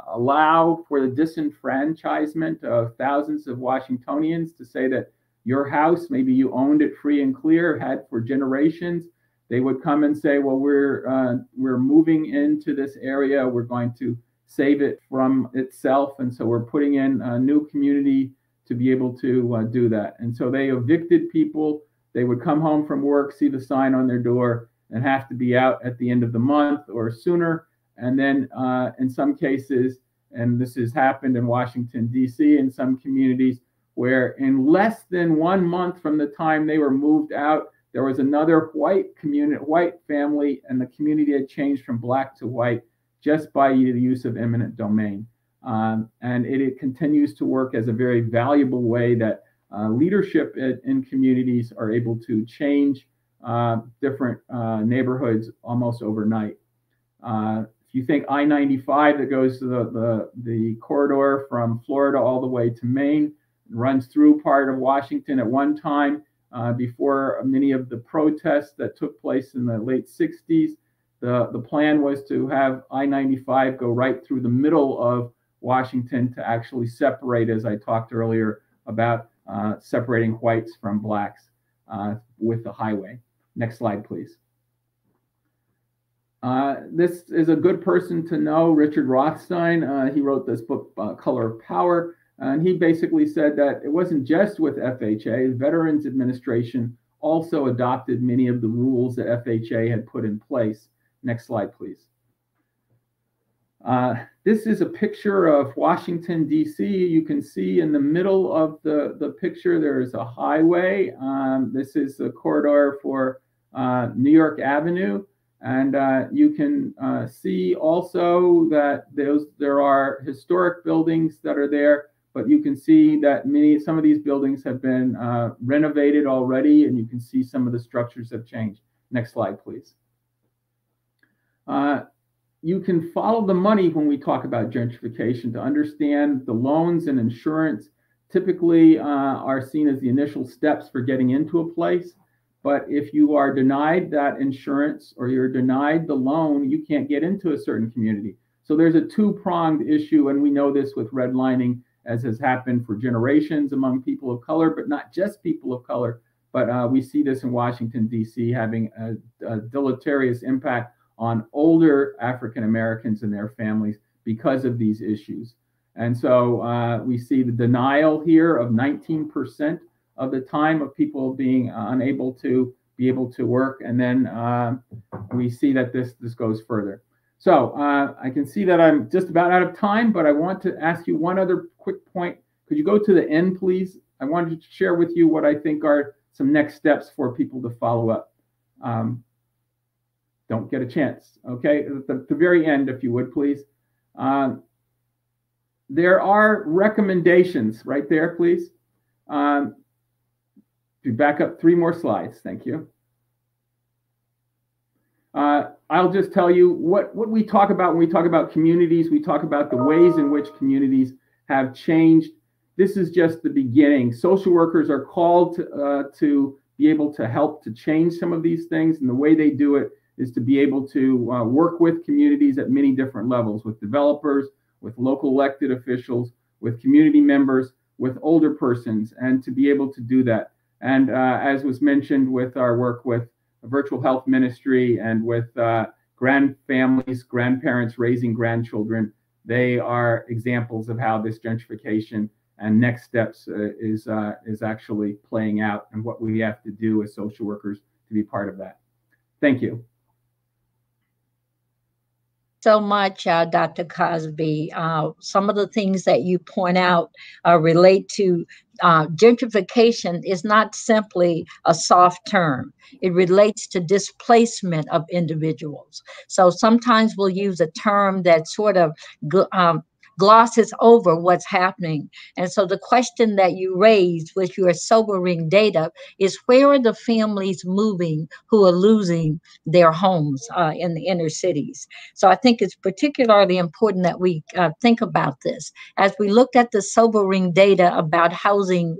allow for the disenfranchisement of thousands of Washingtonians, to say that your house, maybe you owned it free and clear, had for generations, They would come and say, well, we're moving into this area. We're going to save it from itself. And so we're putting in a new community to be able to do that. And so they evicted people. They would come home from work, see the sign on their door, and have to be out at the end of the month or sooner. And then in some cases, and this has happened in Washington, D.C., in some communities, where in less than 1 month from the time they were moved out, there was another white family, and the community had changed from Black to white just by the use of eminent domain. And it continues to work as a very valuable way that leadership in communities are able to change different neighborhoods almost overnight. If you think I-95 that goes to the corridor from Florida all the way to Maine, runs through part of Washington at one time before many of the protests that took place in the late 60s. The plan was to have I-95 go right through the middle of Washington to actually separate, as I talked earlier about separating whites from Blacks with the highway. Next slide, please. This is a good person to know, Richard Rothstein. He wrote this book, Color of Power, and he basically said that it wasn't just with FHA. Veterans Administration also adopted many of the rules that FHA had put in place. Next slide, please. This is a picture of Washington, D.C. You can see in the middle of the picture, there is a highway. This is the corridor for New York Avenue. And you can see also that there are historic buildings that are there, but you can see that some of these buildings have been renovated already, and you can see some of the structures have changed. Next slide, please. You can follow the money when we talk about gentrification to understand the loans and insurance typically are seen as the initial steps for getting into a place. But if you are denied that insurance or you're denied the loan, you can't get into a certain community. So there's a two-pronged issue, and we know this with redlining, as has happened for generations among people of color, but not just people of color. But we see this in Washington, D.C. having a deleterious impact on older African Americans and their families because of these issues. And so we see the denial here of 19% of the time of people being unable to be able to work. And then we see that this goes further. So I can see that I'm just about out of time, but I want to ask you one other quick point. Could you go to the end, please? I wanted to share with you what I think are some next steps for people to follow up. Don't get a chance, okay? At the very end, if you would, please. There are recommendations right there, please. If you back up 3 more slides, thank you. I'll just tell you what we talk about when we talk about communities. We talk about the ways in which communities have changed. This is just the beginning. Social workers are called to be able to help to change some of these things, and the way they do it is to be able to work with communities at many different levels, with developers, with local elected officials, with community members, with older persons, and to be able to do that. And as was mentioned with our work with virtual health ministry and with grandparents raising grandchildren, they are examples of how this gentrification and next steps is actually playing out, and what we have to do as social workers to be part of that. Thank you. So much, Dr. Cosby. Some of the things that you point out relate to gentrification is not simply a soft term. It relates to displacement of individuals. So sometimes we'll use a term that sort of glosses over what's happening. And so the question that you raised with your sobering data is, where are the families moving who are losing their homes in the inner cities? So I think it's particularly important that we think about this. As we looked at the sobering data about housing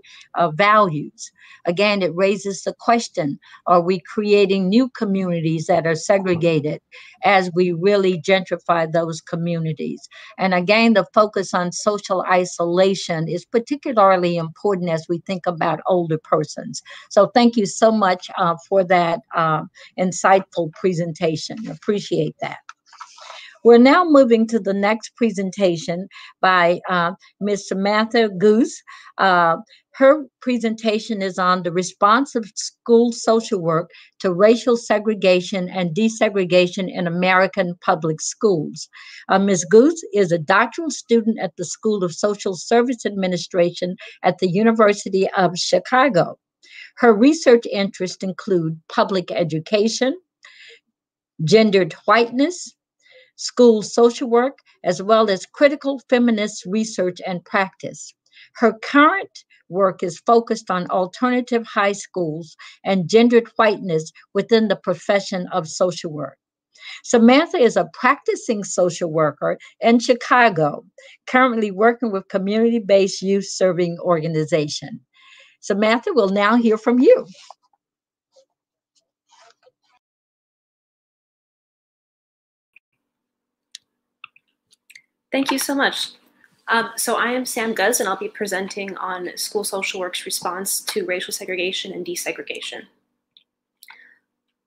values, again, it raises the question, are we creating new communities that are segregated as we really gentrify those communities? And again, the focus on social isolation is particularly important as we think about older persons. So thank you so much for that insightful presentation. Appreciate that. We're now moving to the next presentation by Ms. Samantha Goose. Her presentation is on the response of school social work to racial segregation and desegregation in American public schools. Ms. Goose is a doctoral student at the School of Social Service Administration at the University of Chicago. Her research interests include public education, gendered whiteness, school social work, as well as critical feminist research and practice. Her current work is focused on alternative high schools and gendered whiteness within the profession of social work. Samantha is a practicing social worker in Chicago, currently working with community-based youth serving organization. Samantha, we'll now hear from you. Thank you so much. So I am Sam Guz, and I'll be presenting on school social work's response to racial segregation and desegregation.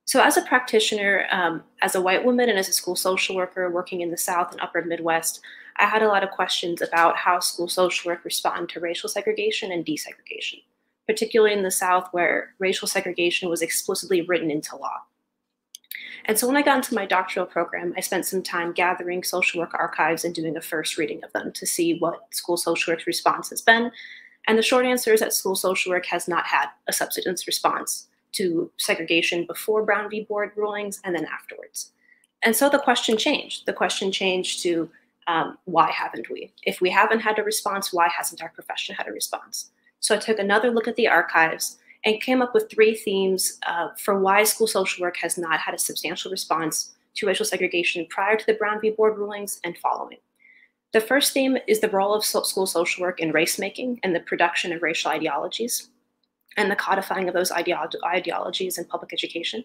So as a practitioner, as a white woman and as a school social worker working in the South and Upper Midwest, I had a lot of questions about how school social work respond to racial segregation and desegregation, particularly in the South where racial segregation was explicitly written into law. And so when I got into my doctoral program, I spent some time gathering social work archives and doing a first reading of them to see what school social work's response has been. And the short answer is that school social work has not had a substance response to segregation before Brown v. Board rulings and then afterwards. And so the question changed. The question changed to why haven't we? If we haven't had a response, why hasn't our profession had a response? So I took another look at the archives and came up with 3 themes for why school social work has not had a substantial response to racial segregation prior to the Brown v. Board rulings and following. The first theme is the role of school social work in race making and the production of racial ideologies and the codifying of those ideologies in public education.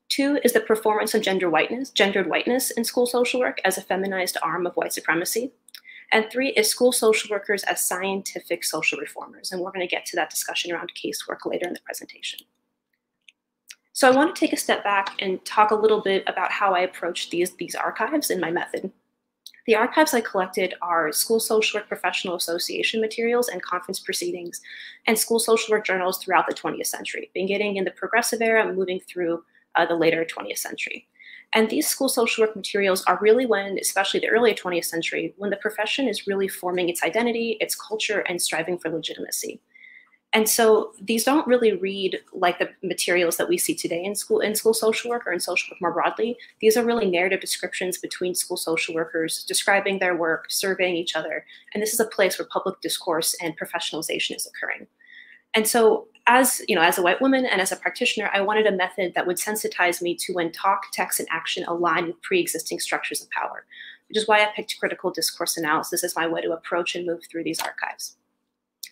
2 is the performance of gendered whiteness in school social work as a feminized arm of white supremacy. And 3 is school social workers as scientific social reformers. And we're going to get to that discussion around casework later in the presentation. So I want to take a step back and talk a little bit about how I approached these archives and my method. The archives I collected are school social work professional association materials and conference proceedings and school social work journals throughout the 20th century, beginning in the progressive era and moving through the later 20th century. And these school social work materials are really when, especially the early 20th century, when the profession is really forming its identity, its culture, and striving for legitimacy. And so these don't really read like the materials that we see today in school social work or in social work more broadly. These are really narrative descriptions between school social workers describing their work, surveying each other. And this is a place where public discourse and professionalization is occurring. And so as a white woman and as a practitioner, I wanted a method that would sensitize me to when talk, text, and action align with pre-existing structures of power, which is why I picked critical discourse analysis as my way to approach and move through these archives.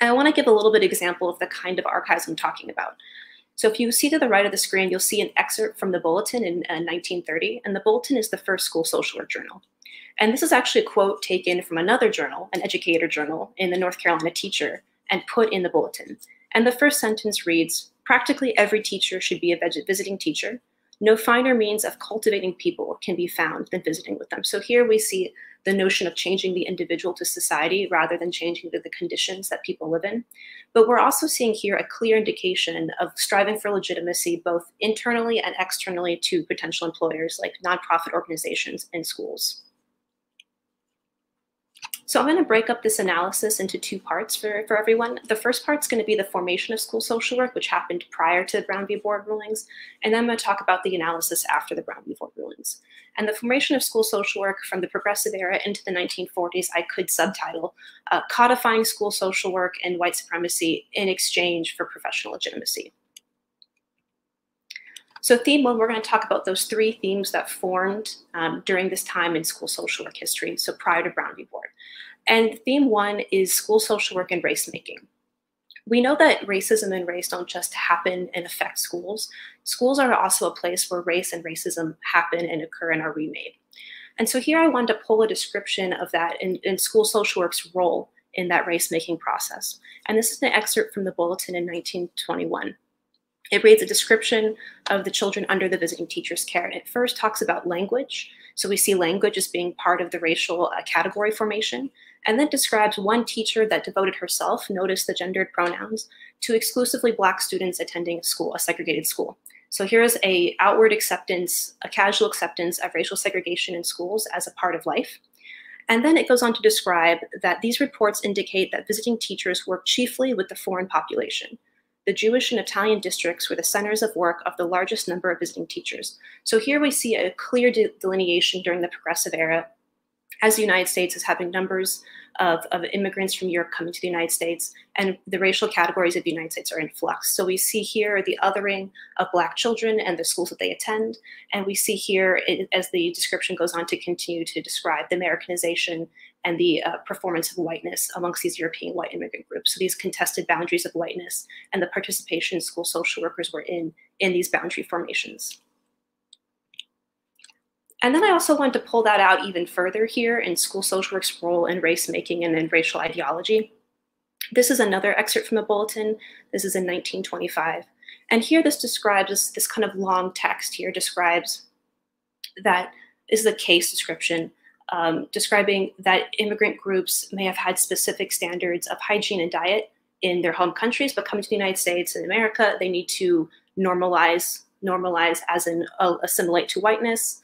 And I want to give a little bit of example of the kind of archives I'm talking about. So if you see to the right of the screen, you'll see an excerpt from the Bulletin in 1930, and the Bulletin is the first school social work journal. And this is actually a quote taken from another journal, an educator journal in the North Carolina Teacher, and put in the Bulletin. And the first sentence reads, "Practically every teacher should be a visiting teacher. No finer means of cultivating people can be found than visiting with them." So here we see the notion of changing the individual to society rather than changing the conditions that people live in. But we're also seeing here a clear indication of striving for legitimacy, both internally and externally to potential employers like nonprofit organizations and schools. So I'm going to break up this analysis into 2 parts for everyone. The first part's going to be the formation of school social work, which happened prior to the Brown v. Board rulings. And then I'm going to talk about the analysis after the Brown v. Board rulings. And the formation of school social work from the progressive era into the 1940s, I could subtitle Codifying School Social Work and White Supremacy in Exchange for Professional Legitimacy. So theme 1, we're going to talk about those 3 themes that formed during this time in school social work history, so prior to Brown v. Board. And theme 1 is school social work and race making. We know that racism and race don't just happen and affect schools. Schools are also a place where race and racism happen and occur and are remade. And so here I wanted to pull a description of that in school social work's role in that race-making process. And this is an excerpt from the bulletin in 1921. It reads a description of the children under the visiting teacher's care. And it first talks about language. So we see language as being part of the racial category formation, and then describes one teacher that devoted herself, notice the gendered pronouns, to exclusively Black students attending a segregated school. So here's a outward acceptance, a casual acceptance of racial segregation in schools as a part of life. And then it goes on to describe that these reports indicate that visiting teachers work chiefly with the foreign population. The Jewish and Italian districts were the centers of work of the largest number of visiting teachers. So here we see a clear delineation during the Progressive Era, as the United States is having numbers of immigrants from Europe coming to the United States, and the racial categories of the United States are in flux. So we see here the othering of Black children and the schools that they attend, and we see here, as the description goes on to continue to describe, the Americanization and the performance of whiteness amongst these European white immigrant groups. So these contested boundaries of whiteness and the participation school social workers were in these boundary formations. And then I also wanted to pull that out even further here in school social work's role in race making and in racial ideology. This is another excerpt from the bulletin. This is in 1925. And here this describes, this kind of long text here describes that is the case description, describing that immigrant groups may have had specific standards of hygiene and diet in their home countries, but coming to the United States and America, they need to normalize as in assimilate to whiteness,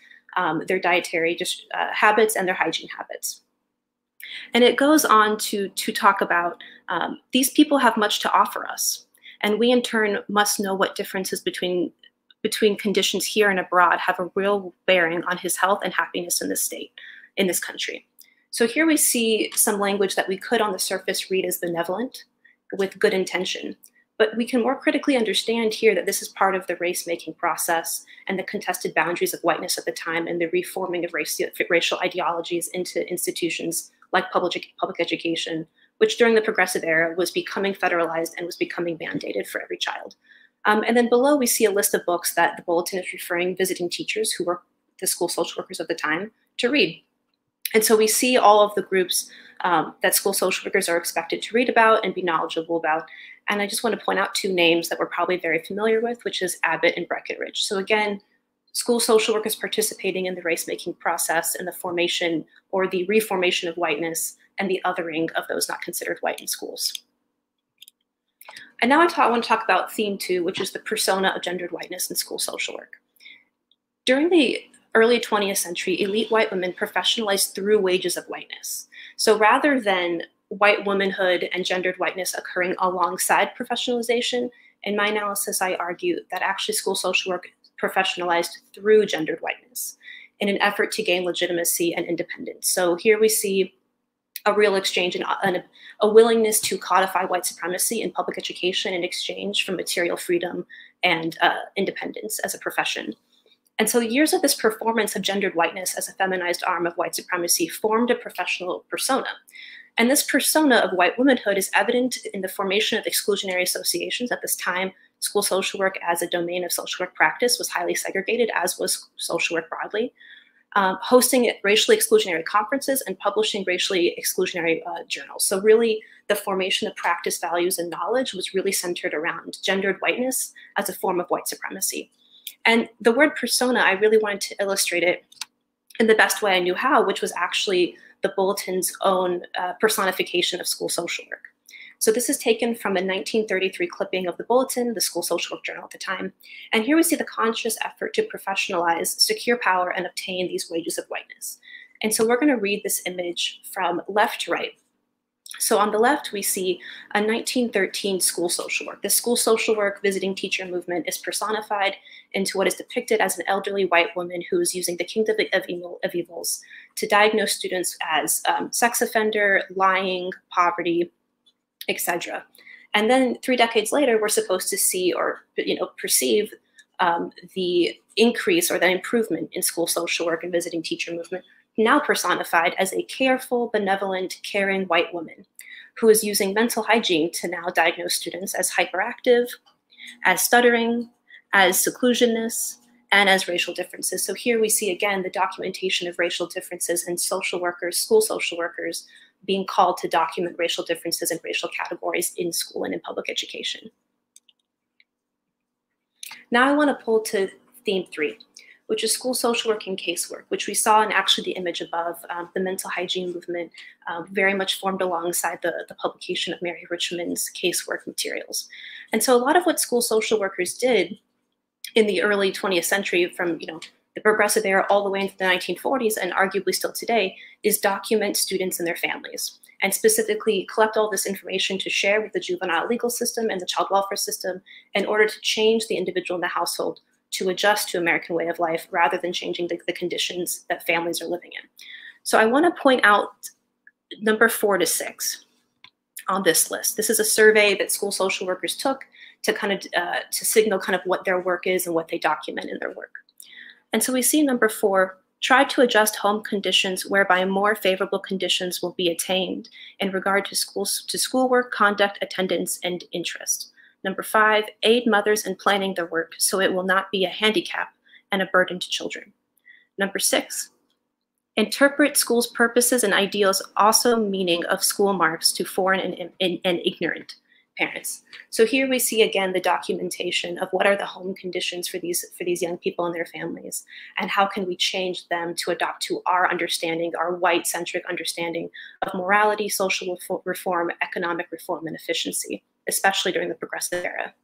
their dietary habits and their hygiene habits. And it goes on to talk about these people have much to offer us, and we in turn must know what differences between conditions here and abroad have a real bearing on his health and happiness in this state, in this country. So here we see some language that we could on the surface read as benevolent with good intention. But we can more critically understand here that this is part of the race-making process and the contested boundaries of whiteness at the time and the reforming of racial ideologies into institutions like public education, which during the Progressive Era was becoming federalized and was becoming mandated for every child. And then below we see a list of books that the bulletin is referring visiting teachers who were the school social workers of the time to read. And so we see all of the groups that school social workers are expected to read about and be knowledgeable about. And I just want to point out two names that we're probably very familiar with, which is Abbott and Breckinridge. So again, school social workers participating in the race-making process and the formation or the reformation of whiteness and the othering of those not considered white in schools. And now I want to talk about theme 2, which is the persona of gendered whiteness in school social work. During the early 20th century, elite white women professionalized through wages of whiteness. So rather than white womanhood and gendered whiteness occurring alongside professionalization, in my analysis, I argue that actually school social work professionalized through gendered whiteness in an effort to gain legitimacy and independence. So here we see a real exchange and a willingness to codify white supremacy in public education in exchange for material freedom and independence as a profession. And so years of this performance of gendered whiteness as a feminized arm of white supremacy formed a professional persona. And this persona of white womanhood is evident in the formation of exclusionary associations. At this time, school social work as a domain of social work practice was highly segregated, as was social work broadly. Hosting racially exclusionary conferences and publishing racially exclusionary journals. So really the formation of practice values and knowledge was really centered around gendered whiteness as a form of white supremacy. And the word persona, I really wanted to illustrate it in the best way I knew how, which was actually the bulletin's own personification of school social work. So this is taken from a 1933 clipping of the bulletin, the school social work journal at the time. And here we see the conscious effort to professionalize, secure power, and obtain these wages of whiteness. And so we're going to read this image from left to right. So on the left, we see a 1913 school social work. This school social work visiting teacher movement is personified into what is depicted as an elderly white woman who is using the kingdom of evils to diagnose students as sex offender, lying, poverty, etc. And then 3 decades later, we're supposed to see or perceive the increase or the improvement in school social work and visiting teacher movement, now personified as a careful, benevolent, caring white woman who is using mental hygiene to now diagnose students as hyperactive, as stuttering, as seclusionness, and as racial differences. So here we see again the documentation of racial differences and social workers, school social workers, being called to document racial differences and racial categories in school and in public education. Now I want to pull to theme 3, which is school social work and casework, which we saw in actually the image above. The mental hygiene movement very much formed alongside the publication of Mary Richmond's casework materials. And so a lot of what school social workers did in the early 20th century, from the progressive era all the way into the 1940s, and arguably still today, is document students and their families, and specifically collect all this information to share with the juvenile legal system and the child welfare system in order to change the individual in the household to adjust to American way of life rather than changing the conditions that families are living in. So I want to point out number 4 to 6 on this list. This is a survey that school social workers took to to signal what their work is and what they document in their work. And so we see number 4, try to adjust home conditions whereby more favorable conditions will be attained in regard to schoolwork, conduct, attendance, and interest. Number 5, aid mothers in planning their work so it will not be a handicap and a burden to children. Number 6, interpret school's purposes and ideals, also meaning of school marks to foreign and ignorant parents. So here we see again the documentation of what are the home conditions for these young people and their families, and how can we change them to adopt to our understanding, our white-centric understanding of morality, social reform, economic reform, and efficiency, especially during the progressive era.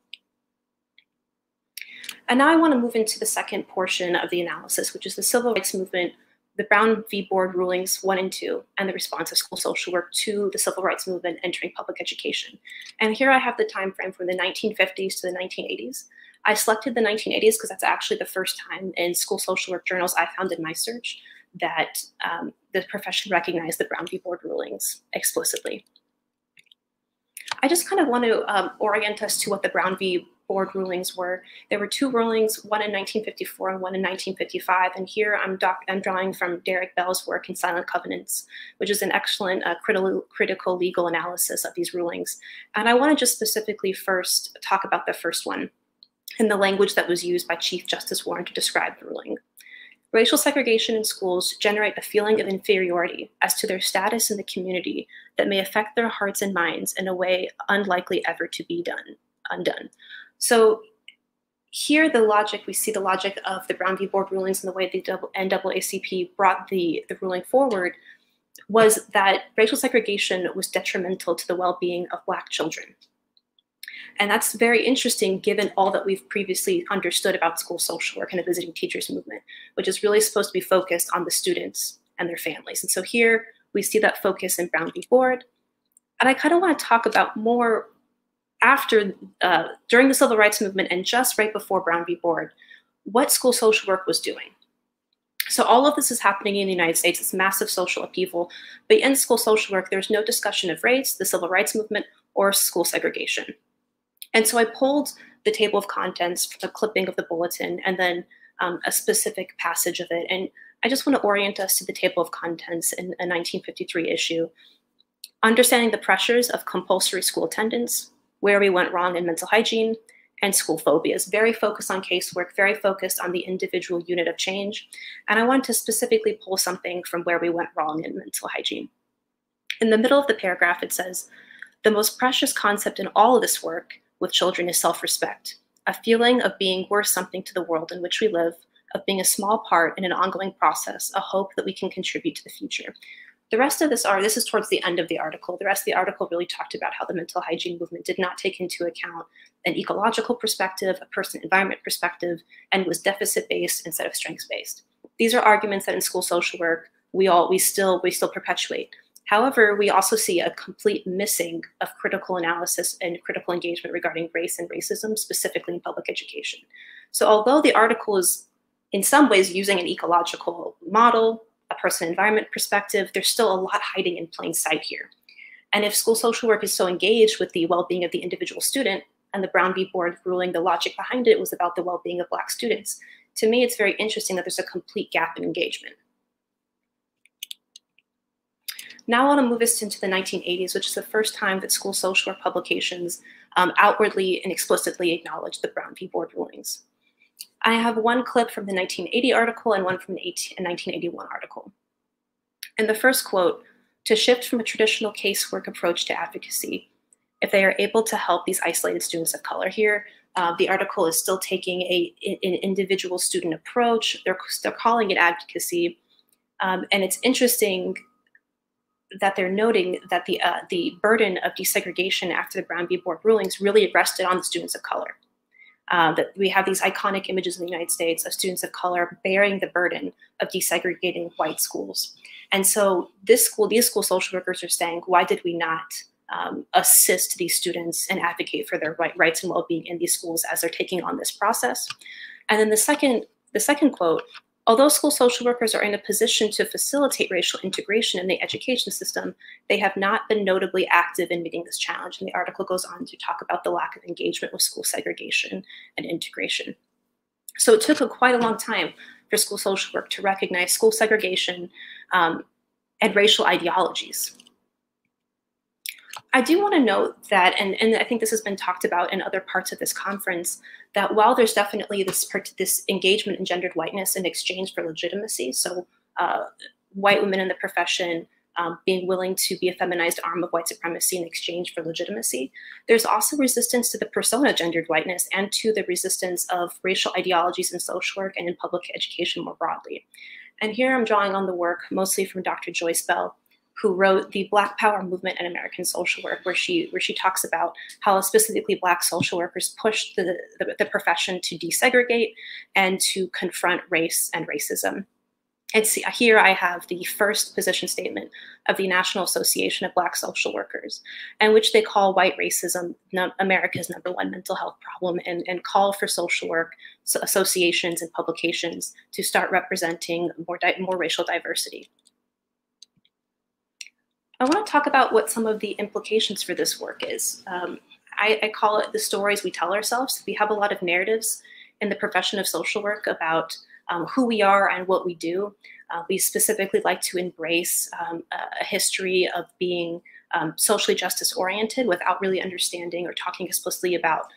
And now I want to move into the second portion of the analysis, which is the civil rights movement, the Brown v. Board rulings 1 and 2, and the response of school social work to the civil rights movement entering public education. And here I have the time frame from the 1950s to the 1980s. I selected the 1980s because that's actually the first time in school social work journals I found in my search that the profession recognized the Brown v. Board rulings explicitly. I just want to orient us to what the Brown v. Board rulings were. There were 2 rulings, one in 1954 and one in 1955. And here I'm drawing from Derek Bell's work in Silent Covenants, which is an excellent critical legal analysis of these rulings. And I want to just specifically first talk about the first one and the language that was used by Chief Justice Warren to describe the ruling. Racial segregation in schools generate a feeling of inferiority as to their status in the community that may affect their hearts and minds in a way unlikely ever to be undone. So here we see the logic of the Brown v. Board rulings and the way the NAACP brought the ruling forward was that racial segregation was detrimental to the well-being of Black children. And that's very interesting given all that we've previously understood about school social work and the visiting teachers movement, which is really supposed to be focused on the students and their families. And so here we see that focus in Brown v. Board. And I want to talk about more after, during the civil rights movement and just right before Brown v. Board, what school social work was doing. So all of this is happening in the United States. It's massive social upheaval. But in school social work, there's no discussion of race, the civil rights movement, or school segregation. And so I pulled the table of contents from the clipping of the bulletin and then a specific passage of it. And I just want to orient us to the table of contents in a 1953 issue. Understanding the pressures of compulsory school attendance, where we went wrong in mental hygiene, and school phobias. Very focused on casework, very focused on the individual unit of change. And I want to specifically pull something from where we went wrong in mental hygiene. In the middle of the paragraph, it says, the most precious concept in all of this work with children is self-respect, a feeling of being worth something to the world in which we live, of being a small part in an ongoing process, a hope that we can contribute to the future. The rest of this is towards the end of the article. The rest of the article really talked about how the mental hygiene movement did not take into account an ecological perspective, a person-environment perspective, and was deficit-based instead of strengths-based. These are arguments that in school social work we still perpetuate. However, we also see a complete missing of critical analysis and critical engagement regarding race and racism, specifically in public education. So although the article is in some ways using an ecological model, a person-environment perspective, there's still a lot hiding in plain sight here. And if school social work is so engaged with the well-being of the individual student, and the Brown v. Board ruling, the logic behind it was about the well-being of Black students, to me it's very interesting that there's a complete gap in engagement. Now I want to move us into the 1980s, which is the first time that school social work publications outwardly and explicitly acknowledged the Brown v. Board rulings. I have one clip from the 1980 article and one from the 1981 article. In the first quote, to shift from a traditional casework approach to advocacy, if they are able to help these isolated students of color here, the article is still taking an individual student approach. They're calling it advocacy. And it's interesting that they're noting that the burden of desegregation after the Brown v. Board rulings really rested on the students of color. That we have these iconic images in the United States of students of color bearing the burden of desegregating white schools. And so these school social workers are saying, why did we not assist these students and advocate for their rights and well-being in these schools as they're taking on this process? And then the second quote, although school social workers are in a position to facilitate racial integration in the education system, they have not been notably active in meeting this challenge. And the article goes on to talk about the lack of engagement with school segregation and integration. So it took quite a long time for school social work to recognize school segregation and racial ideologies. I do want to note that, and I think this has been talked about in other parts of this conference, that while there's definitely this engagement in gendered whiteness in exchange for legitimacy, so white women in the profession being willing to be a feminized arm of white supremacy in exchange for legitimacy, there's also resistance to the persona of gendered whiteness and to the resistance of racial ideologies in social work and in public education more broadly. And here I'm drawing on the work mostly from Dr. Joyce Bell, who wrote the Black Power Movement in American Social Work, where she talks about how specifically Black social workers pushed the profession to desegregate and to confront race and racism. And here I have the first position statement of the National Association of Black Social Workers, in which they call white racism America's #1 mental health problem, and call for social work associations and publications to start representing more racial diversity. I want to talk about what some of the implications for this work is. I call it the stories we tell ourselves. We have a lot of narratives in the profession of social work about who we are and what we do. We specifically like to embrace a history of being socially justice oriented without really understanding or talking explicitly about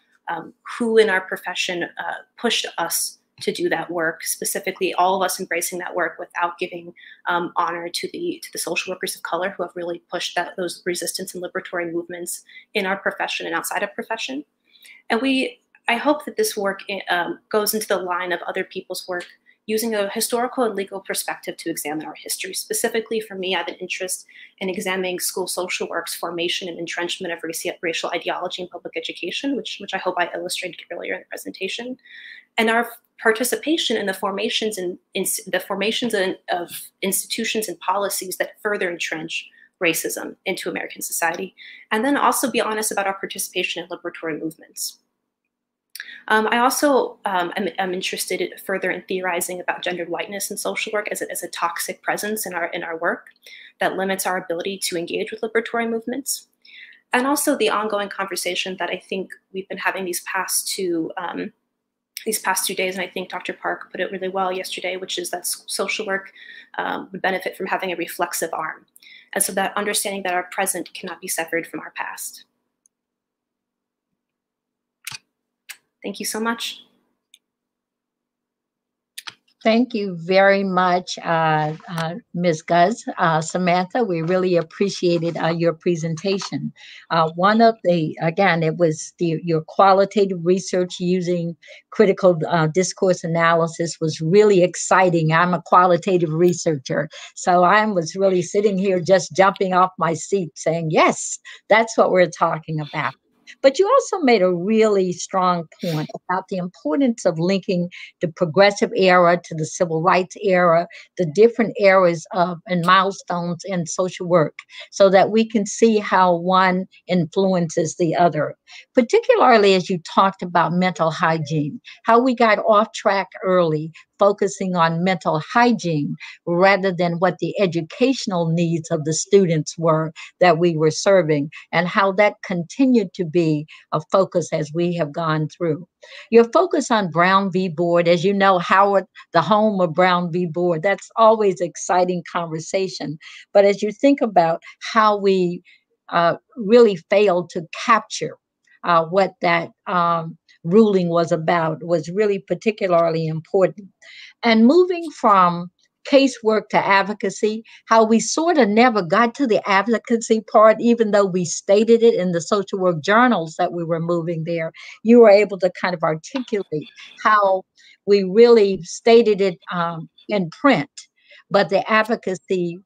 who in our profession pushed us to do that work, specifically all of us embracing that work without giving honor to the social workers of color who have really pushed those resistance and liberatory movements in our profession and outside of profession. And I hope that this work goes into the line of other people's work, using a historical and legal perspective to examine our history. Specifically for me, I have an interest in examining school social work's formation and entrenchment of racial ideology in public education, which I hope I illustrated earlier in the presentation, and our participation in the formations of institutions and policies that further entrench racism into American society, and then also be honest about our participation in liberatory movements. I also am interested further in theorizing about gendered whiteness in social work as a toxic presence in our work that limits our ability to engage with liberatory movements, and also the ongoing conversation that I think we've been having these past two days, and I think Dr. Park put it really well yesterday, which is that social work would benefit from having a reflexive arm, and so that understanding that our present cannot be severed from our past. Thank you so much. Thank you very much, Ms. Guz. Samantha, we really appreciated your presentation. One of the, again, it was your qualitative research using critical discourse analysis was really exciting. I'm a qualitative researcher, so I was really sitting here just jumping off my seat saying, yes, that's what we're talking about. But you also made a really strong point about the importance of linking the progressive era to the civil rights era, the different eras and milestones in social work, so that we can see how one influences the other. Particularly as you talked about mental hygiene, how we got off track early, focusing on mental hygiene rather than what the educational needs of the students were that we were serving, and how that continued to be a focus as we have gone through. Your focus on Brown v. Board, as you know, Howard, the home of Brown v. Board, that's always exciting conversation. But as you think about how we really failed to capture what that ruling was about was really particularly important. And moving from casework to advocacy, how we sort of never got to the advocacy part, even though we stated it in the social work journals that we were moving there. You were able to kind of articulate how we really stated it in print, but the advocacy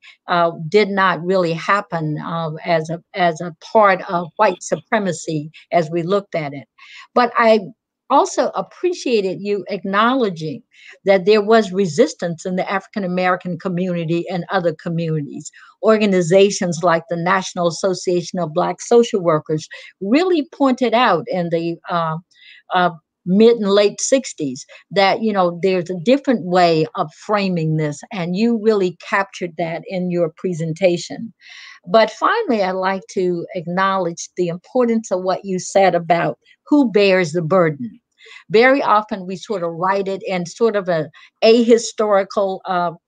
did not really happen as a part of white supremacy as we looked at it. But I also appreciated you acknowledging that there was resistance in the African American community and other communities. Organizations like the National Association of Black Social Workers really pointed out in the mid and late 60s that, you know, there's a different way of framing this, and you really captured that in your presentation. But finally, I'd like to acknowledge the importance of what you said about who bears the burden. Very often we sort of write it in sort of a ahistorical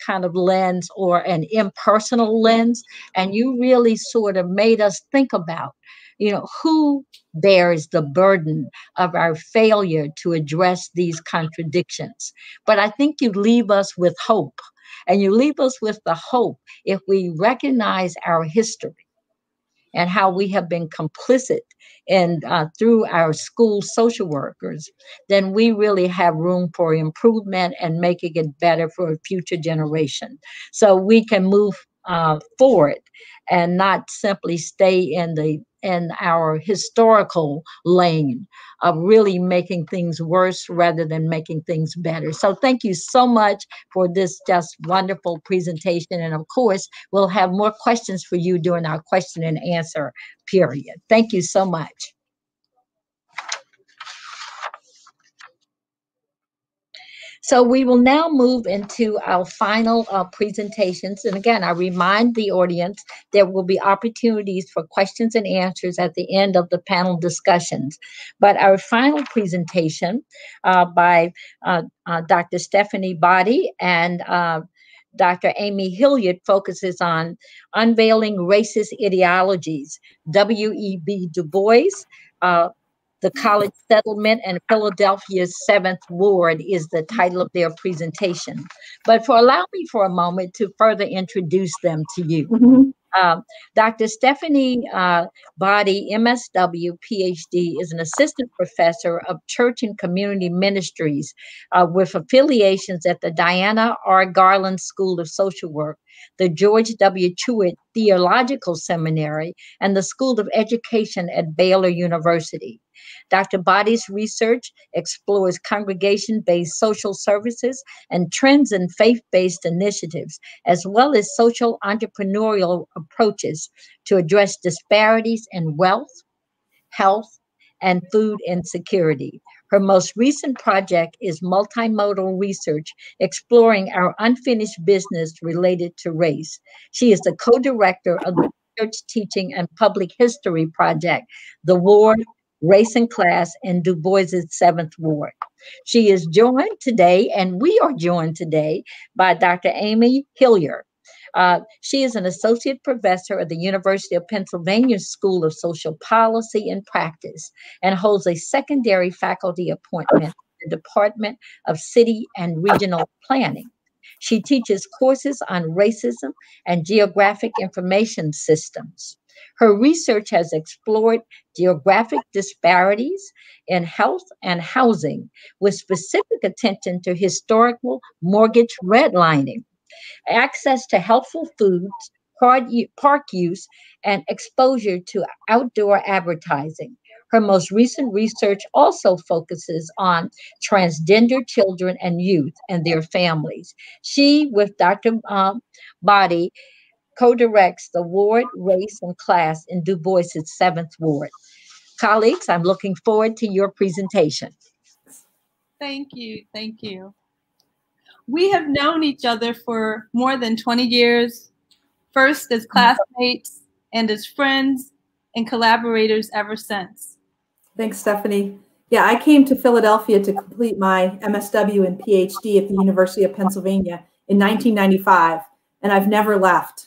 kind of lens or an impersonal lens, and you really sort of made us think about, you know, who bears the burden of our failure to address these contradictions. But I think you leave us with hope, and you leave us with the hope if we recognize our history and how we have been complicit in through our school social workers, then we really have room for improvement and making it better for a future generation. So we can move forward and not simply stay in our historical lane of really making things worse rather than making things better. So thank you so much for this just wonderful presentation. And of course, we'll have more questions for you during our question and answer period. Thank you so much. So we will now move into our final presentations. And again, I remind the audience there will be opportunities for questions and answers at the end of the panel discussions. But our final presentation by Dr. Stephanie Boddy and Dr. Amy Hilliard focuses on unveiling racist ideologies, W.E.B. Du Bois, the college settlement, and Philadelphia's 7th Ward is the title of their presentation. But allow me for a moment to further introduce them to you. Dr. Stephanie Boddy, MSW, PhD, is an assistant professor of church and community ministries with affiliations at the Diana R. Garland School of Social Work, the George W. Truett Theological Seminary, and the School of Education at Baylor University. Dr. Boddy's research explores congregation-based social services and trends in faith-based initiatives, as well as social entrepreneurial approaches to address disparities in wealth, health, and food insecurity. Her most recent project is multimodal research exploring our unfinished business related to race. She is the co-director of the Research, Teaching, and Public History Project, the Ward, Race and Class in Du Bois's 7th Ward. She is joined today, and we are joined today by Dr. Amy Hilliard. She is an associate professor at the University of Pennsylvania School of Social Policy and Practice and holds a secondary faculty appointment in the Department of City and Regional Planning. She teaches courses on racism and geographic information systems. Her research has explored geographic disparities in health and housing, with specific attention to historical mortgage redlining, access to healthful foods, park use, and exposure to outdoor advertising. Her most recent research also focuses on transgender children and youth and their families. She, with Dr. Boddy, co-directs the Ward, Race, and Class in Du Bois's 7th Ward. Colleagues, I'm looking forward to your presentation. Thank you. Thank you. We have known each other for more than 20 years, first as classmates and as friends and collaborators ever since. Thanks, Stephanie. Yeah, I came to Philadelphia to complete my MSW and PhD at the University of Pennsylvania in 1995, and I've never left.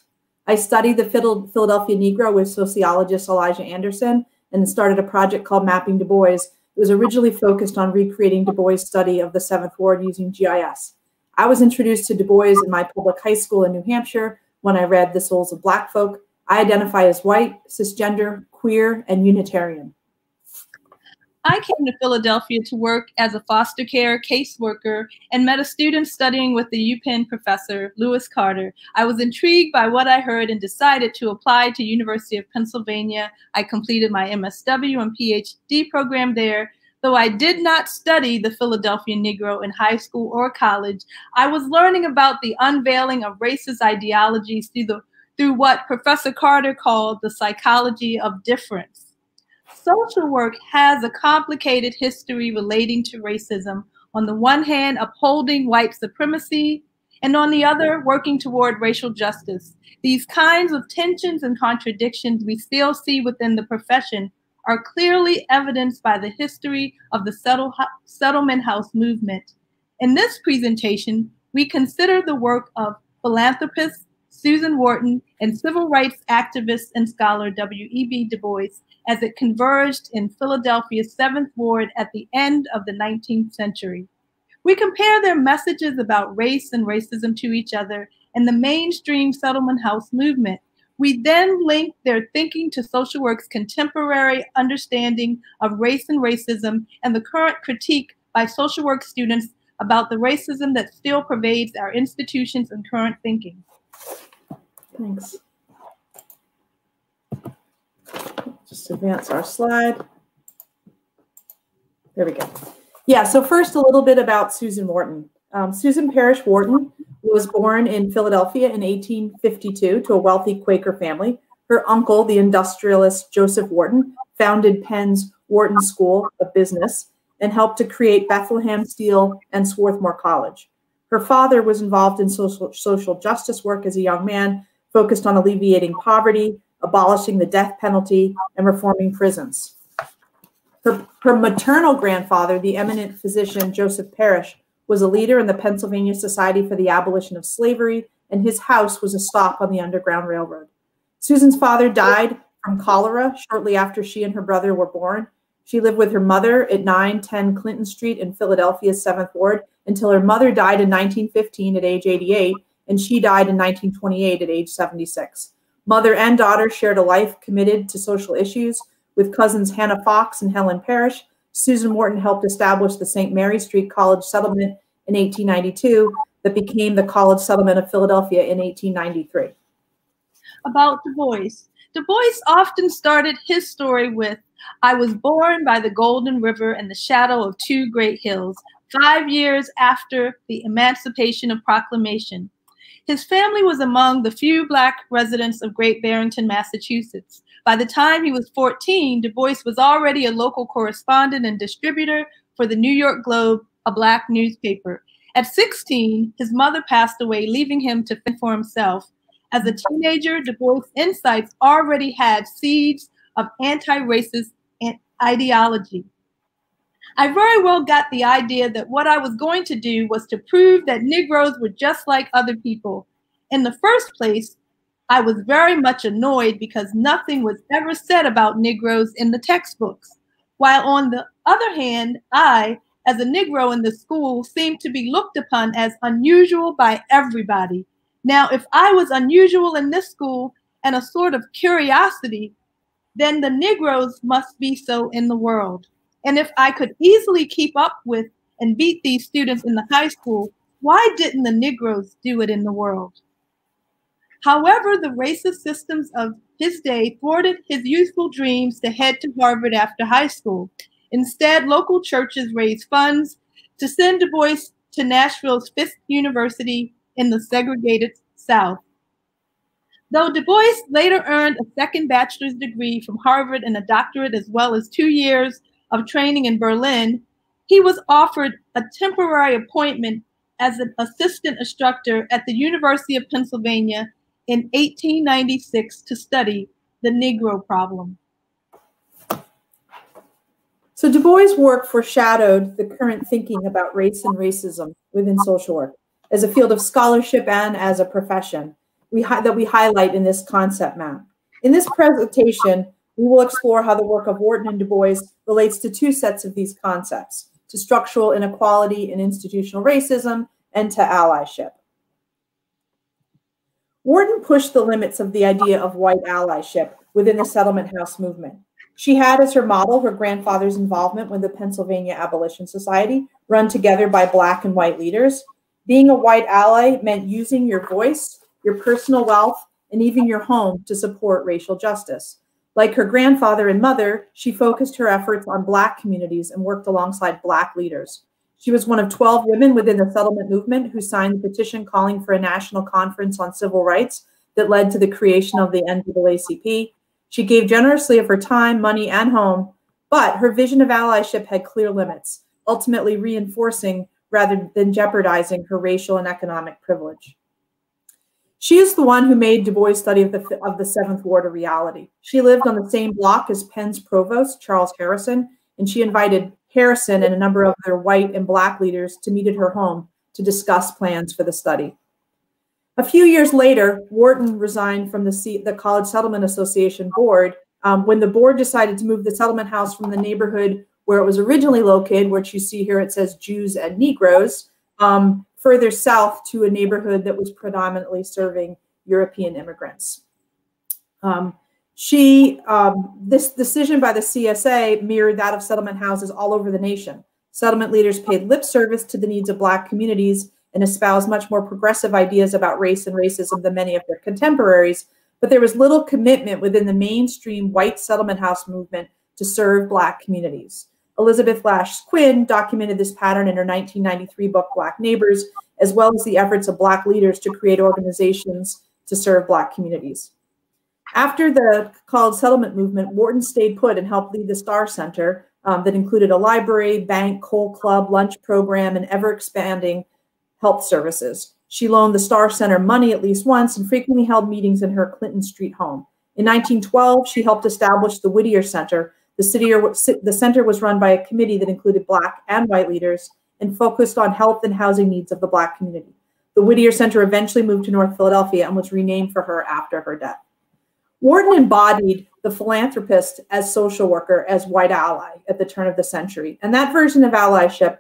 I studied the Philadelphia Negro with sociologist Elijah Anderson and started a project called Mapping Du Bois It was originally focused on recreating Du Bois' study of the 7th Ward using GIS. I was introduced to Du Bois in my public high school in New Hampshire when I read The Souls of Black Folk. I identify as white, cisgender, queer, and Unitarian. I came to Philadelphia to work as a foster care caseworker and met a student studying with the UPenn professor, Lewis Carter. I was intrigued by what I heard and decided to apply to University of Pennsylvania. I completed my MSW and PhD program there. Though I did not study the Philadelphia Negro in high school or college, I was learning about the unveiling of racist ideologies through what Professor Carter called the psychology of difference. Social work has a complicated history relating to racism. On the one hand, upholding white supremacy, and on the other, working toward racial justice. These kinds of tensions and contradictions we still see within the profession are clearly evidenced by the history of the settlement house movement. In this presentation, we consider the work of philanthropist Susan Wharton and civil rights activist and scholar W.E.B. Du Bois as it converged in Philadelphia's 7th Ward at the end of the 19th century. We compare their messages about race and racism to each other and the mainstream settlement house movement. We then link their thinking to social work's contemporary understanding of race and racism and the current critique by social work students about the racism that still pervades our institutions and current thinking. Thanks. Just advance our slide. There we go. Yeah, so first a little bit about Susan Wharton. Susan Parrish Wharton was born in Philadelphia in 1852 to a wealthy Quaker family. Her uncle, the industrialist Joseph Wharton, founded Penn's Wharton School of Business and helped to create Bethlehem Steel and Swarthmore College. Her father was involved in social justice work as a young man, focused on alleviating poverty, abolishing the death penalty, and reforming prisons. Her maternal grandfather, the eminent physician Joseph Parrish, was a leader in the Pennsylvania Society for the Abolition of Slavery, and his house was a stop on the Underground Railroad. Susan's father died from cholera shortly after she and her brother were born. She lived with her mother at 910 Clinton Street in Philadelphia's 7th Ward until her mother died in 1915 at age 88, and she died in 1928 at age 76. Mother and daughter shared a life committed to social issues. With cousins Hannah Fox and Helen Parrish, Susan Wharton helped establish the St. Mary Street College Settlement in 1892 that became the College Settlement of Philadelphia in 1893. About Du Bois. Du Bois often started his story with, "I was born by the Golden River in the shadow of two great hills, 5 years after the Emancipation of Proclamation." His family was among the few Black residents of Great Barrington, Massachusetts. By the time he was 14, Du Bois was already a local correspondent and distributor for the New York Globe, a Black newspaper. At 16, his mother passed away, leaving him to fend for himself. As a teenager, Du Bois' insights already had seeds of anti-racist ideology. I very well got the idea that what I was going to do was to prove that Negroes were just like other people. In the first place, I was very much annoyed because nothing was ever said about Negroes in the textbooks. While on the other hand, I, as a Negro in the school, seemed to be looked upon as unusual by everybody. Now, if I was unusual in this school and a sort of curiosity, then the Negroes must be so in the world. And if I could easily keep up with and beat these students in the high school, why didn't the Negroes do it in the world? However, the racist systems of his day thwarted his youthful dreams to head to Harvard after high school. Instead, local churches raised funds to send Du Bois to Nashville's Fisk University in the segregated South. Though Du Bois later earned a second bachelor's degree from Harvard and a doctorate as well as 2 years of training in Berlin, he was offered a temporary appointment as an assistant instructor at the University of Pennsylvania in 1896 to study the Negro problem. So Du Bois' work foreshadowed the current thinking about race and racism within social work as a field of scholarship and as a profession that we highlight in this concept map. In this presentation, We will explore how the work of Wharton and Du Bois relates to two sets of these concepts, to structural inequality and institutional racism, and to allyship. Wharton pushed the limits of the idea of white allyship within the settlement house movement. She had as her model her grandfather's involvement with the Pennsylvania Abolition Society, run together by Black and white leaders. Being a white ally meant using your voice, your personal wealth, and even your home to support racial justice. Like her grandfather and mother, she focused her efforts on Black communities and worked alongside Black leaders. She was one of 12 women within the settlement movement who signed the petition calling for a national conference on civil rights that led to the creation of the NAACP. She gave generously of her time, money, and home, but her vision of allyship had clear limits, ultimately reinforcing rather than jeopardizing her racial and economic privilege. She is the one who made Du Bois' study of the Seventh Ward a reality. She lived on the same block as Penn's provost, Charles Harrison, and she invited Harrison and a number of other white and Black leaders to meet at her home to discuss plans for the study. A few years later, Wharton resigned from the College Settlement Association board when the board decided to move the settlement house from the neighborhood where it was originally located, which you see here, it says Jews and Negroes, further south to a neighborhood that was predominantly serving European immigrants. This decision by the CSA mirrored that of settlement houses all over the nation. Settlement leaders paid lip service to the needs of Black communities and espoused much more progressive ideas about race and racism than many of their contemporaries, but there was little commitment within the mainstream white settlement house movement to serve Black communities. Elizabeth Lash Quinn documented this pattern in her 1993 book, Black Neighbors, as well as the efforts of Black leaders to create organizations to serve Black communities. After the college settlement movement, Wharton stayed put and helped lead the Star Center that included a library, bank, coal club, lunch program, and ever-expanding health services. She loaned the Star Center money at least once and frequently held meetings in her Clinton Street home. In 1912, she helped establish the Whittier Center. The center was run by a committee that included Black and white leaders and focused on health and housing needs of the Black community. The Whittier Center eventually moved to North Philadelphia and was renamed for her after her death. Wharton embodied the philanthropist as social worker as white ally at the turn of the century, and that version of allyship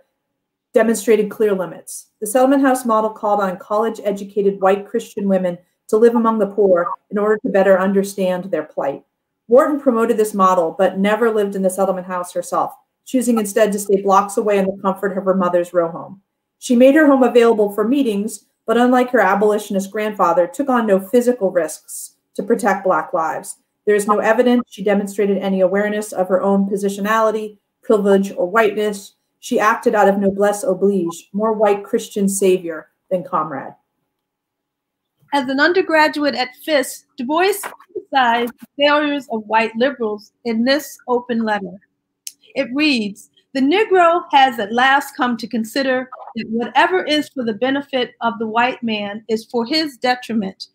demonstrated clear limits. The settlement house model called on college-educated white Christian women to live among the poor in order to better understand their plight. Wharton promoted this model, but never lived in the settlement house herself, choosing instead to stay blocks away in the comfort of her mother's row home. She made her home available for meetings, but unlike her abolitionist grandfather, took on no physical risks to protect Black lives. There is no evidence she demonstrated any awareness of her own positionality, privilege, or whiteness. She acted out of noblesse oblige, more white Christian savior than comrade. As an undergraduate at Fisk, Du Bois criticized the failures of white liberals in this open letter. It reads, "The Negro has at last come to consider that whatever is for the benefit of the white man is for his detriment,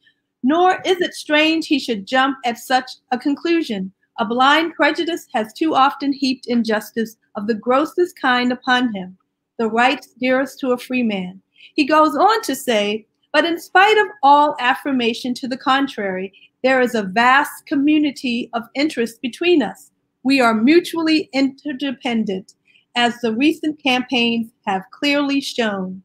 nor is it strange he should jump at such a conclusion. A blind prejudice has too often heaped injustice of the grossest kind upon him, the rights dearest to a free man." He goes on to say, "But in spite of all affirmation to the contrary, there is a vast community of interest between us. We are mutually interdependent, as the recent campaigns have clearly shown."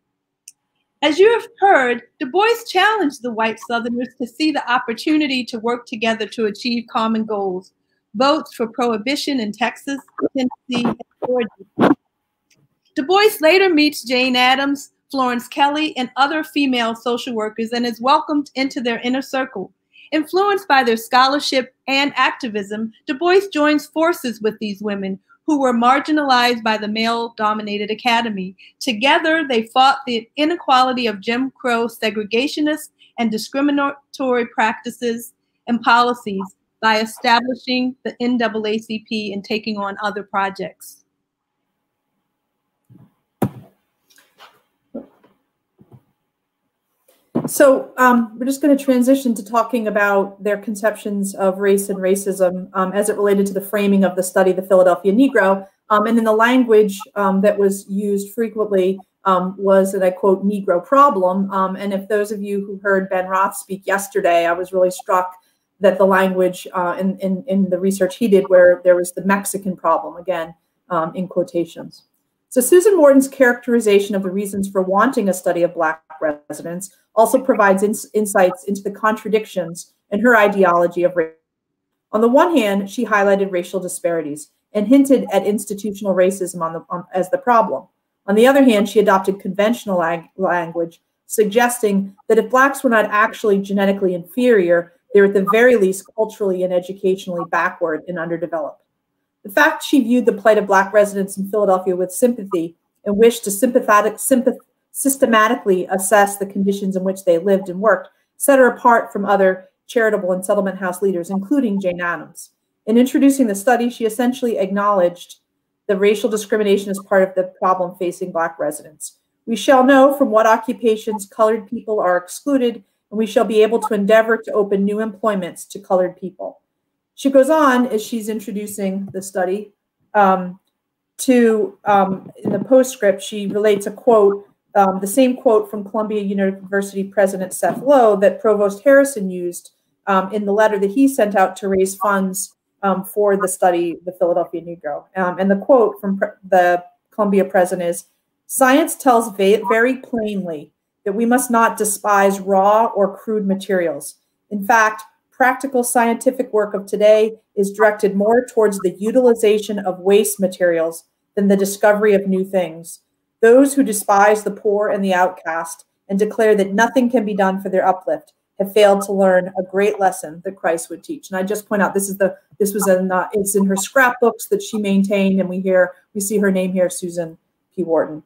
As you have heard, Du Bois challenged the white Southerners to see the opportunity to work together to achieve common goals. Votes for prohibition in Texas, Tennessee, and Georgia. Du Bois later meets Jane Addams, Florence Kelly, and other female social workers and is welcomed into their inner circle. Influenced by their scholarship and activism, Du Bois joins forces with these women who were marginalized by the male-dominated academy. Together, they fought the inequality of Jim Crow segregationist and discriminatory practices and policies by establishing the NAACP and taking on other projects. So we're just going to transition to talking about their conceptions of race and racism as it related to the framing of the study, The Philadelphia Negro. And then the language that was used frequently was, and I quote, Negro problem. And if those of you who heard Ben Roth speak yesterday, I was really struck that the language in the research he did, where there was the Mexican problem, again, in quotations. So Susan Morton's characterization of the reasons for wanting a study of Black residents also provides insights into the contradictions in her ideology of race. On the one hand, she highlighted racial disparities and hinted at institutional racism as the problem. On the other hand, she adopted conventional language, suggesting that if Blacks were not actually genetically inferior, they were at the very least culturally and educationally backward and underdeveloped. The fact she viewed the plight of Black residents in Philadelphia with sympathy and wished to systematically assess the conditions in which they lived and worked set her apart from other charitable and settlement house leaders, including Jane Addams. In introducing the study, she essentially acknowledged that racial discrimination is part of the problem facing Black residents. We shall know from what occupations colored people are excluded, and we shall be able to endeavor to open new employments to colored people. She goes on, as she's introducing the study, in the postscript, she relates a quote, the same quote from Columbia University President Seth Low that Provost Harrison used in the letter that he sent out to raise funds for the study, The Philadelphia Negro. And the quote from the Columbia president is, "Science tells very plainly that we must not despise raw or crude materials. In fact, practical scientific work of today is directed more towards the utilization of waste materials than the discovery of new things. Those who despise the poor and the outcast and declare that nothing can be done for their uplift have failed to learn a great lesson that Christ would teach." And I just point out, it's in her scrapbooks that she maintained, and we see her name here, Susan P. Wharton.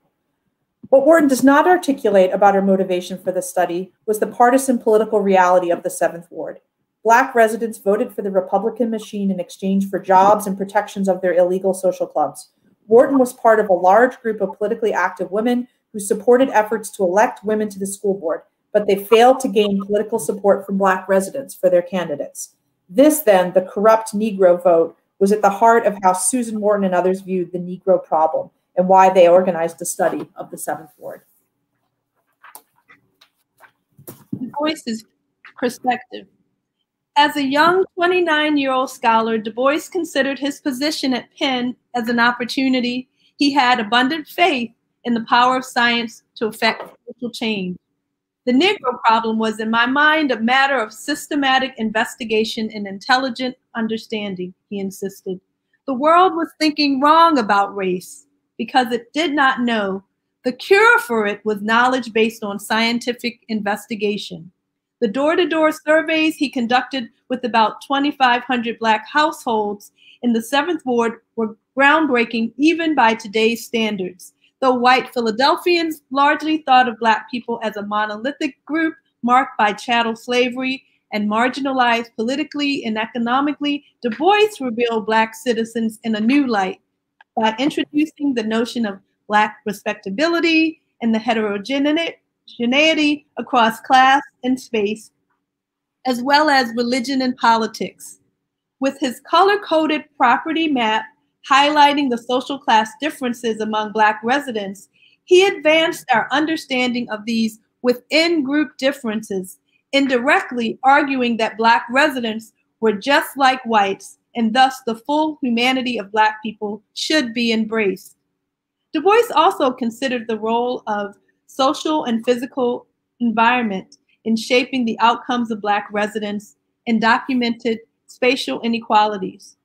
What Wharton does not articulate about her motivation for the study was the partisan political reality of the 7th Ward. Black residents voted for the Republican machine in exchange for jobs and protections of their illegal social clubs. Wharton was part of a large group of politically active women who supported efforts to elect women to the school board, but they failed to gain political support from Black residents for their candidates. This, then, the corrupt Negro vote, was at the heart of how Susan Morton and others viewed the Negro problem and why they organized a study of the 7th Ward. Du Bois's perspective. As a young 29-year-old scholar, Du Bois considered his position at Penn as an opportunity. He had abundant faith in the power of science to effect social change. The Negro problem was, in my mind, a matter of systematic investigation and intelligent understanding, he insisted. The world was thinking wrong about race because it did not know. The cure for it was knowledge based on scientific investigation. The door-to-door surveys he conducted with about 2,500 Black households in the 7th Ward were groundbreaking even by today's standards. Though white Philadelphians largely thought of Black people as a monolithic group marked by chattel slavery and marginalized politically and economically, Du Bois revealed Black citizens in a new light by introducing the notion of Black respectability and the heterogeneity across class and space, as well as religion and politics. With his color-coded property map highlighting the social class differences among Black residents, he advanced our understanding of these within-group differences, indirectly arguing that Black residents were just like whites, and thus the full humanity of Black people should be embraced. Du Bois also considered the role of social and physical environment in shaping the outcomes of Black residents and documented spatial inequalities.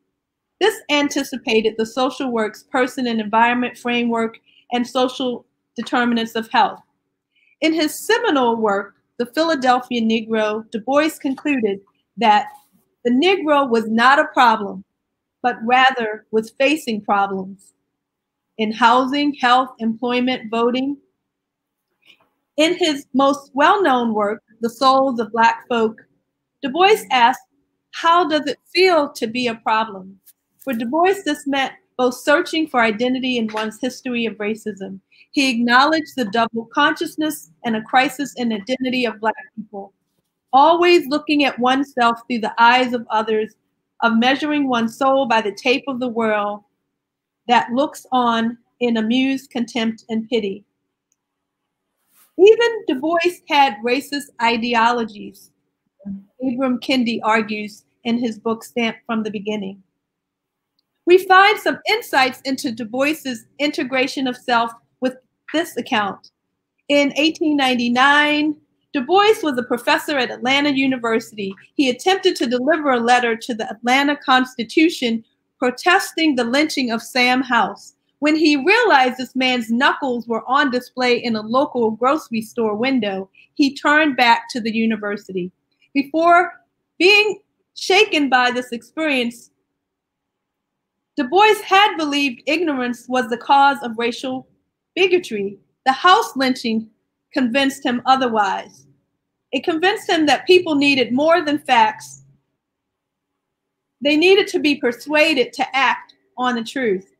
This anticipated the social work's person and environment framework and social determinants of health. In his seminal work, The Philadelphia Negro, Du Bois concluded that the Negro was not a problem, but rather was facing problems in housing, health, employment, voting. In his most well-known work, The Souls of Black Folk, Du Bois asked, how does it feel to be a problem? For Du Bois, this meant both searching for identity in one's history of racism. He acknowledged the double consciousness and a crisis in identity of Black people, always looking at oneself through the eyes of others, of measuring one's soul by the tape of the world that looks on in amused contempt and pity. Even Du Bois had racist ideologies. Ibram Kendi argues in his book Stamped from the Beginning. We find some insights into Du Bois's integration of self with this account. In 1899, Du Bois was a professor at Atlanta University. He attempted to deliver a letter to the Atlanta Constitution protesting the lynching of Sam House. When he realized this man's knuckles were on display in a local grocery store window, he turned back to the university. Before being shaken by this experience, Du Bois had believed ignorance was the cause of racial bigotry. The House lynching convinced him otherwise. It convinced him that people needed more than facts. They needed to be persuaded to act on the truth.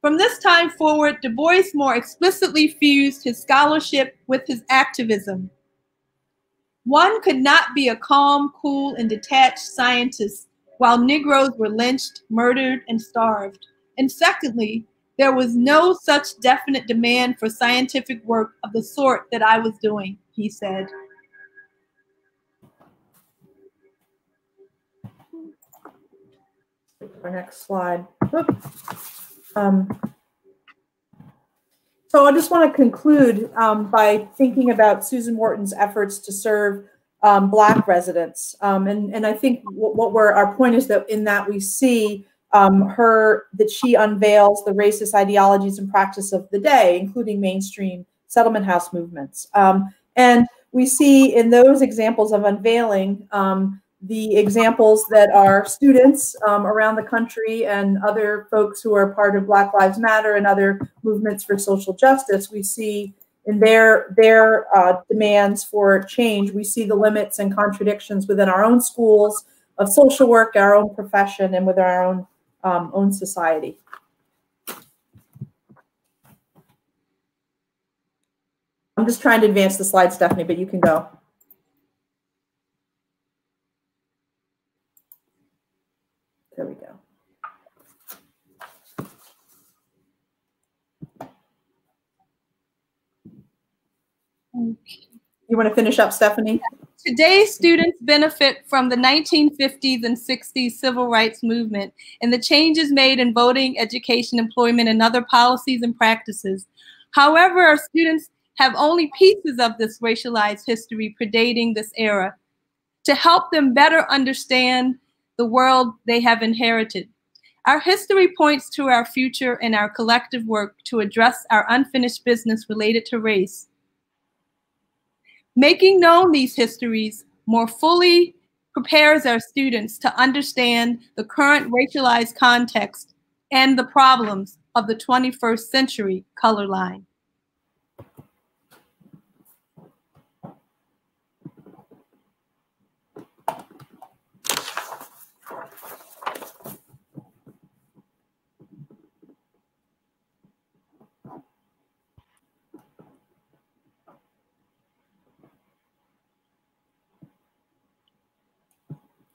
From this time forward, Du Bois more explicitly fused his scholarship with his activism. One could not be a calm, cool, and detached scientist while Negroes were lynched, murdered, and starved. And secondly, there was no such definite demand for scientific work of the sort that I was doing, he said. Our next slide. So I just want to conclude by thinking about Susan Wharton's efforts to serve Black residents. And I think our point is that in that we see that she unveils the racist ideologies and practice of the day, including mainstream settlement house movements. And we see in those examples of unveiling the examples that our students around the country and other folks who are part of Black Lives Matter and other movements for social justice, we see in their demands for change, we see the limits and contradictions within our own schools of social work, our own profession, and with our own society. I'm just trying to advance the slide, Stephanie, but you can go. There we go. Okay. You want to finish up, Stephanie? Today's students benefit from the 1950s and 60s civil rights movement and the changes made in voting, education, employment, and other policies and practices. However, our students have only pieces of this racialized history predating this era to help them better understand the world they have inherited. Our history points to our future and our collective work to address our unfinished business related to race. Making known these histories more fully prepares our students to understand the current racialized context and the problems of the 21st century color line.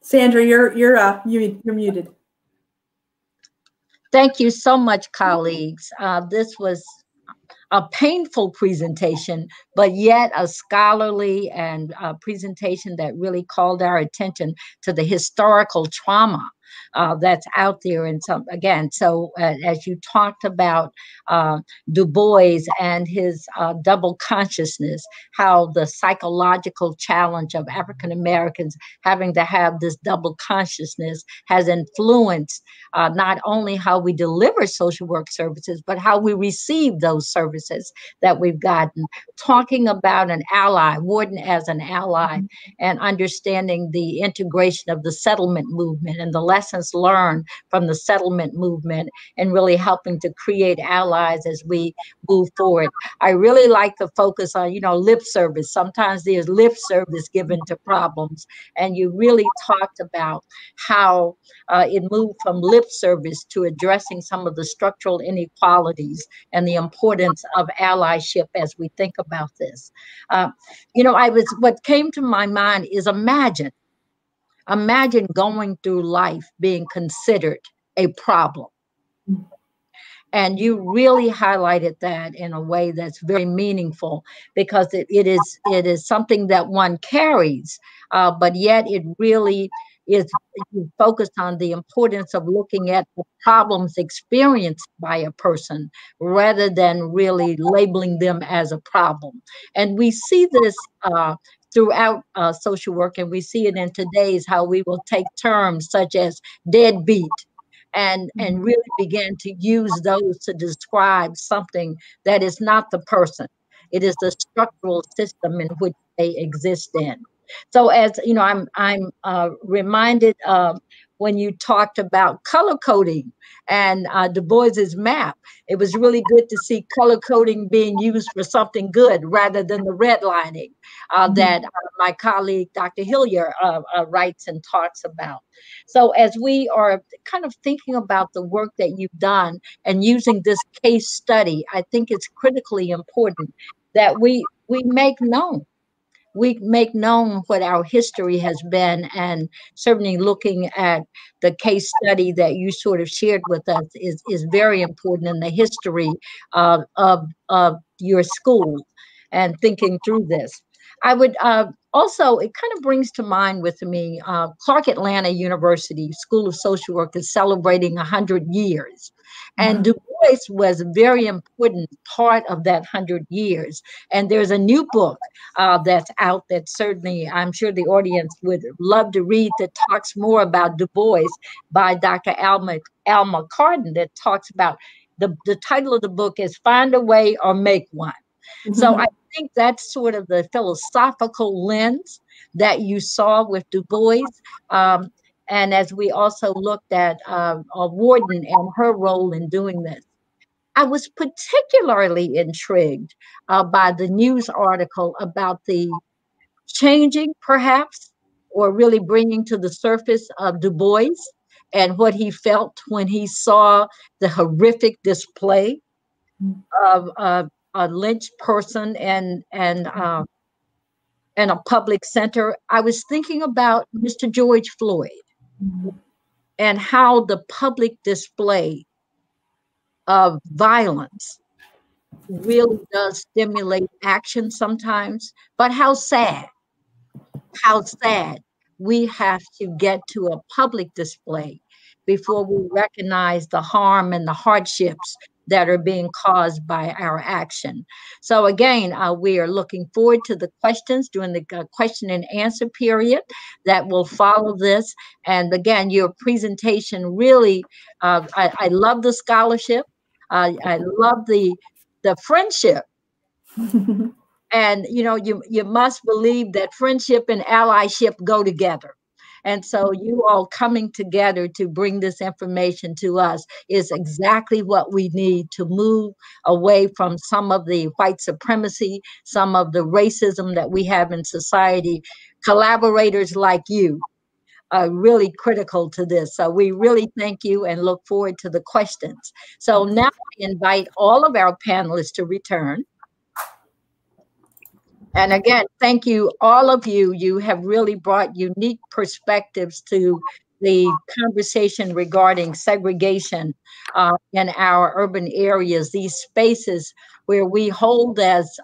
Sandra, you're muted. Thank you so much, colleagues. This was a painful presentation, but yet a scholarly and presentation that really called our attention to the historical trauma that's out there. And so, again, as you talked about Du Bois and his double consciousness, how the psychological challenge of African Americans having to have this double consciousness has influenced not only how we deliver social work services, but how we receive those services that we've gotten. Talking about an ally, Wharton as an ally, and understanding the integration of the settlement movement and the lessons learned from the settlement movement, and really helping to create allies as we move forward. I really like the focus on, lip service. Sometimes there's lip service given to problems, and you really talked about how it moved from lip service to addressing some of the structural inequalities and the importance of allyship as we think about this. What came to my mind is imagine going through life being considered a problem. And you really highlighted that in a way that's very meaningful, because it is something that one carries, but yet it really is focused on the importance of looking at the problems experienced by a person rather than really labeling them as a problem. And we see this throughout social work, and we see it in today's, how we will take terms such as deadbeat and really begin to use those to describe something that is not the person. It is the structural system in which they exist in. So, as you know, I'm reminded when you talked about color coding and Du Bois's map. It was really good to see color coding being used for something good rather than the redlining that my colleague Dr. Hillier writes and talks about. So, as we are kind of thinking about the work that you've done and using this case study, I think it's critically important that we make known what our history has been. And certainly looking at the case study that you sort of shared with us is very important in the history of your school and thinking through this. I would also, it kind of brings to mind with me, Clark Atlanta University School of Social Work is celebrating 100 years. And Du Bois was a very important part of that 100 years. And there's a new book that's out that certainly I'm sure the audience would love to read, that talks more about Du Bois, by Dr. Alma Carden, that talks about, the title of the book is Find a Way or Make One. So I think that's sort of the philosophical lens that you saw with Du Bois. And as we also looked at Warden and her role in doing this, I was particularly intrigued by the news article about the changing, perhaps, or really bringing to the surface of Du Bois and what he felt when he saw the horrific display of a lynched person and a public center. I was thinking about Mr. George Floyd and how the public display of violence really does stimulate action sometimes, but how sad we have to get to a public display before we recognize the harm and the hardships that are being caused by our action. So again, we are looking forward to the questions during the question and answer period that will follow this. And again, your presentation really, I love the scholarship. I love the friendship. And you know, you must believe that friendship and allyship go together. And so you all coming together to bring this information to us is exactly what we need to move away from some of the white supremacy, some of the racism that we have in society. Collaborators like you are really critical to this. So we really thank you and look forward to the questions. So now I invite all of our panelists to return. And again, thank you, all of you. You have really brought unique perspectives to the conversation regarding segregation in our urban areas, these spaces where we hold as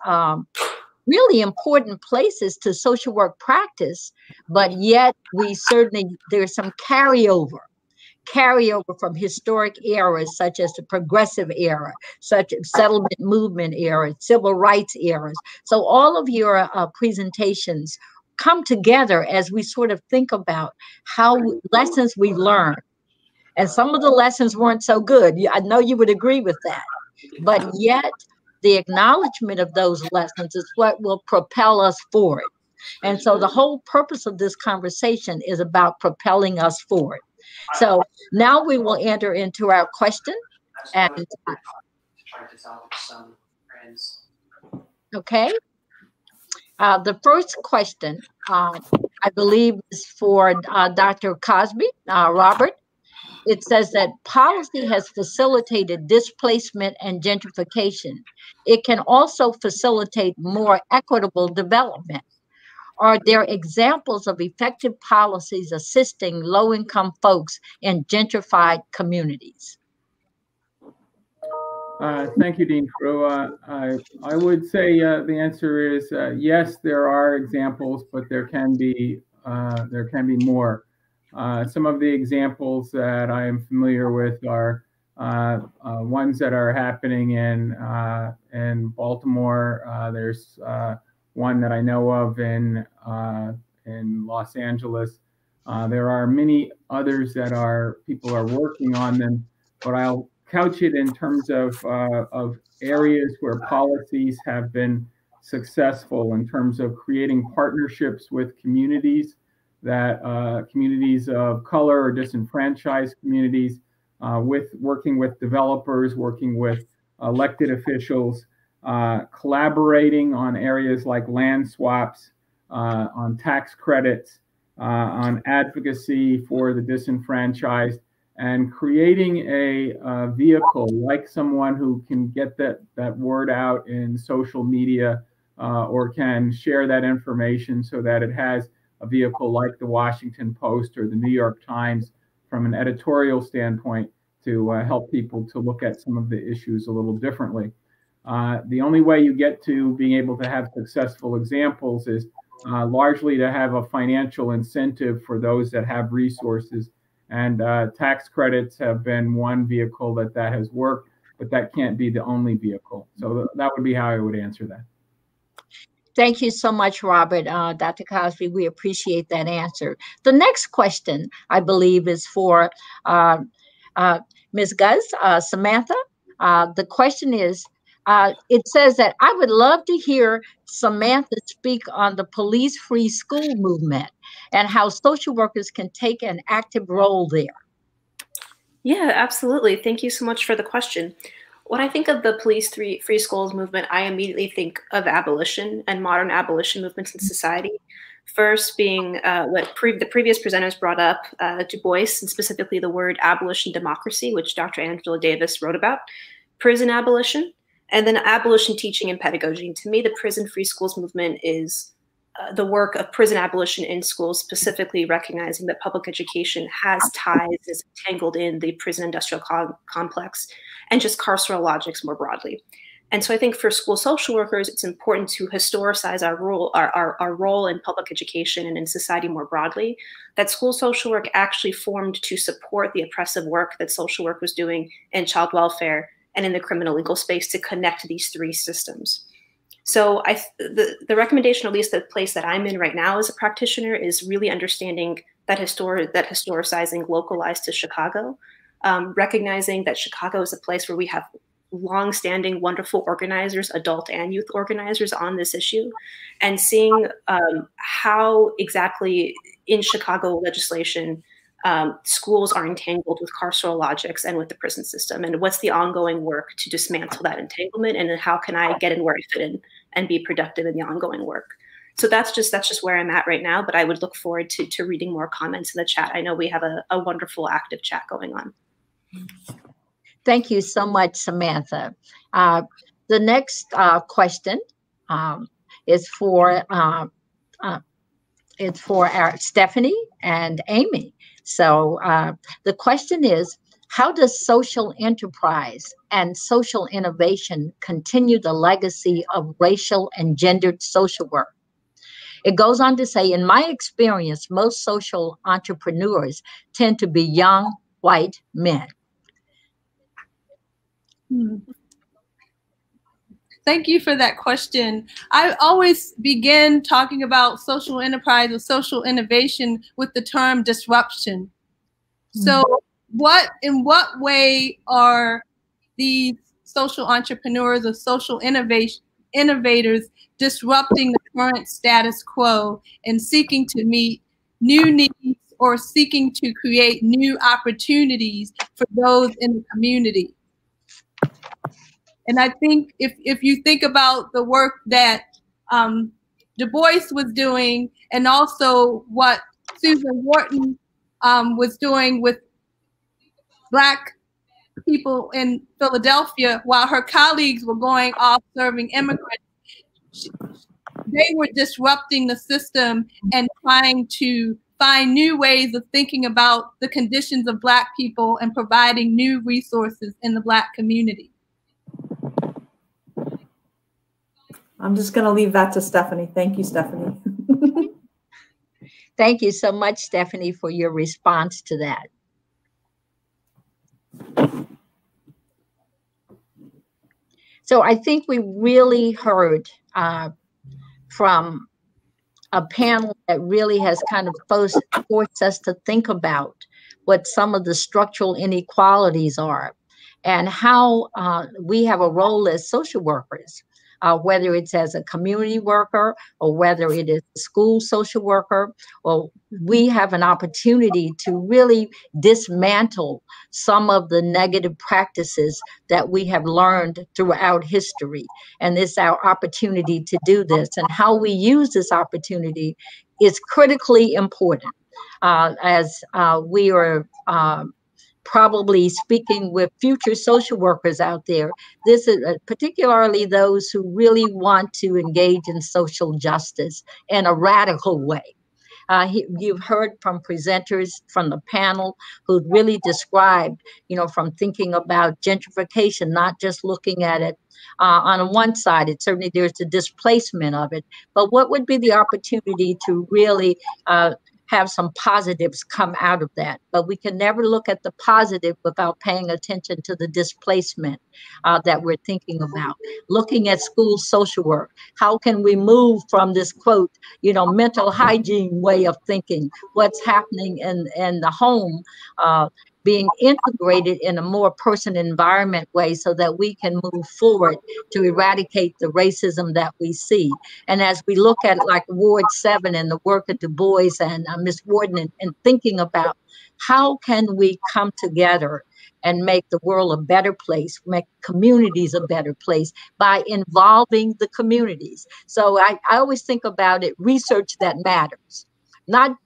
really important places to social work practice, but yet there's some carryover from historic eras such as the progressive era, such as settlement movement era, civil rights eras. So all of your presentations come together as we sort of think about how lessons we learn. And some of the lessons weren't so good. I know you would agree with that. But yet the acknowledgement of those lessons is what will propel us forward. And so the whole purpose of this conversation is about propelling us forward. So now we will enter into our question. And okay. The first question, I believe, is for Dr. Cosby, Robert. It says that policy has facilitated displacement and gentrification. It can also facilitate more equitable development. Are there examples of effective policies assisting low-income folks in gentrified communities? Thank you, Dean Frew. I would say the answer is yes, there are examples, but there can be more. Some of the examples that I am familiar with are ones that are happening in Baltimore. There's one that I know of in Los Angeles. There are many others that people are working on them, but I'll couch it in terms of areas where policies have been successful in terms of creating partnerships with communities communities of color or disenfranchised communities, working with developers, working with elected officials, collaborating on areas like land swaps, on tax credits, on advocacy for the disenfranchised, and creating a vehicle like someone who can get that word out in social media or can share that information so that it has a vehicle like the Washington Post or the New York Times from an editorial standpoint to help people to look at some of the issues a little differently. The only way you get to being able to have successful examples is largely to have a financial incentive for those that have resources. And tax credits have been one vehicle that has worked, but that can't be the only vehicle. So that would be how I would answer that. Thank you so much, Robert. Dr. Cosby, we appreciate that answer. The next question, I believe, is for Ms. Guz, Samantha. The question is, it says that I would love to hear Samantha speak on the police-free school movement and how social workers can take an active role there. Yeah, absolutely. Thank you so much for the question. When I think of the police-free schools movement, I immediately think of abolition and modern abolition movements in society. First being what the previous presenters brought up, Du Bois, and specifically the word abolition democracy, which Dr. Angela Davis wrote about, prison abolition, and then abolition teaching and pedagogy. And to me, the prison-free schools movement is the work of prison abolition in schools, specifically recognizing that public education has ties, is entangled in the prison industrial complex, and just carceral logics more broadly. And so I think for school social workers, it's important to historicize our role in public education and in society more broadly, that school social work actually formed to support the oppressive work that social work was doing in child welfare and in the criminal legal space to connect these three systems. So the recommendation, at least the place that I'm in right now as a practitioner, is really understanding that historicizing localized to Chicago, recognizing that Chicago is a place where we have long-standing, wonderful organizers, adult and youth organizers on this issue, and seeing how exactly in Chicago legislation, schools are entangled with carceral logics and with the prison system, and what's the ongoing work to dismantle that entanglement, and then how can I get in where I fit in and be productive in the ongoing work. So that's just where I'm at right now, but I would look forward to reading more comments in the chat. I know we have a wonderful active chat going on. Thank you so much, Samantha. The next question is for our Stephanie and Amy. So the question is, how does social enterprise and social innovation continue the legacy of racial and gendered social work? It goes on to say, in my experience, most social entrepreneurs tend to be young white men. Thank you for that question. I always begin talking about social enterprise or social innovation with the term disruption. So in what way are these social entrepreneurs or social innovators disrupting the current status quo and seeking to meet new needs or seeking to create new opportunities for those in the community? And I think if you think about the work that Du Bois was doing, and also what Susan Wharton was doing with Black people in Philadelphia, while her colleagues were going off serving immigrants, they were disrupting the system and trying to find new ways of thinking about the conditions of Black people and providing new resources in the Black community. I'm just going to leave that to Stephanie. Thank you, Stephanie. Thank you so much, Stephanie, for your response to that. So I think we really heard from a panel that really has kind of forced us to think about what some of the structural inequalities are and how we have a role as social workers, whether it's as a community worker or whether it is a school social worker, or we have an opportunity to really dismantle some of the negative practices that we have learned throughout history. And this is our opportunity to do this. And how we use this opportunity is critically important. As we are probably speaking with future social workers out there, this is particularly those who really want to engage in social justice in a radical way. You've heard from presenters from the panel who really described, from thinking about gentrification, not just looking at it on one side. It certainly there's the displacement of it, but what would be the opportunity to really have some positives come out of that? But we can never look at the positive without paying attention to the displacement that we're thinking about. Looking at school social work, how can we move from this quote, mental hygiene way of thinking, what's happening in the home, being integrated in a more person environment way so that we can move forward to eradicate the racism that we see. And as we look at like Ward 7 and the work of Du Bois and Ms. Warden and thinking about how can we come together and make the world a better place, make communities a better place by involving the communities. So I always think about it, research that matters, not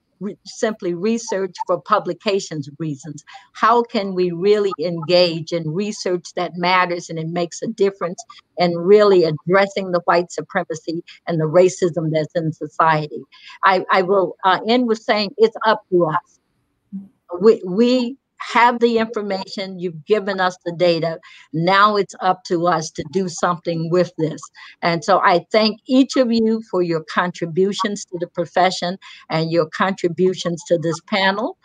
simply research for publications reasons. How can we really engage in research that matters and it makes a difference in really addressing the white supremacy and the racism that's in society? I will end with saying it's up to us. We have the information, you've given us the data. Now it's up to us to do something with this. And so I thank each of you for your contributions to the profession and your contributions to this panel.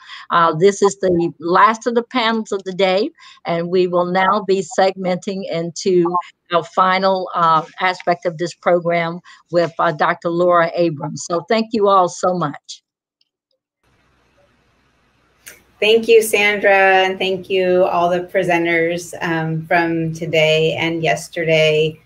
This is the last of the panels of the day, and we will now be segmenting into our final aspect of this program with Dr. Laura Abrams. So thank you all so much. Thank you, Sandra, and thank you all the presenters from today and yesterday.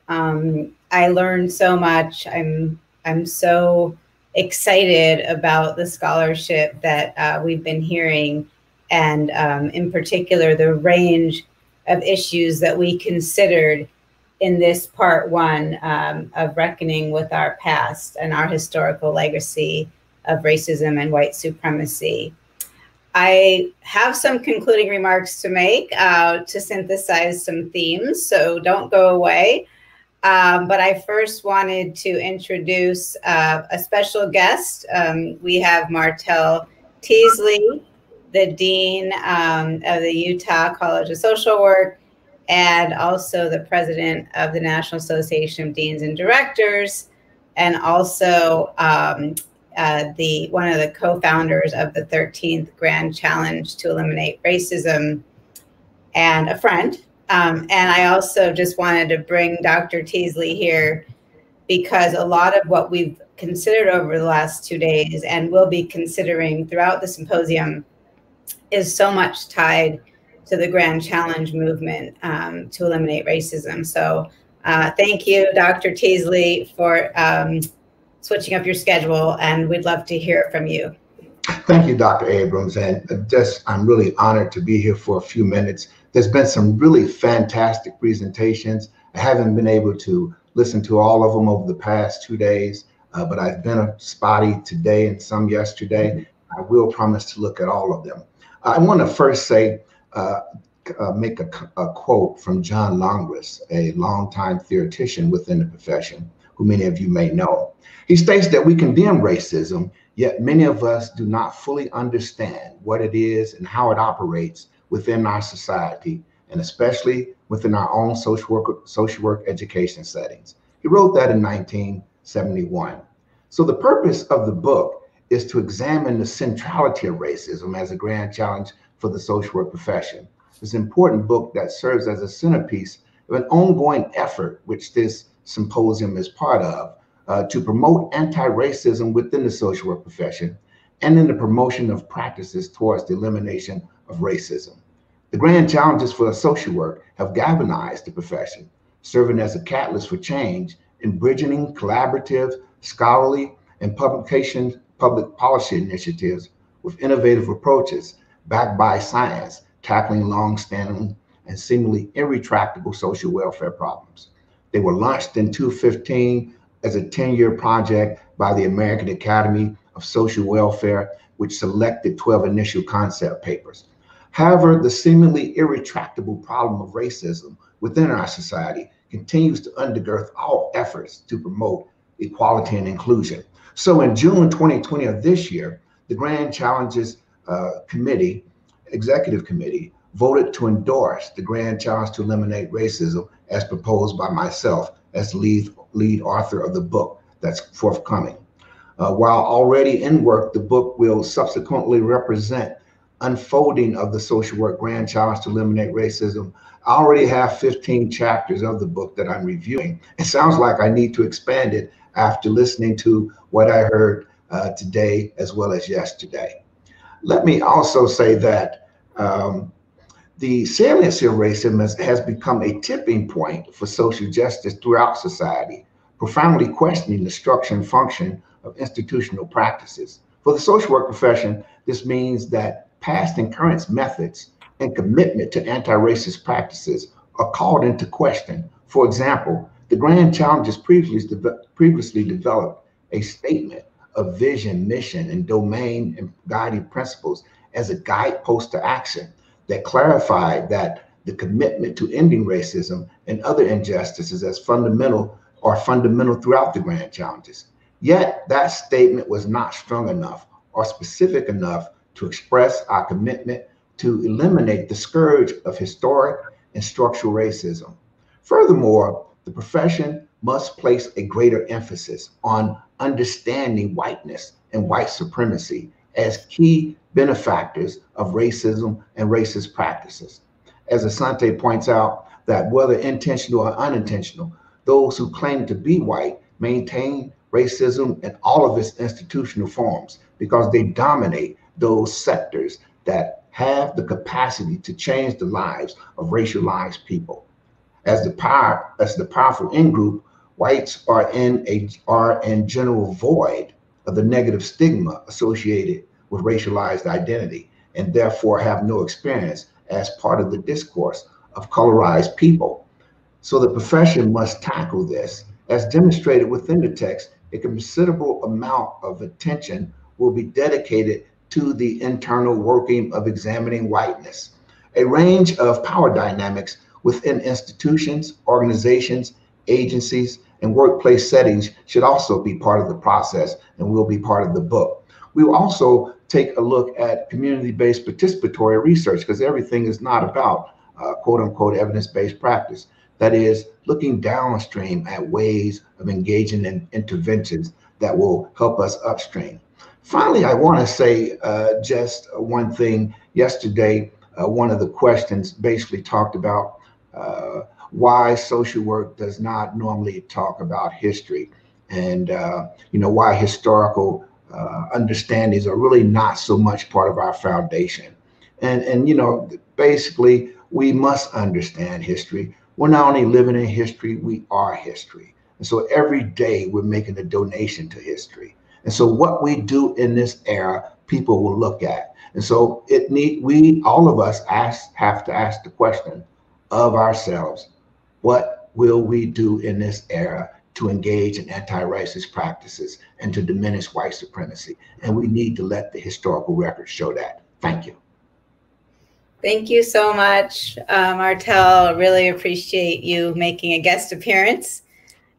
I learned so much. I'm so excited about the scholarship that we've been hearing, and in particular, the range of issues that we considered in this part one of reckoning with our past and our historical legacy of racism and white supremacy. I have some concluding remarks to make to synthesize some themes, so don't go away. But I first wanted to introduce a special guest. We have Martell Teasley, the Dean of the Utah College of Social Work, and also the President of the National Association of Deans and Directors, and also one of the co-founders of the 13th Grand Challenge to Eliminate Racism, and a friend. And I also just wanted to bring Dr. Teasley here because a lot of what we've considered over the last 2 days and will be considering throughout the symposium is so much tied to the Grand Challenge movement to eliminate racism. So thank you, Dr. Teasley, for switching up your schedule, and we'd love to hear from you. Thank you, Dr. Abrams, and I'm really honored to be here for a few minutes. There's been some really fantastic presentations. I haven't been able to listen to all of them over the past 2 days, but I've been spotty today and some yesterday. I will promise to look at all of them. I want to first say, make a quote from John Longris, a longtime theoretician within the profession, who many of you may know. He states that we condemn racism, yet many of us do not fully understand what it is and how it operates within our society, and especially within our own social work education settings. He wrote that in 1971. So the purpose of the book is to examine the centrality of racism as a grand challenge for the social work profession. It's an important book that serves as a centerpiece of an ongoing effort, which this symposium is part of, to promote anti-racism within the social work profession and in the promotion of practices towards the elimination of racism. The grand challenges for social work have galvanized the profession, serving as a catalyst for change in bridging collaborative, scholarly, and public policy initiatives with innovative approaches backed by science, tackling long-standing and seemingly irretractable social welfare problems. They were launched in 2015 as a 10-year project by the American Academy of Social Welfare, which selected 12 initial concept papers. However, the seemingly irretractable problem of racism within our society continues to undergird all efforts to promote equality and inclusion. So in June 2020 of this year, the Grand Challenges Executive Committee voted to endorse the Grand Challenge to Eliminate Racism as proposed by myself as lead author of the book that's forthcoming. While already in work, the book will subsequently represent unfolding of the social work Grand Challenge to Eliminate Racism. I already have 15 chapters of the book that I'm reviewing. It sounds like I need to expand it after listening to what I heard today as well as yesterday. Let me also say that the saliency of racism has become a tipping point for social justice throughout society, profoundly questioning the structure and function of institutional practices. For the social work profession, this means that past and current methods and commitment to anti-racist practices are called into question. For example, the Grand Challenges previously developed a statement of vision, mission, and domain and guiding principles as a guidepost to action that clarified that the commitment to ending racism and other injustices as fundamental throughout the Grand Challenges. Yet that statement was not strong enough or specific enough to express our commitment to eliminate the scourge of historic and structural racism. Furthermore, the profession must place a greater emphasis on understanding whiteness and white supremacy as key benefactors of racism and racist practices. As Asante points out, that whether intentional or unintentional, those who claim to be white maintain racism in all of its institutional forms because they dominate those sectors that have the capacity to change the lives of racialized people. As the powerful in-group, whites are in general void of the negative stigma associated with racialized identity and therefore have no experience as part of the discourse of colorized people. So the profession must tackle this. As demonstrated within the text, a considerable amount of attention will be dedicated to the internal working of examining whiteness. A range of power dynamics within institutions, organizations, agencies, and workplace settings should also be part of the process and will be part of the book. We will also take a look at community-based participatory research because everything is not about quote unquote evidence-based practice. That is looking downstream at ways of engaging in interventions that will help us upstream. Finally, I want to say just one thing. Yesterday, one of the questions basically talked about why social work does not normally talk about history and why historical understandings are really not so much part of our foundation. And basically, we must understand history. We're not only living in history, we are history. And so every day we're making a donation to history. And so what we do in this era, people will look at. And so all of us have to ask the question of ourselves, what will we do in this era to engage in anti-racist practices and to diminish white supremacy? And we need to let the historical record show that. Thank you. Thank you so much, Martel. Really appreciate you making a guest appearance.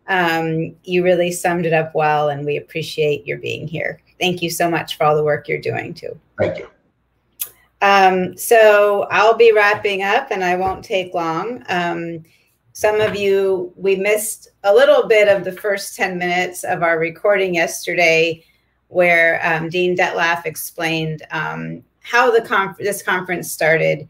You really summed it up well, and we appreciate your being here. Thank you so much for all the work you're doing too. Thank you. So I'll be wrapping up and I won't take long. Some of you, we missed a little bit of the first 10 minutes of our recording yesterday, where Dean Detlef explained how this conference started.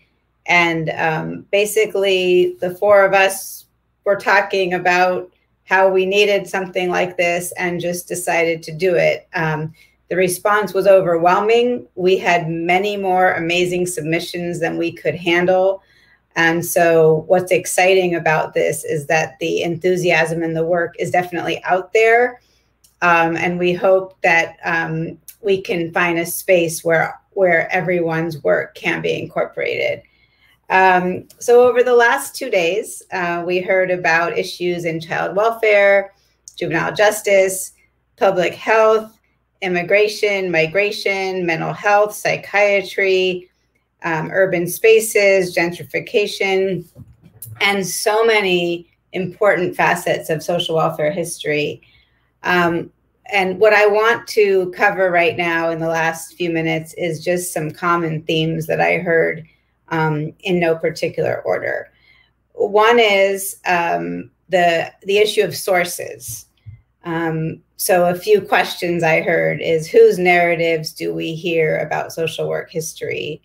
And basically, the four of us were talking about how we needed something like this and just decided to do it. The response was overwhelming. We had many more amazing submissions than we could handle. And so what's exciting about this is that the enthusiasm and the work is definitely out there. And we hope that we can find a space where everyone's work can be incorporated. So over the last 2 days, we heard about issues in child welfare, juvenile justice, public health, immigration, migration, mental health, psychiatry, urban spaces, gentrification, and so many important facets of social welfare history. And what I want to cover right now in the last few minutes is just some common themes that I heard in no particular order. One is the issue of sources. So a few questions I heard is, whose narratives do we hear about social work history?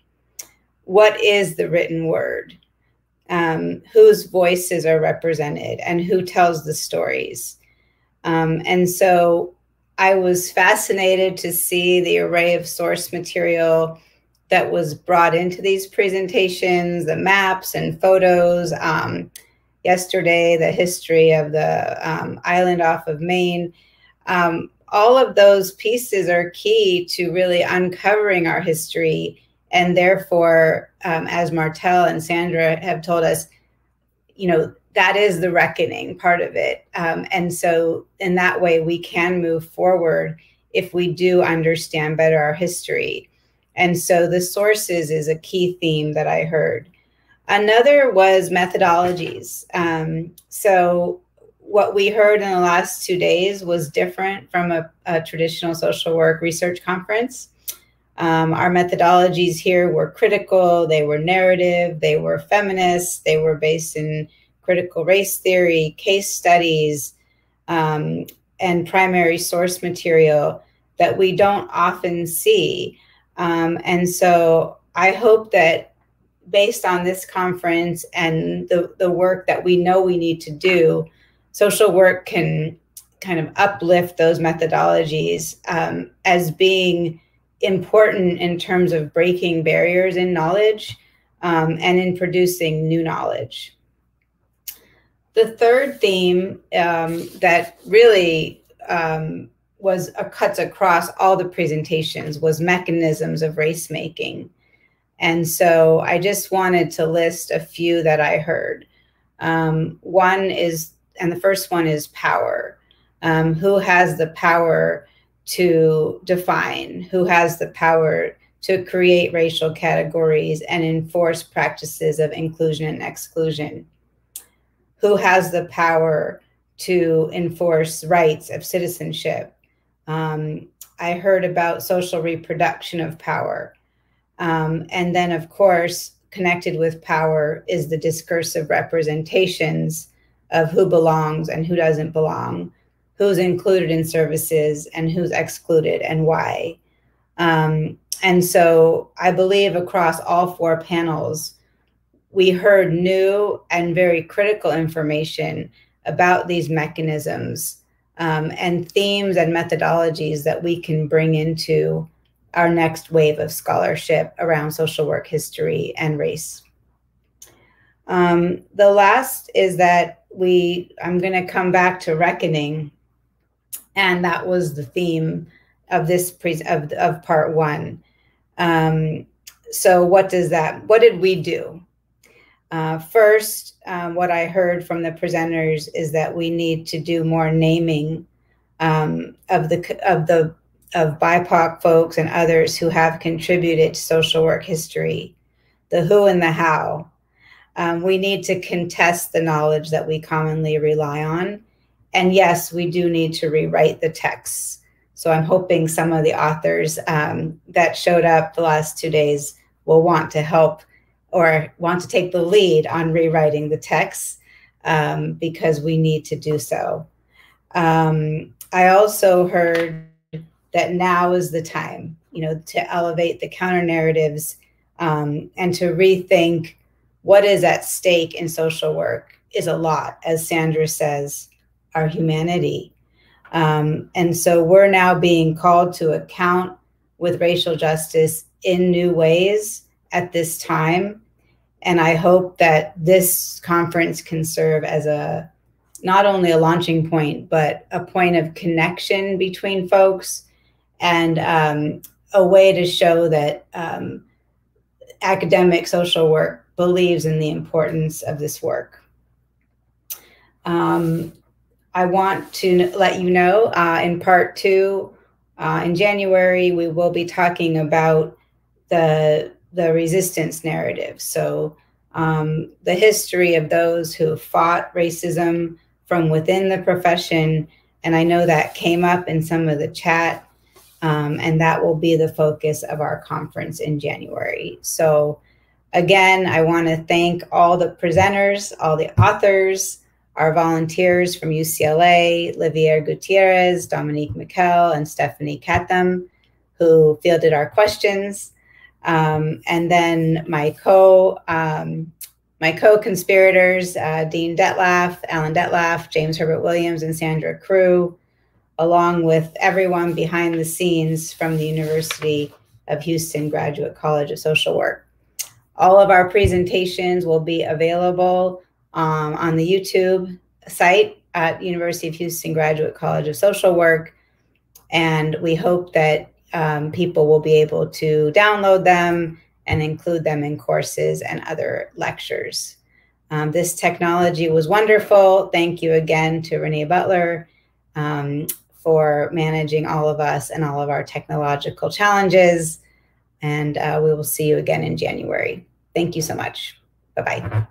What is the written word? Whose voices are represented and who tells the stories? And so I was fascinated to see the array of source material that was brought into these presentations, the maps and photos. Yesterday, the history of the island off of Maine. All of those pieces are key to really uncovering our history. And therefore, as Martel and Sandra have told us, you know, that is the reckoning part of it. And so in that way, we can move forward if we do understand better our history. And so the sources is a key theme that I heard. Another was methodologies. So what we heard in the last 2 days was different from a traditional social work research conference. Our methodologies here were critical, they were narrative, they were feminist, they were based in critical race theory, case studies, and primary source material that we don't often see. And so I hope that based on this conference and the work that we know we need to do, social work can kind of uplift those methodologies as being important in terms of breaking barriers in knowledge and in producing new knowledge. The third theme that really cuts across all the presentations was mechanisms of race making. And so I just wanted to list a few that I heard. One is, and the first one is power. Who has the power to define? Who has the power to create racial categories and enforce practices of inclusion and exclusion? Who has the power to enforce rights of citizenship? I heard about social reproduction of power. And then, of course, connected with power is the discursive representations of who belongs and who doesn't belong, who's included in services and who's excluded and why. And so I believe across all four panels, we heard new and very critical information about these mechanisms and themes and methodologies that we can bring into our next wave of scholarship around social work history and race. The last is that I'm going to come back to reckoning, and that was the theme of this of part one. So what did we do? First, what I heard from the presenters is that we need to do more naming of BIPOC folks and others who have contributed to social work history, the who and the how. We need to contest the knowledge that we commonly rely on. And yes, we do need to rewrite the texts. So I'm hoping some of the authors that showed up the last 2 days will want to help or want to take the lead on rewriting the texts. because we need to do so. I also heard that now is the time, to elevate the counter narratives and to rethink what is at stake in social work is a lot, as Sandra says, our humanity. And so we're now being called to account with racial justice in new ways at this time. And I hope that this conference can serve as not only a launching point, but a point of connection between folks and a way to show that academic social work believes in the importance of this work. I want to let you know in part 2, in January, we will be talking about the resistance narrative. So the history of those who fought racism from within the profession. And I know that came up in some of the chat, and that will be the focus of our conference in January. So again, I want to thank all the presenters, all the authors, our volunteers from UCLA, Livier Gutierrez, Dominique Miquel, and Stephanie Katham, who fielded our questions. And then my co-conspirators, Dean Dettlaff, Alan Dettlaff, James Herbert Williams, and Sandra Crew, along with everyone behind the scenes from the University of Houston Graduate College of Social Work. All of our presentations will be available on the YouTube site at University of Houston Graduate College of Social Work. And we hope that people will be able to download them and include them in courses and other lectures. This technology was wonderful. Thank you again to Renee Butler for managing all of us and all of our technological challenges. And we will see you again in January. Thank you so much. Bye-bye.